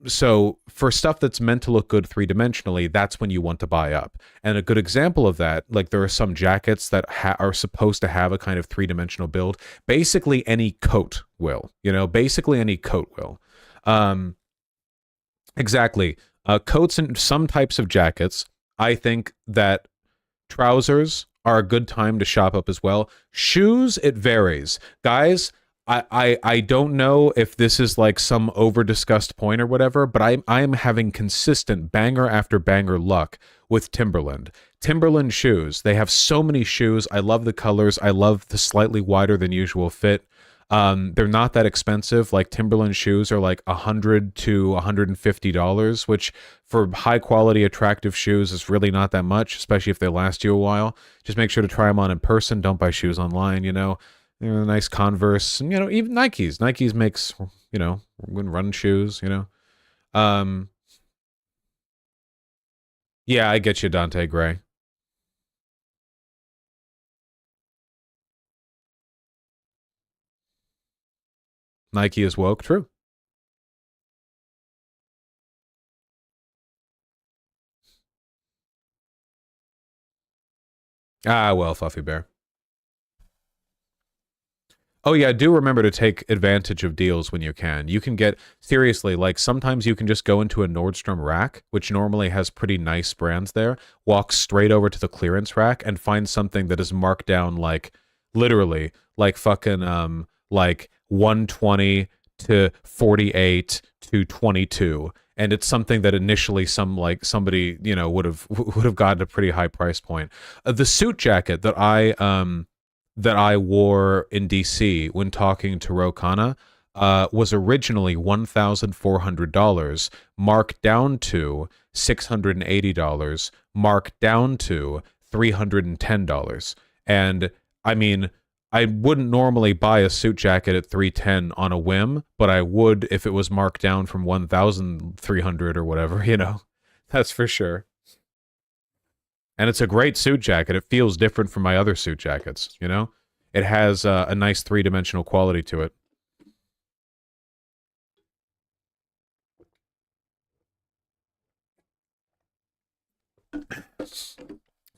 So for stuff that's meant to look good three-dimensionally, that's when you want to buy up. And a good example of that, like there are some jackets that are supposed to have a kind of three-dimensional build. Basically any coat will, basically any coat will. Exactly. Coats and some types of jackets, I think that trousers are a good time to shop up as well. Shoes, it varies. Guys, I don't know if this is like some over-discussed point or whatever, but I am having consistent banger after banger luck with Timberland. Timberland shoes, they have so many shoes. I love the colors. I love the slightly wider than usual fit. They're not that expensive. Like Timberland shoes are like $100 to $150, which for high quality, attractive shoes is really not that much, especially if they last you a while. Just make sure to try them on in person. Don't buy shoes online, nice Converse, and, even Nikes. Nikes makes, run shoes, Yeah, I get you, Dante Gray. Nike is woke, true. Ah, well, Fluffy Bear. Oh yeah, do remember to take advantage of deals when you can. You can get, seriously, like sometimes you can just go into a Nordstrom rack, which normally has pretty nice brands there, walk straight over to the clearance rack and find something that is marked down like, literally, like fucking, like 120 to 48 to 22. And it's something that initially somebody, would have gotten a pretty high price point. The suit jacket that I wore in DC when talking to Ro Khanna was originally $1,400, marked down to $680, marked down to $310. And I mean, I wouldn't normally buy a suit jacket at $310 on a whim, but I would if it was marked down from $1,300 or whatever, That's for sure. And it's a great suit jacket. It feels different from my other suit jackets, It has a nice three-dimensional quality to it.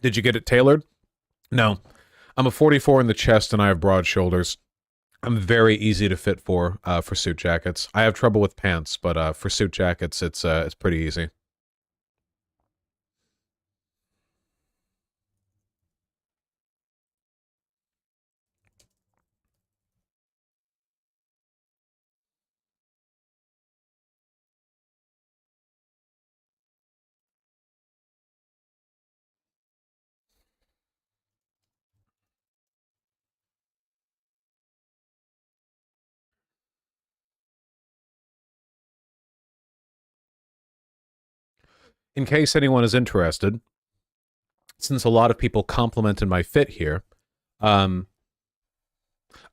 Did you get it tailored? No. I'm a 44 in the chest and I have broad shoulders. I'm very easy to fit for suit jackets. I have trouble with pants, but for suit jackets, it's pretty easy. In case anyone is interested, since a lot of people complimented my fit here, oh,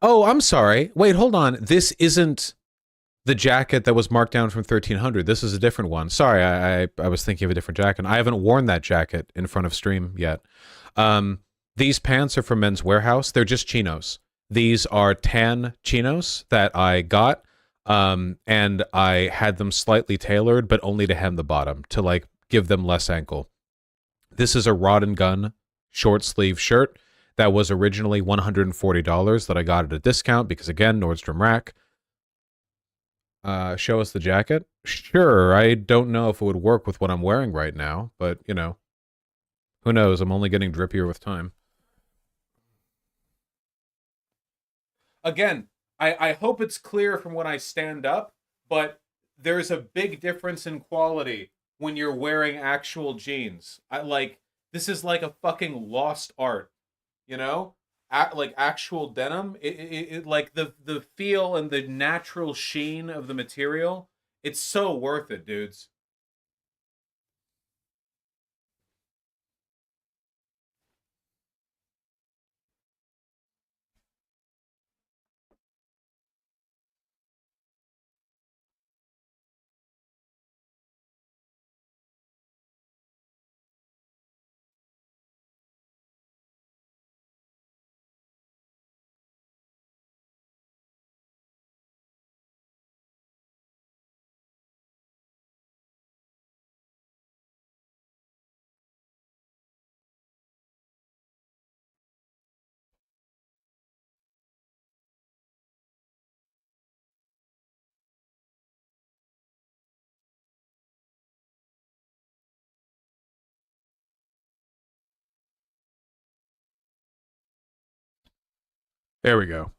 I'm sorry. Wait, hold on. This isn't the jacket that was marked down from 1300. This is a different one. Sorry, I was thinking of a different jacket. I haven't worn that jacket in front of stream yet. These pants are from Men's Warehouse. They're just chinos. These are tan chinos that I got, and I had them slightly tailored, but only to hem the bottom, to like give them less ankle. This is a Rod and Gun short sleeve shirt that was originally $140 that I got at a discount because, again, Nordstrom Rack. Show us the jacket? Sure, I don't know if it would work with what I'm wearing right now, but, who knows? I'm only getting drippier with time. Again, I hope it's clear from when I stand up, but there's a big difference in quality when you're wearing actual jeans. This is like a fucking lost art, like actual denim. It like the feel and the natural sheen of the material. It's so worth it, dudes. There we go.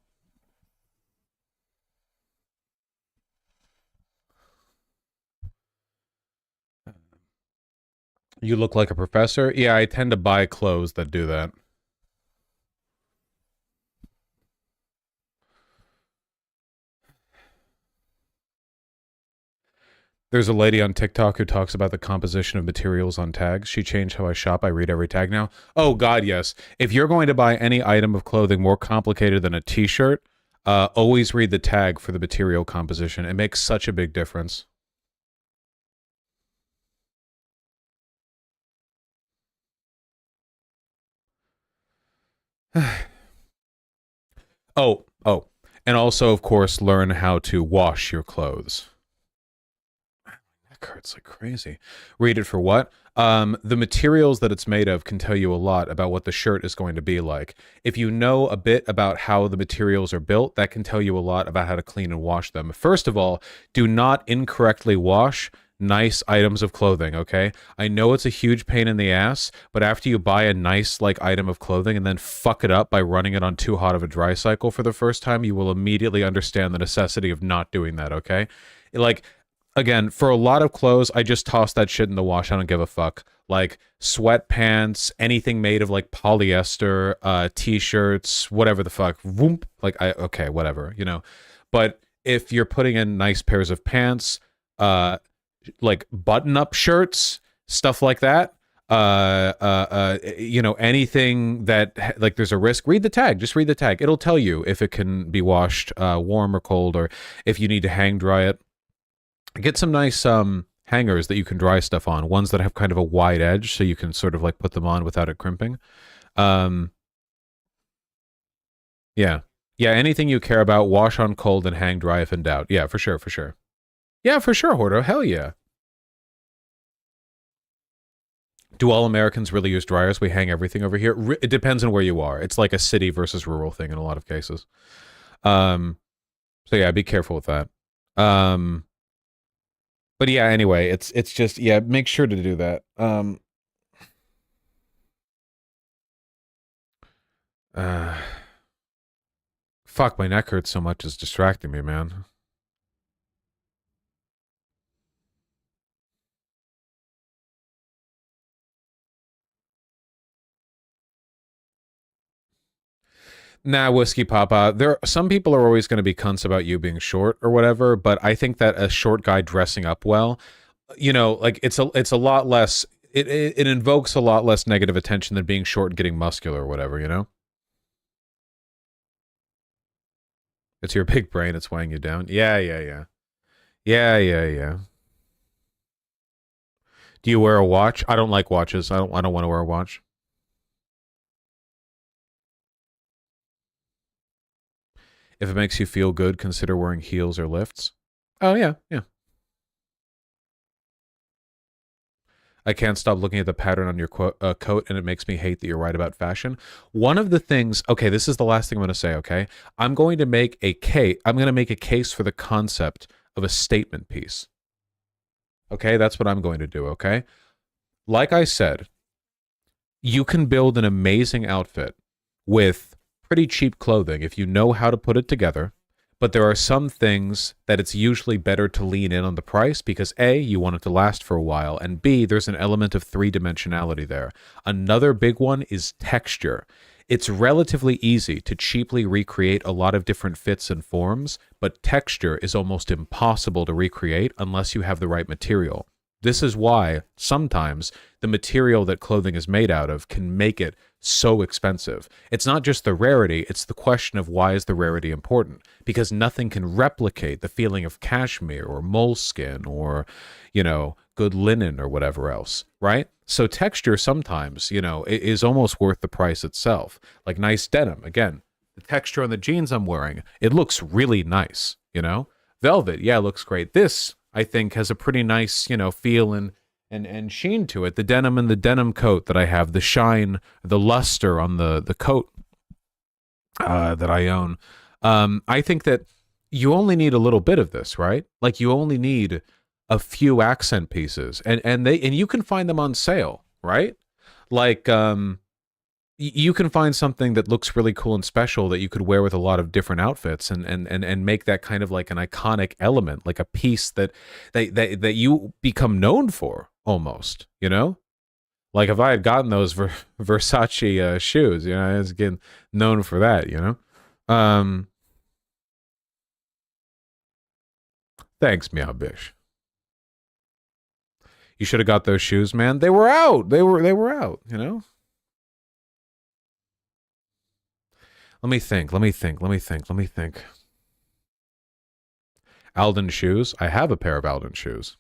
You look like a professor? Yeah, I tend to buy clothes that do that. There's a lady on TikTok who talks about the composition of materials on tags. She changed how I shop. I read every tag now. Oh, God, yes. If you're going to buy any item of clothing more complicated than a t-shirt, always read the tag for the material composition. It makes such a big difference. Oh. And also, of course, learn how to wash your clothes. That hurts like crazy. Read it for what? The materials that it's made of can tell you a lot about what the shirt is going to be like. If you know a bit about how the materials are built, that can tell you a lot about how to clean and wash them. First of all, do not incorrectly wash nice items of clothing, okay? I know it's a huge pain in the ass, but after you buy a nice item of clothing and then fuck it up by running it on too hot of a dry cycle for the first time, you will immediately understand the necessity of not doing that, okay? Again, for a lot of clothes, I just toss that shit in the wash. I don't give a fuck. Like sweatpants, anything made of polyester, t-shirts, whatever the fuck. Whoop. Okay, whatever, But if you're putting in nice pairs of pants, button-up shirts, stuff like that, anything that there's a risk, read the tag. Just read the tag. It'll tell you if it can be washed warm or cold, or if you need to hang dry it. Get some nice hangers that you can dry stuff on, ones that have kind of a wide edge so you can sort of put them on without it crimping. Yeah, anything you care about, wash on cold and hang dry if in doubt. Yeah, for sure. Yeah, for sure, Hordo. Hell yeah. Do all Americans really use dryers? We hang everything over here. It depends on where you are. It's like a city versus rural thing in a lot of cases. So yeah, be careful with that. But yeah, anyway, it's just, yeah, make sure to do that. Fuck, my neck hurts so much, it's distracting me, man. Nah, Whiskey Papa. Some people are always going to be cunts about you being short or whatever, but I think that a short guy dressing up well, it's a lot less. It invokes a lot less negative attention than being short and getting muscular or whatever, It's your big brain. It's weighing you down. Yeah. Do you wear a watch? I don't like watches. I don't want to wear a watch. If it makes you feel good, consider wearing heels or lifts. Oh, yeah. I can't stop looking at the pattern on your coat, and it makes me hate that you're right about fashion. One of the things, okay, this is the last thing I'm going to say, okay? I'm going to make a case for the concept of a statement piece. Okay, that's what I'm going to do, okay? Like I said, you can build an amazing outfit with pretty cheap clothing if you know how to put it together, but there are some things that it's usually better to lean in on the price because A, you want it to last for a while, and B, there's an element of three-dimensionality there. Another big one is texture. It's relatively easy to cheaply recreate a lot of different fits and forms, but texture is almost impossible to recreate unless you have the right material. This is why sometimes the material that clothing is made out of can make it so expensive. It's not just the rarity, it's the question of why is the rarity important? Because nothing can replicate the feeling of cashmere or moleskin or, good linen or whatever else, right? So texture sometimes, is almost worth the price itself. Like nice denim, again, the texture on the jeans I'm wearing, it looks really nice, Velvet, yeah, it looks great. This, I think, has a pretty nice, feel and sheen to it. The denim and the denim coat that I have, the shine, the luster on the coat that I own. I think that you only need a little bit of this, right? Like you only need a few accent pieces, and you can find them on sale, right? Like you can find something that looks really cool and special that you could wear with a lot of different outfits and make that kind of like an iconic element, like a piece that you become known for almost, you know? Like if I had gotten those Versace shoes, you know, I was getting known for that, you know? Thanks, Meow Bish. You should have got those shoes, man. They were out. They were out, you know? Let me think. Alden shoes. I have a pair of Alden shoes.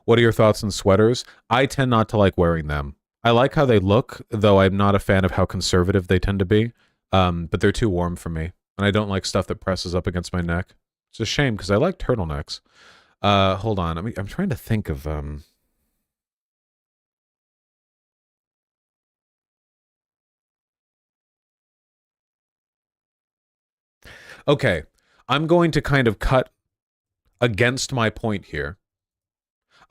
What are your thoughts on sweaters? I tend not to like wearing them. I like how they look, though I'm not a fan of how conservative they tend to be. But they're too warm for me. And I don't like stuff that presses up against my neck. It's a shame because I like turtlenecks. Hold on. I'm trying to think of Okay. I'm going to kind of cut against my point here.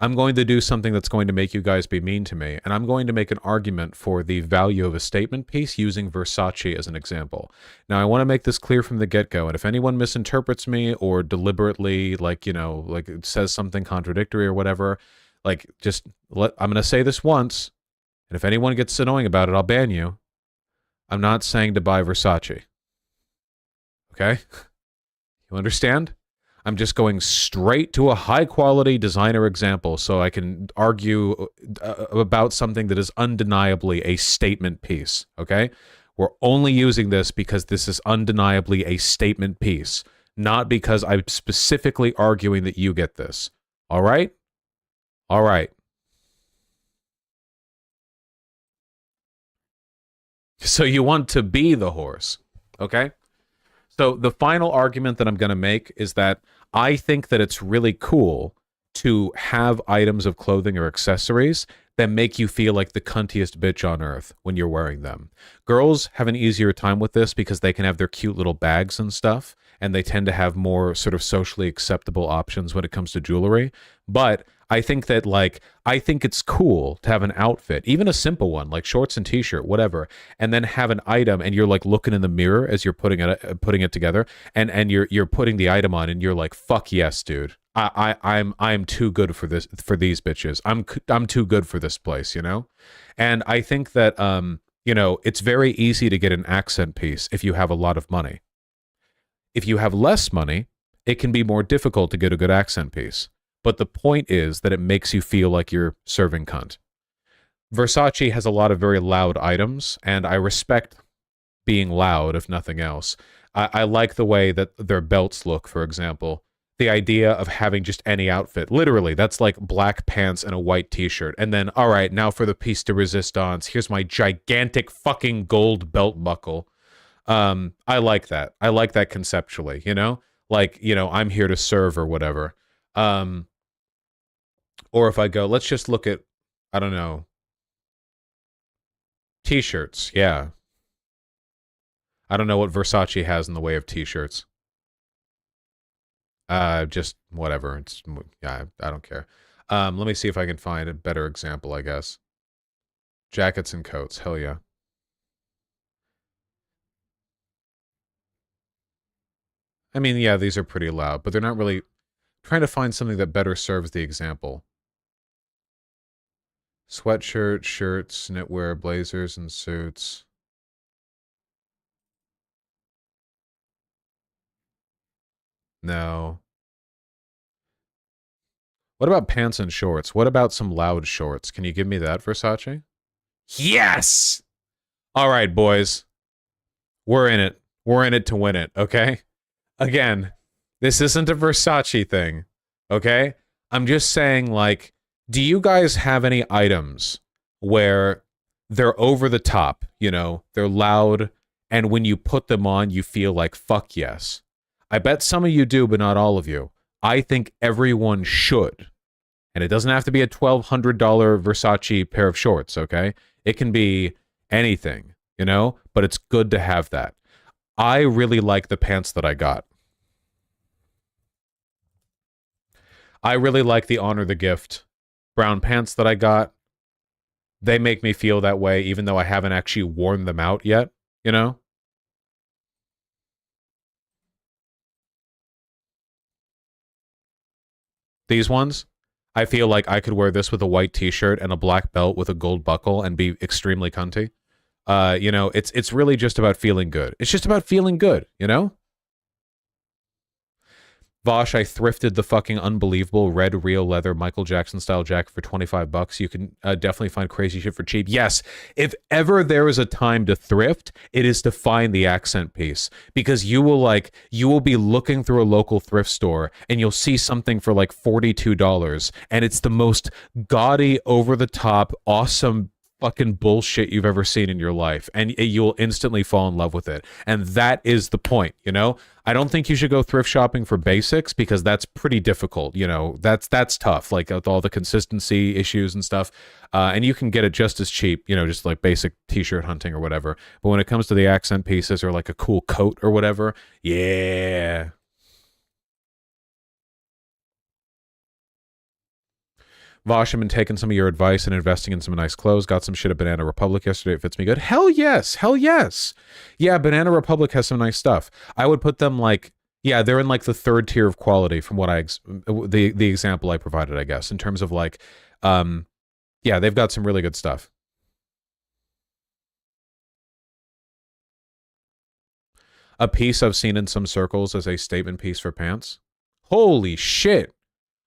I'm going to do something that's going to make you guys be mean to me, and I'm going to make an argument for the value of a statement piece using Versace as an example. Now, I want to make this clear from the get-go, and if anyone misinterprets me or deliberately, like, you know, like says something contradictory or whatever, like, just I'm going to say this once, and if anyone gets annoying about it, I'll ban you. I'm not saying to buy Versace. Okay? You understand? I'm just going straight to a high-quality designer example so I can argue about something that is undeniably a statement piece, okay? We're only using this because this is undeniably a statement piece, not because I'm specifically arguing that you get this. All right? All right. So you want to be the horse, okay? So the final argument that I'm going to make is that I think that it's really cool to have items of clothing or accessories that make you feel like the cuntiest bitch on earth when you're wearing them. Girls have an easier time with this because they can have their cute little bags and stuff, and they tend to have more sort of socially acceptable options when it comes to jewelry. But I think that, like, I think it's cool to have an outfit, even a simple one, like shorts and t-shirt, whatever, and then have an item and you're like looking in the mirror as you're putting it together, and you're putting the item on and you're like, fuck yes, dude. I'm too good for this, for these bitches. I'm too good for this place, you know? And I think that you know, it's very easy to get an accent piece if you have a lot of money. If you have less money, it can be more difficult to get a good accent piece. But the point is that it makes you feel like you're serving cunt. Versace has a lot of very loud items, and I respect being loud, if nothing else. I like the way that their belts look, for example. The idea of having just any outfit. Literally, that's like black pants and a white t-shirt. And then, all right, now for the piece de resistance. Here's my gigantic fucking gold belt buckle. I like that. I like that conceptually, you know? Like, you know, I'm here to serve or whatever. Or if I go, let's just look at, I don't know, t-shirts. Yeah. I don't know what Versace has in the way of t-shirts. Just whatever. It's, yeah, I don't care. Let me see if I can find a better example, I guess. Jackets and coats. Hell yeah. I mean, yeah, these are pretty loud, but they're not really trying to find something that better serves the example. Sweatshirt, shirts, knitwear, blazers, and suits. No. What about pants and shorts? What about some loud shorts? Can you give me that, Versace? Yes! All right, boys. We're in it. We're in it to win it, okay? Again, this isn't a Versace thing, okay? I'm just saying, like, do you guys have any items where they're over the top, you know, they're loud, and when you put them on, you feel like, fuck yes. I bet some of you do, but not all of you. I think everyone should. And it doesn't have to be a $1,200 Versace pair of shorts, okay? It can be anything. you know, but it's good to have that. I really like the pants that I got. I really like the Honor the Gift brown pants that I got. They make me feel that way, even though I haven't actually worn them out yet, you know? These ones, I feel like I could wear this with a white t-shirt and a black belt with a gold buckle and be extremely cunty. You know, it's really just about feeling good. It's just about feeling good, you know? Vosh, I thrifted the fucking unbelievable red real leather Michael Jackson style jacket for $25. You can definitely find crazy shit for cheap. Yes, if ever there is a time to thrift, it is to find the accent piece, because you will be looking through a local thrift store and you'll see something for like $42, and it's the most gaudy, over the top, awesome fucking bullshit you've ever seen in your life, and you'll instantly fall in love with it. And that is the point, you know? I don't think you should go thrift shopping for basics, because that's pretty difficult, you know? That's tough, like with all the consistency issues and stuff. And you can get it just as cheap, you know, just like basic t-shirt hunting or whatever. But when it comes to the accent pieces or like a cool coat or whatever, yeah. Vosh, I've been taking some of your advice and investing in some nice clothes. Got some shit at Banana Republic yesterday. It fits me good. Hell yes. Hell yes. Yeah, Banana Republic has some nice stuff. I would put them like, yeah, they're in like the third tier of quality from what the example I provided, I guess, in terms of like, yeah, they've got some really good stuff. A piece I've seen in some circles as a statement piece for pants. Holy shit.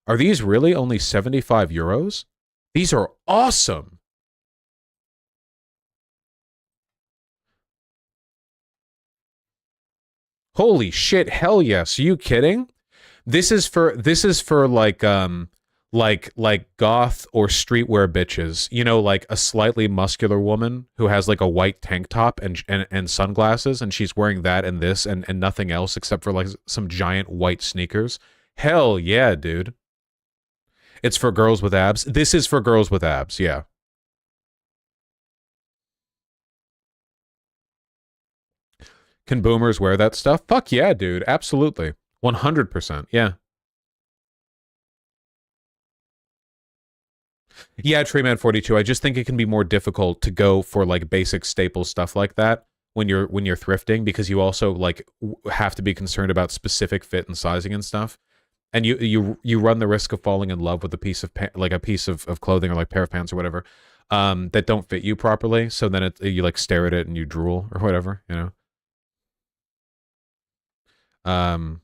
Are these really only 75 euros? These are awesome. Holy shit, hell yes. Are you kidding? This is for like goth or streetwear bitches. You know, like a slightly muscular woman who has like a white tank top and sunglasses, and she's wearing that and this and nothing else except for like some giant white sneakers. Hell yeah, dude. It's for girls with abs. This is for girls with abs, yeah. Can boomers wear that stuff? Fuck yeah, dude. Absolutely. 100%, yeah. Yeah, Treeman42. I just think it can be more difficult to go for like basic staple stuff like that when you're thrifting, because you also like have to be concerned about specific fit and sizing and stuff. And you run the risk of falling in love with a piece of of clothing or like pair of pants or whatever that don't fit you properly. So then you like stare at it and you drool or whatever, you know.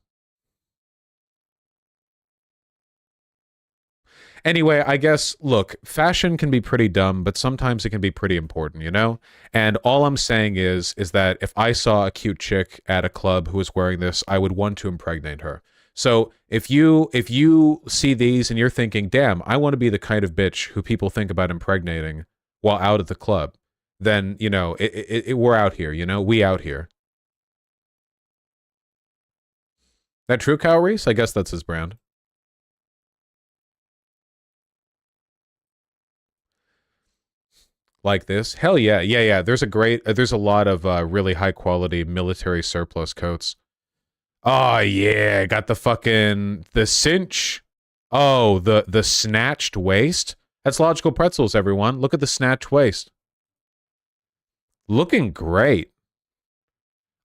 Anyway, I guess, look, fashion can be pretty dumb, but sometimes it can be pretty important, you know? And all I'm saying is that if I saw a cute chick at a club who was wearing this, I would want to impregnate her. So if you see these and you're thinking, damn, I want to be the kind of bitch who people think about impregnating while out at the club, then, you know, we're out here, you know? We out here. That true, Kyle Reese? I guess that's his brand. Like this? Hell yeah. Yeah. There's a lot of really high quality military surplus coats. Oh yeah, got the cinch. Oh, the snatched waist. That's Logical Pretzels, everyone. Look at the snatched waist. Looking great.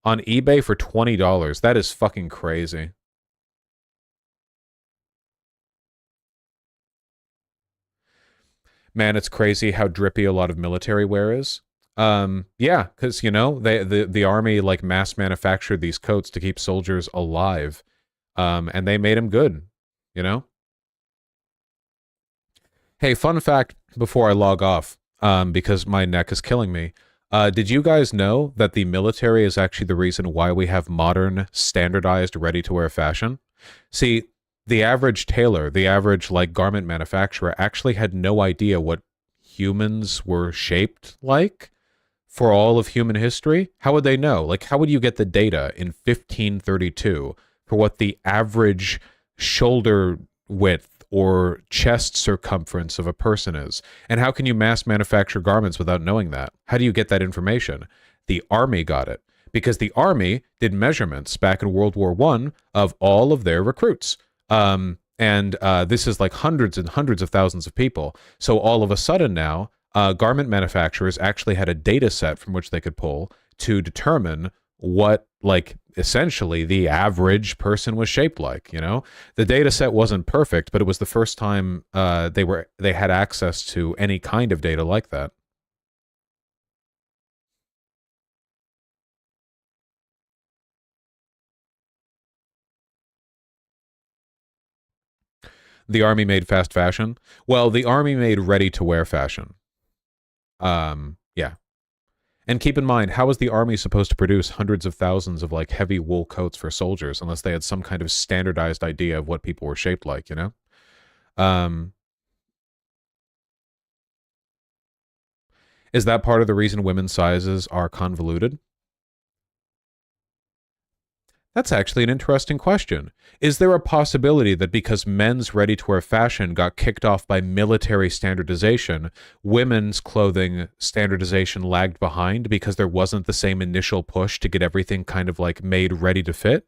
On eBay for $20. That is fucking crazy. Man, it's crazy how drippy a lot of military wear is. Yeah, because, you know, the army like mass manufactured these coats to keep soldiers alive. And they made them good, you know? Hey, fun fact before I log off, because my neck is killing me. Did you guys know that the military is actually the reason why we have modern, standardized, ready-to-wear fashion? See, the average tailor, the average like garment manufacturer actually had no idea what humans were shaped like for all of human history. How would they know? Like, how would you get the data in 1532 for what the average shoulder width or chest circumference of a person is? And how can you mass manufacture garments without knowing that? How do you get that information? The Army got it because the Army did measurements back in World War I of all of their recruits. And this is like hundreds and hundreds of thousands of people. So all of a sudden now, garment manufacturers actually had a data set from which they could pull to determine what, like, essentially the average person was shaped like. You know, the data set wasn't perfect, but it was the first time they had access to any kind of data like that. The Army made fast fashion. Well, the Army made ready-to-wear fashion. Yeah. And keep in mind, how was the Army supposed to produce hundreds of thousands of, like, heavy wool coats for soldiers unless they had some kind of standardized idea of what people were shaped like, you know? Is that part of the reason women's sizes are convoluted? That's actually an interesting question. Is there a possibility that because men's ready-to-wear fashion got kicked off by military standardization, women's clothing standardization lagged behind because there wasn't the same initial push to get everything kind of like made ready to fit?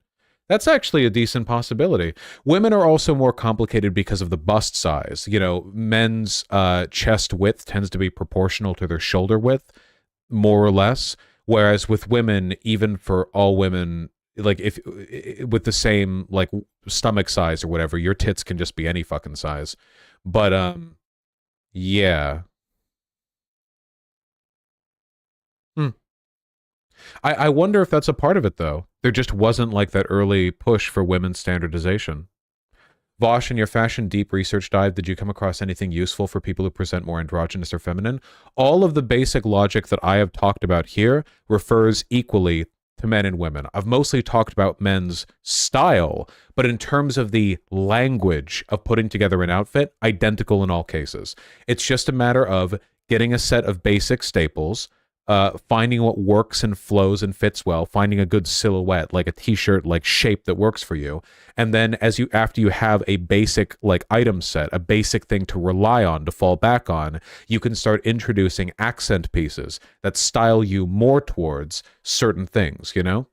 That's actually a decent possibility. Women are also more complicated because of the bust size. You know, men's chest width tends to be proportional to their shoulder width, more or less. Whereas with women, even for all women, like if with the same like stomach size or whatever, your tits can just be any fucking size. But yeah. I wonder if that's a part of it though. There just wasn't like that early push for women's standardization. Vosh, in your fashion deep research dive, did you come across anything useful for people who present more androgynous or feminine? All of the basic logic that I have talked about here refers equally to men and women. I've mostly talked about men's style, but in terms of the language of putting together an outfit, identical in all cases. It's just a matter of getting a set of basic staples, finding what works and flows and fits well, finding a good silhouette, like a t-shirt like shape that works for you. And then after you have a basic like item set, a basic thing to rely on, to fall back on, you can start introducing accent pieces that style you more towards certain things, you know?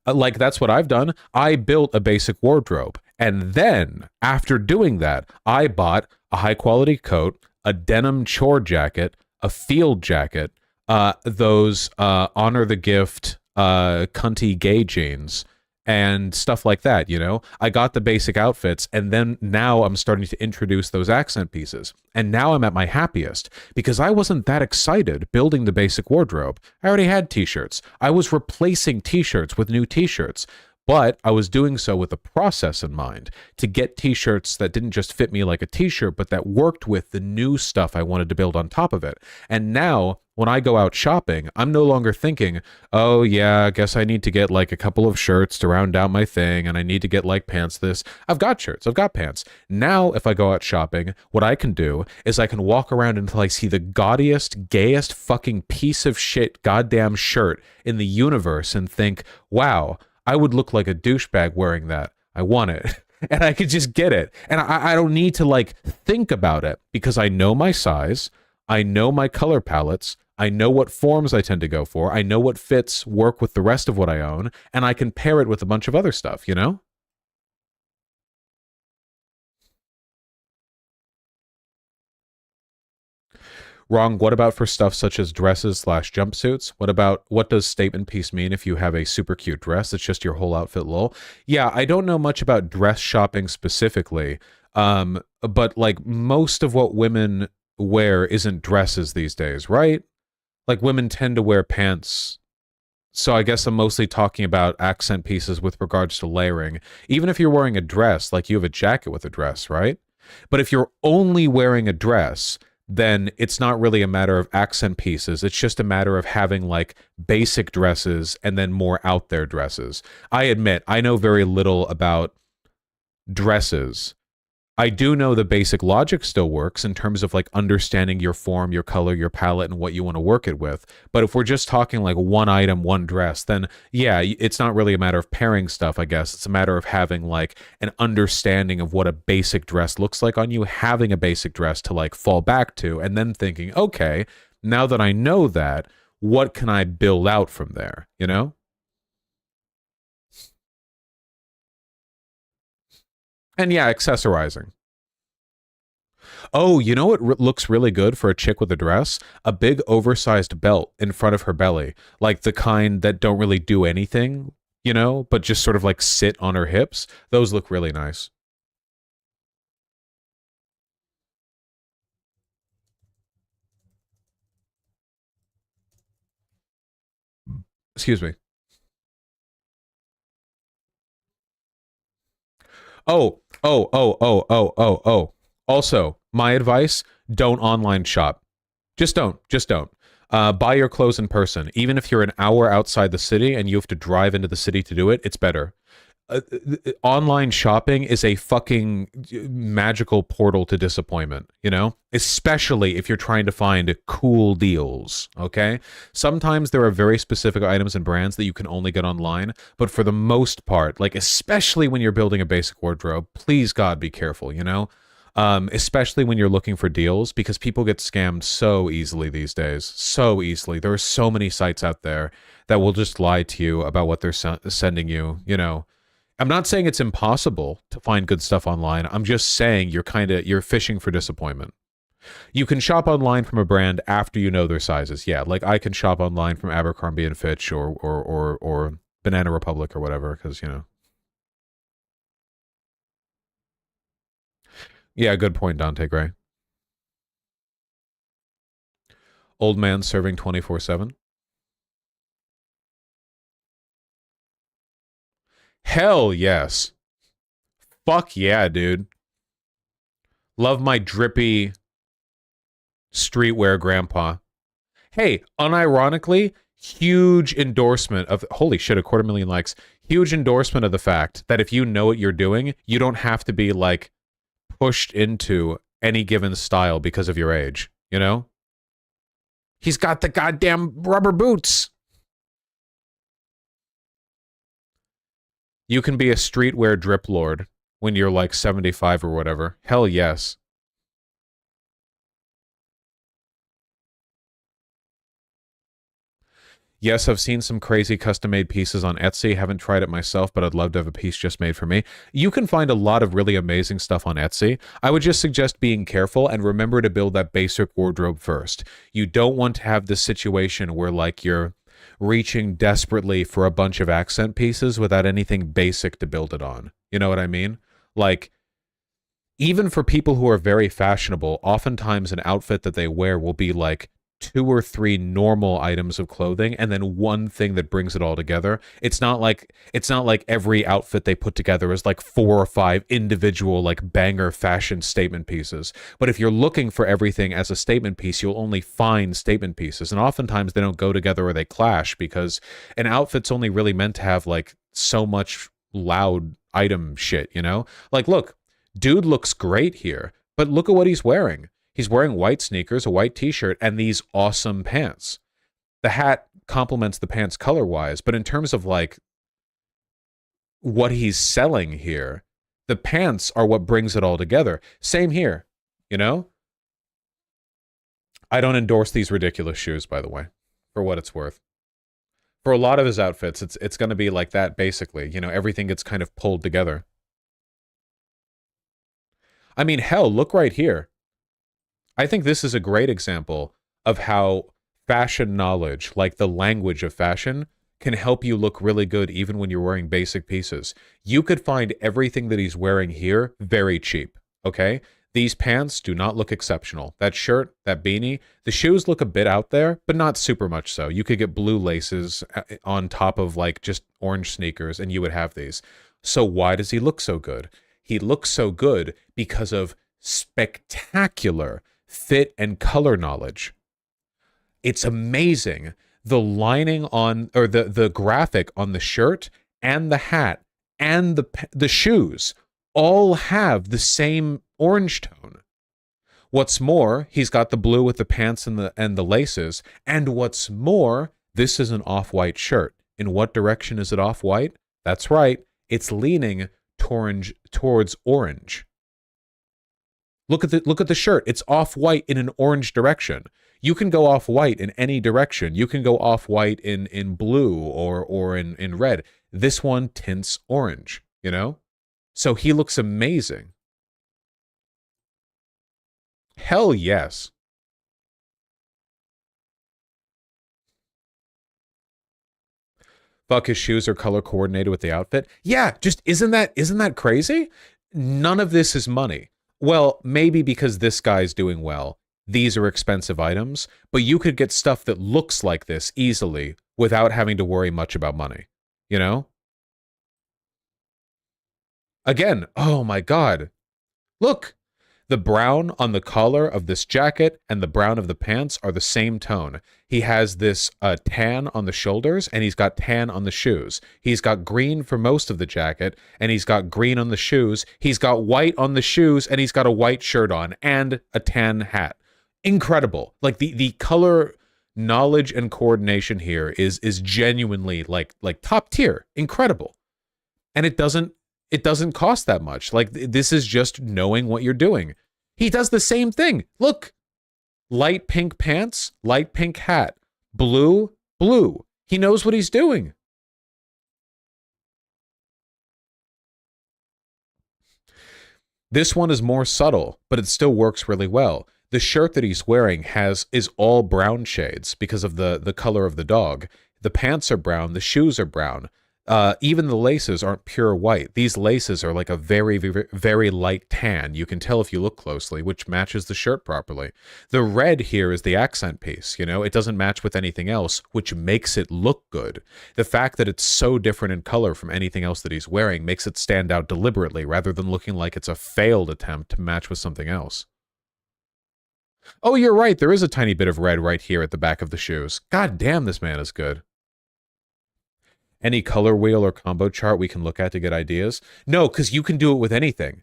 Like that's what I've done. I built a basic wardrobe. And then after doing that, I bought a high quality coat, a denim chore jacket, a field jacket, those honor the gift cunty gay jeans, and stuff like that, you know? I got the basic outfits, and then now I'm starting to introduce those accent pieces. And now I'm at my happiest, because I wasn't that excited building the basic wardrobe. I already had t-shirts. I was replacing t-shirts with new t-shirts. But I was doing so with a process in mind to get t-shirts that didn't just fit me like a t-shirt, but that worked with the new stuff I wanted to build on top of it. And now when I go out shopping, I'm no longer thinking, oh yeah, I guess I need to get like a couple of shirts to round out my thing, and I need to get like pants this. I've got shirts, I've got pants. Now if I go out shopping, what I can do is I can walk around until I see the gaudiest, gayest fucking piece of shit goddamn shirt in the universe and think, wow, I would look like a douchebag wearing that. I want it. And I could just get it. And I don't need to like think about it because I know my size. I know my color palettes. I know what forms I tend to go for. I know what fits work with the rest of what I own. And I can pair it with a bunch of other stuff, you know? Wrong. What about for stuff such as dresses / jumpsuits? What does statement piece mean if you have a super cute dress? It's just your whole outfit, lol. Yeah, I don't know much about dress shopping specifically. But like most of what women wear isn't dresses these days, right? Like women tend to wear pants. So I guess I'm mostly talking about accent pieces with regards to layering. Even if you're wearing a dress, like you have a jacket with a dress, right? But if you're only wearing a dress, then it's not really a matter of accent pieces. It's just a matter of having like basic dresses and then more out there dresses. I admit, I know very little about dresses. I do know the basic logic still works in terms of like understanding your form, your color, your palette, and what you want to work it with. But if we're just talking like one item, one dress, then yeah, it's not really a matter of pairing stuff, I guess. It's a matter of having like an understanding of what a basic dress looks like on you, having a basic dress to like fall back to, and then thinking, okay, now that I know that, what can I build out from there, you know? And yeah, accessorizing. Oh, you know what looks really good for a chick with a dress? A big oversized belt in front of her belly. Like the kind that don't really do anything, you know, but just sort of like sit on her hips. Those look really nice. Excuse me. Oh. Also, my advice, don't online shop. Just don't. Just don't. Buy your clothes in person. Even if you're an hour outside the city and you have to drive into the city to do it, it's better. Online shopping is a fucking magical portal to disappointment, you know? Especially if you're trying to find cool deals, okay? Sometimes there are very specific items and brands that you can only get online, but for the most part, like especially when you're building a basic wardrobe, please God be careful, you know? Especially when you're looking for deals, because people get scammed so easily these days. So easily. There are so many sites out there that will just lie to you about what they're sending you, you know? I'm not saying it's impossible to find good stuff online. I'm just saying you're fishing for disappointment. You can shop online from a brand after you know their sizes. Yeah, like I can shop online from Abercrombie and Fitch or Banana Republic or whatever, because you know. Yeah, good point, Dante Gray. Old man serving 24/7. Hell yes. Fuck yeah, dude. Love my drippy streetwear grandpa. Hey, unironically, huge endorsement of, holy shit, 250,000 likes. Huge endorsement of the fact that if you know what you're doing, you don't have to be like pushed into any given style because of your age, you know? He's got the goddamn rubber boots. You can be a streetwear drip lord when you're like 75 or whatever. Hell yes. Yes, I've seen some crazy custom-made pieces on Etsy. Haven't tried it myself, but I'd love to have a piece just made for me. You can find a lot of really amazing stuff on Etsy. I would just suggest being careful and remember to build that basic wardrobe first. You don't want to have this situation where like you're reaching desperately for a bunch of accent pieces without anything basic to build it on. You know what I mean? Like, even for people who are very fashionable, oftentimes an outfit that they wear will be like 2 or 3 normal items of clothing and then one thing that brings it all together. It's not like every outfit they put together is like 4 or 5 individual like banger fashion statement pieces. But if you're looking for everything as a statement piece, you'll only find statement pieces. And oftentimes they don't go together or they clash because an outfit's only really meant to have like so much loud item shit, you know? Like, look, dude looks great here, but look at what he's wearing. He's wearing white sneakers, a white t-shirt, and these awesome pants. The hat complements the pants color-wise, but in terms of, like, what he's selling here, the pants are what brings it all together. Same here, you know? I don't endorse these ridiculous shoes, by the way, for what it's worth. For a lot of his outfits, it's going to be like that, basically. You know, everything gets kind of pulled together. I mean, hell, look right here. I think this is a great example of how fashion knowledge, like the language of fashion, can help you look really good even when you're wearing basic pieces. You could find everything that he's wearing here very cheap, okay? These pants do not look exceptional. That shirt, that beanie, the shoes look a bit out there, but not super much so. You could get blue laces on top of like just orange sneakers and you would have these. So why does he look so good? He looks so good because of spectacular fit and color knowledge. It's amazing. The lining on, or the graphic on the shirt and the hat and the shoes all have the same orange tone. What's more, he's got the blue with the pants and the laces. And what's more, this is an off-white shirt. In what direction is it off-white? That's right. It's leaning towards orange. Look at the shirt. It's off-white in an orange direction. You can go off-white in any direction. You can go off-white in blue or in red. This one tints orange, you know? So he looks amazing. Hell yes. Fuck, his shoes are color coordinated with the outfit. Yeah, just isn't that crazy? None of this is money. Well, maybe because this guy's doing well. These are expensive items, but you could get stuff that looks like this easily without having to worry much about money. You know? Again, oh my God. Look, the brown on the collar of this jacket and the brown of the pants are the same tone. He has this tan on the shoulders, and he's got tan on the shoes. He's got green for most of the jacket, and he's got green on the shoes. He's got white on the shoes, and he's got a white shirt on and a tan hat. Incredible. Like the color knowledge and coordination here is genuinely like top tier. Incredible. And it doesn't cost that much. Like, this is just knowing what you're doing. He does the same thing. Look, light pink pants, light pink hat, blue, blue. He knows what he's doing. This one is more subtle, but it still works really well. The shirt that he's wearing is all brown shades because of the color of the dog. The pants are brown, the shoes are brown. Even the laces aren't pure white. These laces are like a very, very, very light tan. You can tell if you look closely, which matches the shirt properly. The red here is the accent piece, you know? It doesn't match with anything else, which makes it look good. The fact that it's so different in color from anything else that he's wearing makes it stand out deliberately rather than looking like it's a failed attempt to match with something else. Oh, you're right. There is a tiny bit of red right here at the back of the shoes. God damn, this man is good. Any color wheel or combo chart we can look at to get ideas? No, because you can do it with anything.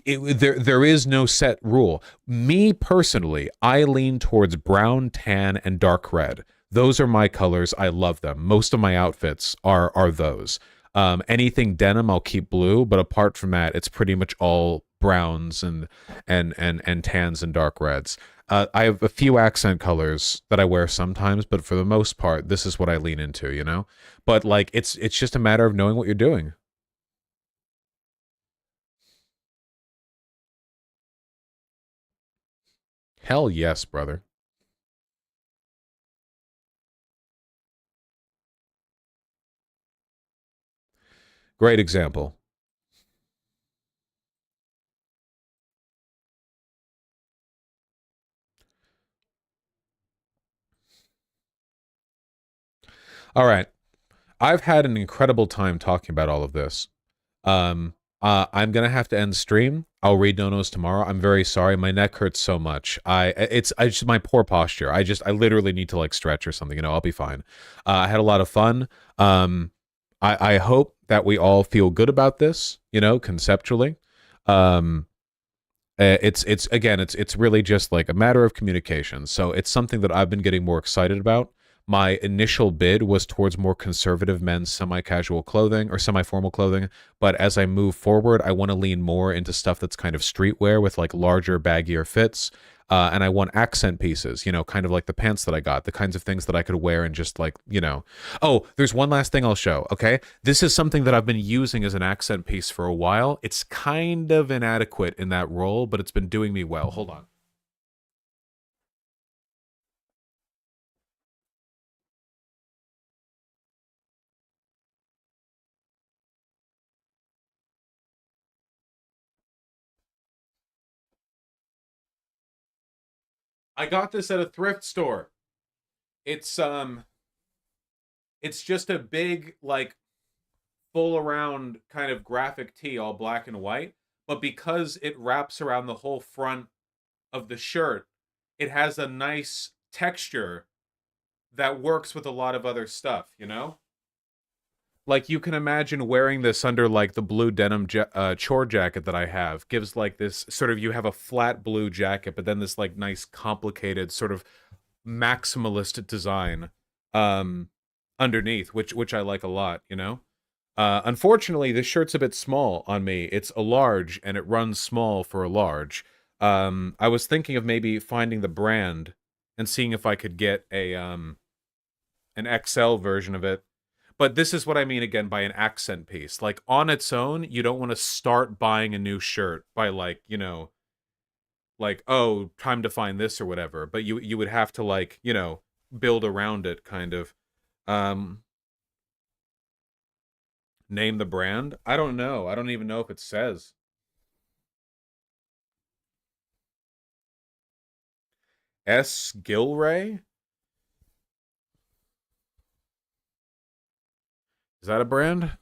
There is no set rule. Me personally, I lean towards brown, tan, and dark red. Those are my colors. I love them. Most of my outfits are those. Anything denim, I'll keep blue, but apart from that, it's pretty much all browns and tans and dark reds. I have a few accent colors that I wear sometimes, but for the most part, this is what I lean into, you know? But like, it's just a matter of knowing what you're doing. Hell yes, brother. Great example. All right. I've had an incredible time talking about all of this. I'm gonna have to end stream. I'll read donos tomorrow. I'm very sorry. My neck hurts so much. It's just my poor posture. I literally need to like stretch or something. You know, I'll be fine. I had a lot of fun. I hope that we all feel good about this. You know, conceptually. It's really just like a matter of communication. So it's something that I've been getting more excited about. My initial bid was towards more conservative men's semi-casual clothing or semi-formal clothing, but as I move forward, I want to lean more into stuff that's kind of streetwear with like larger, baggier fits, and I want accent pieces, you know, kind of like the pants that I got, the kinds of things that I could wear and just like, you know. Oh, there's one last thing I'll show, okay? This is something that I've been using as an accent piece for a while. It's kind of inadequate in that role, but it's been doing me well. Hold on. I got this at a thrift store. It's just a big like full around kind of graphic tee, all black and white, but because it wraps around the whole front of the shirt, it has a nice texture that works with a lot of other stuff, you know? Like, you can imagine wearing this under, like, the blue denim chore jacket that I have. Gives, like, this sort of, you have a flat blue jacket, but then this, like, nice, complicated, sort of maximalist design underneath, which I like a lot, you know? Unfortunately, this shirt's a bit small on me. It's a large, and it runs small for a large. I was thinking of maybe finding the brand and seeing if I could get a an XL version of it. But this is what I mean again by an accent piece. Like on its own, you don't want to start buying a new shirt by like, you know, like, oh, time to find this or whatever. But you would have to like, you know, build around it kind of. Name the brand? I don't know. I don't even know if it says. S. Gilray? Is that a brand?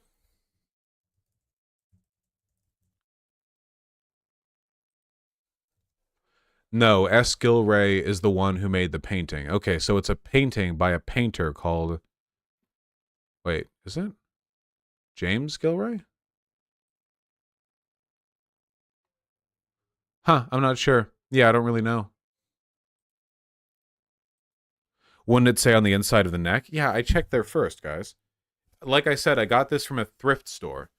No, S. Gilray is the one who made the painting. Okay, so it's a painting by a painter called... Wait, is it? James Gilray? Huh, I'm not sure. Yeah, I don't really know. Wouldn't it say on the inside of the neck? Yeah, I checked there first, guys. Like I said, I got this from a thrift store.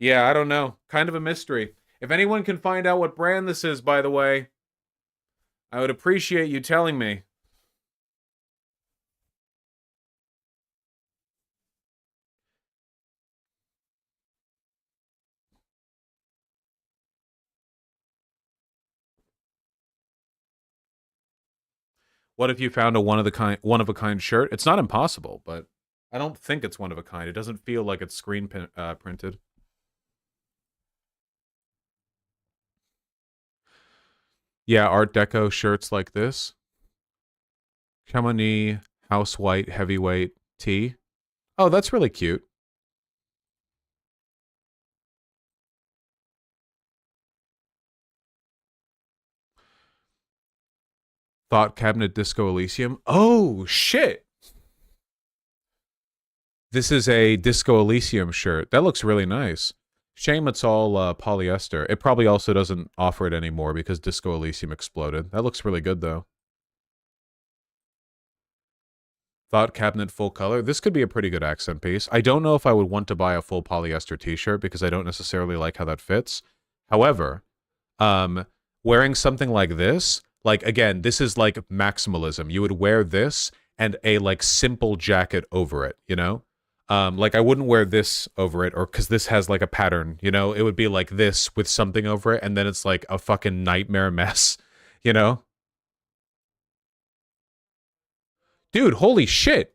Yeah, I don't know. Kind of a mystery. If anyone can find out what brand this is, by the way, I would appreciate you telling me. What if you found a one of a kind shirt? It's not impossible, but I don't think it's one of a kind. It doesn't feel like it's screen printed. Yeah, Art Deco shirts like this. Chamonix House White Heavyweight tee. Oh, that's really cute. Thought Cabinet Disco Elysium. Oh, shit. This is a Disco Elysium shirt. That looks really nice. Shame it's all polyester. It probably also doesn't offer it anymore because Disco Elysium exploded. That looks really good, though. Thought Cabinet full color. This could be a pretty good accent piece. I don't know if I would want to buy a full polyester t-shirt because I don't necessarily like how that fits. However, wearing something like this, like, again, this is like maximalism. You would wear this and a like simple jacket over it, you know? Like I wouldn't wear this over it or because this has like a pattern, you know? It would be like this with something over it and then it's like a fucking nightmare mess, you know? Dude, holy shit.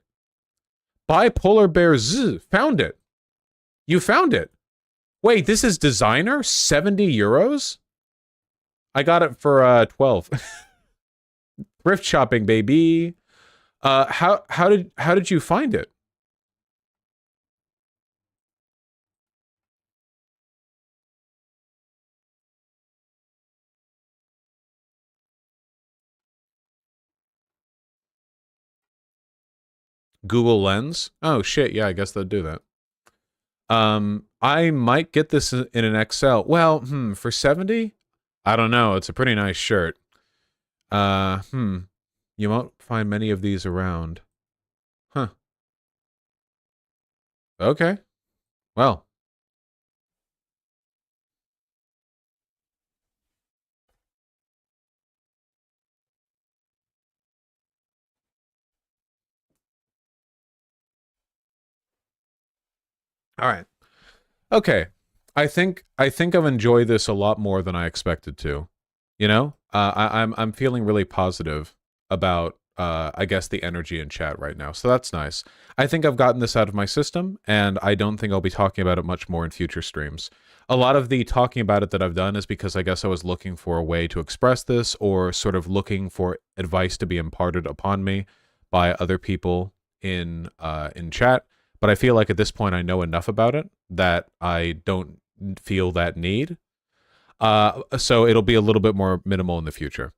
Bipolar Bear Z. Found it. You found it. Wait, this is designer? 70 euros? I got it for 12. Thrift shopping, baby. How did you find it? Google Lens? Oh shit, yeah, I guess they'll do that. I might get this in an XL. Well, for 70? I don't know. It's a pretty nice shirt. You won't find many of these around. Huh. Okay. Well. All right. Okay. I think I've enjoyed this a lot more than I expected to. You know? I'm feeling really positive about I guess the energy in chat right now. So that's nice. I think I've gotten this out of my system, and I don't think I'll be talking about it much more in future streams. A lot of the talking about it that I've done is because I guess I was looking for a way to express this or sort of looking for advice to be imparted upon me by other people in chat. But I feel like at this point I know enough about it that I don't feel that need. So it'll be a little bit more minimal in the future.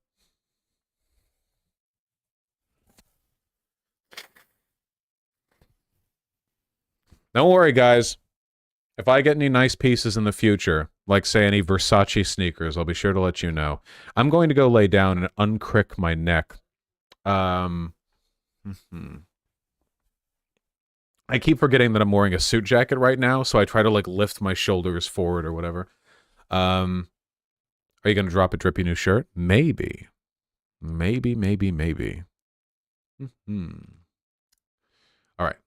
Don't worry, guys. If I get any nice pieces in the future, like say any Versace sneakers, I'll be sure to let you know. I'm going to go lay down and uncrick my neck. I keep forgetting that I'm wearing a suit jacket right now, so I try to like lift my shoulders forward or whatever. Are Are you going to drop a drippy new shirt? Maybe. Maybe. All right.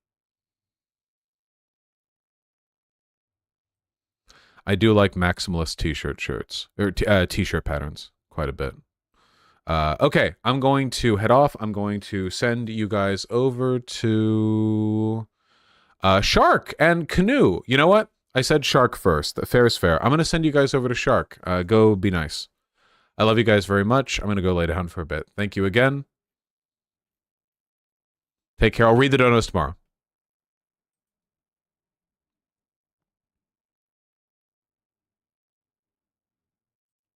I do like maximalist t-shirt shirts or t-shirt patterns quite a bit. Okay, I'm going to head off. I'm going to send you guys over to Shark and Canoe. You know what? I said Shark first. Fair is fair. I'm going to send you guys over to Shark. Go be nice. I love you guys very much. I'm going to go lay down for a bit. Thank you again. Take care. I'll read the donos tomorrow.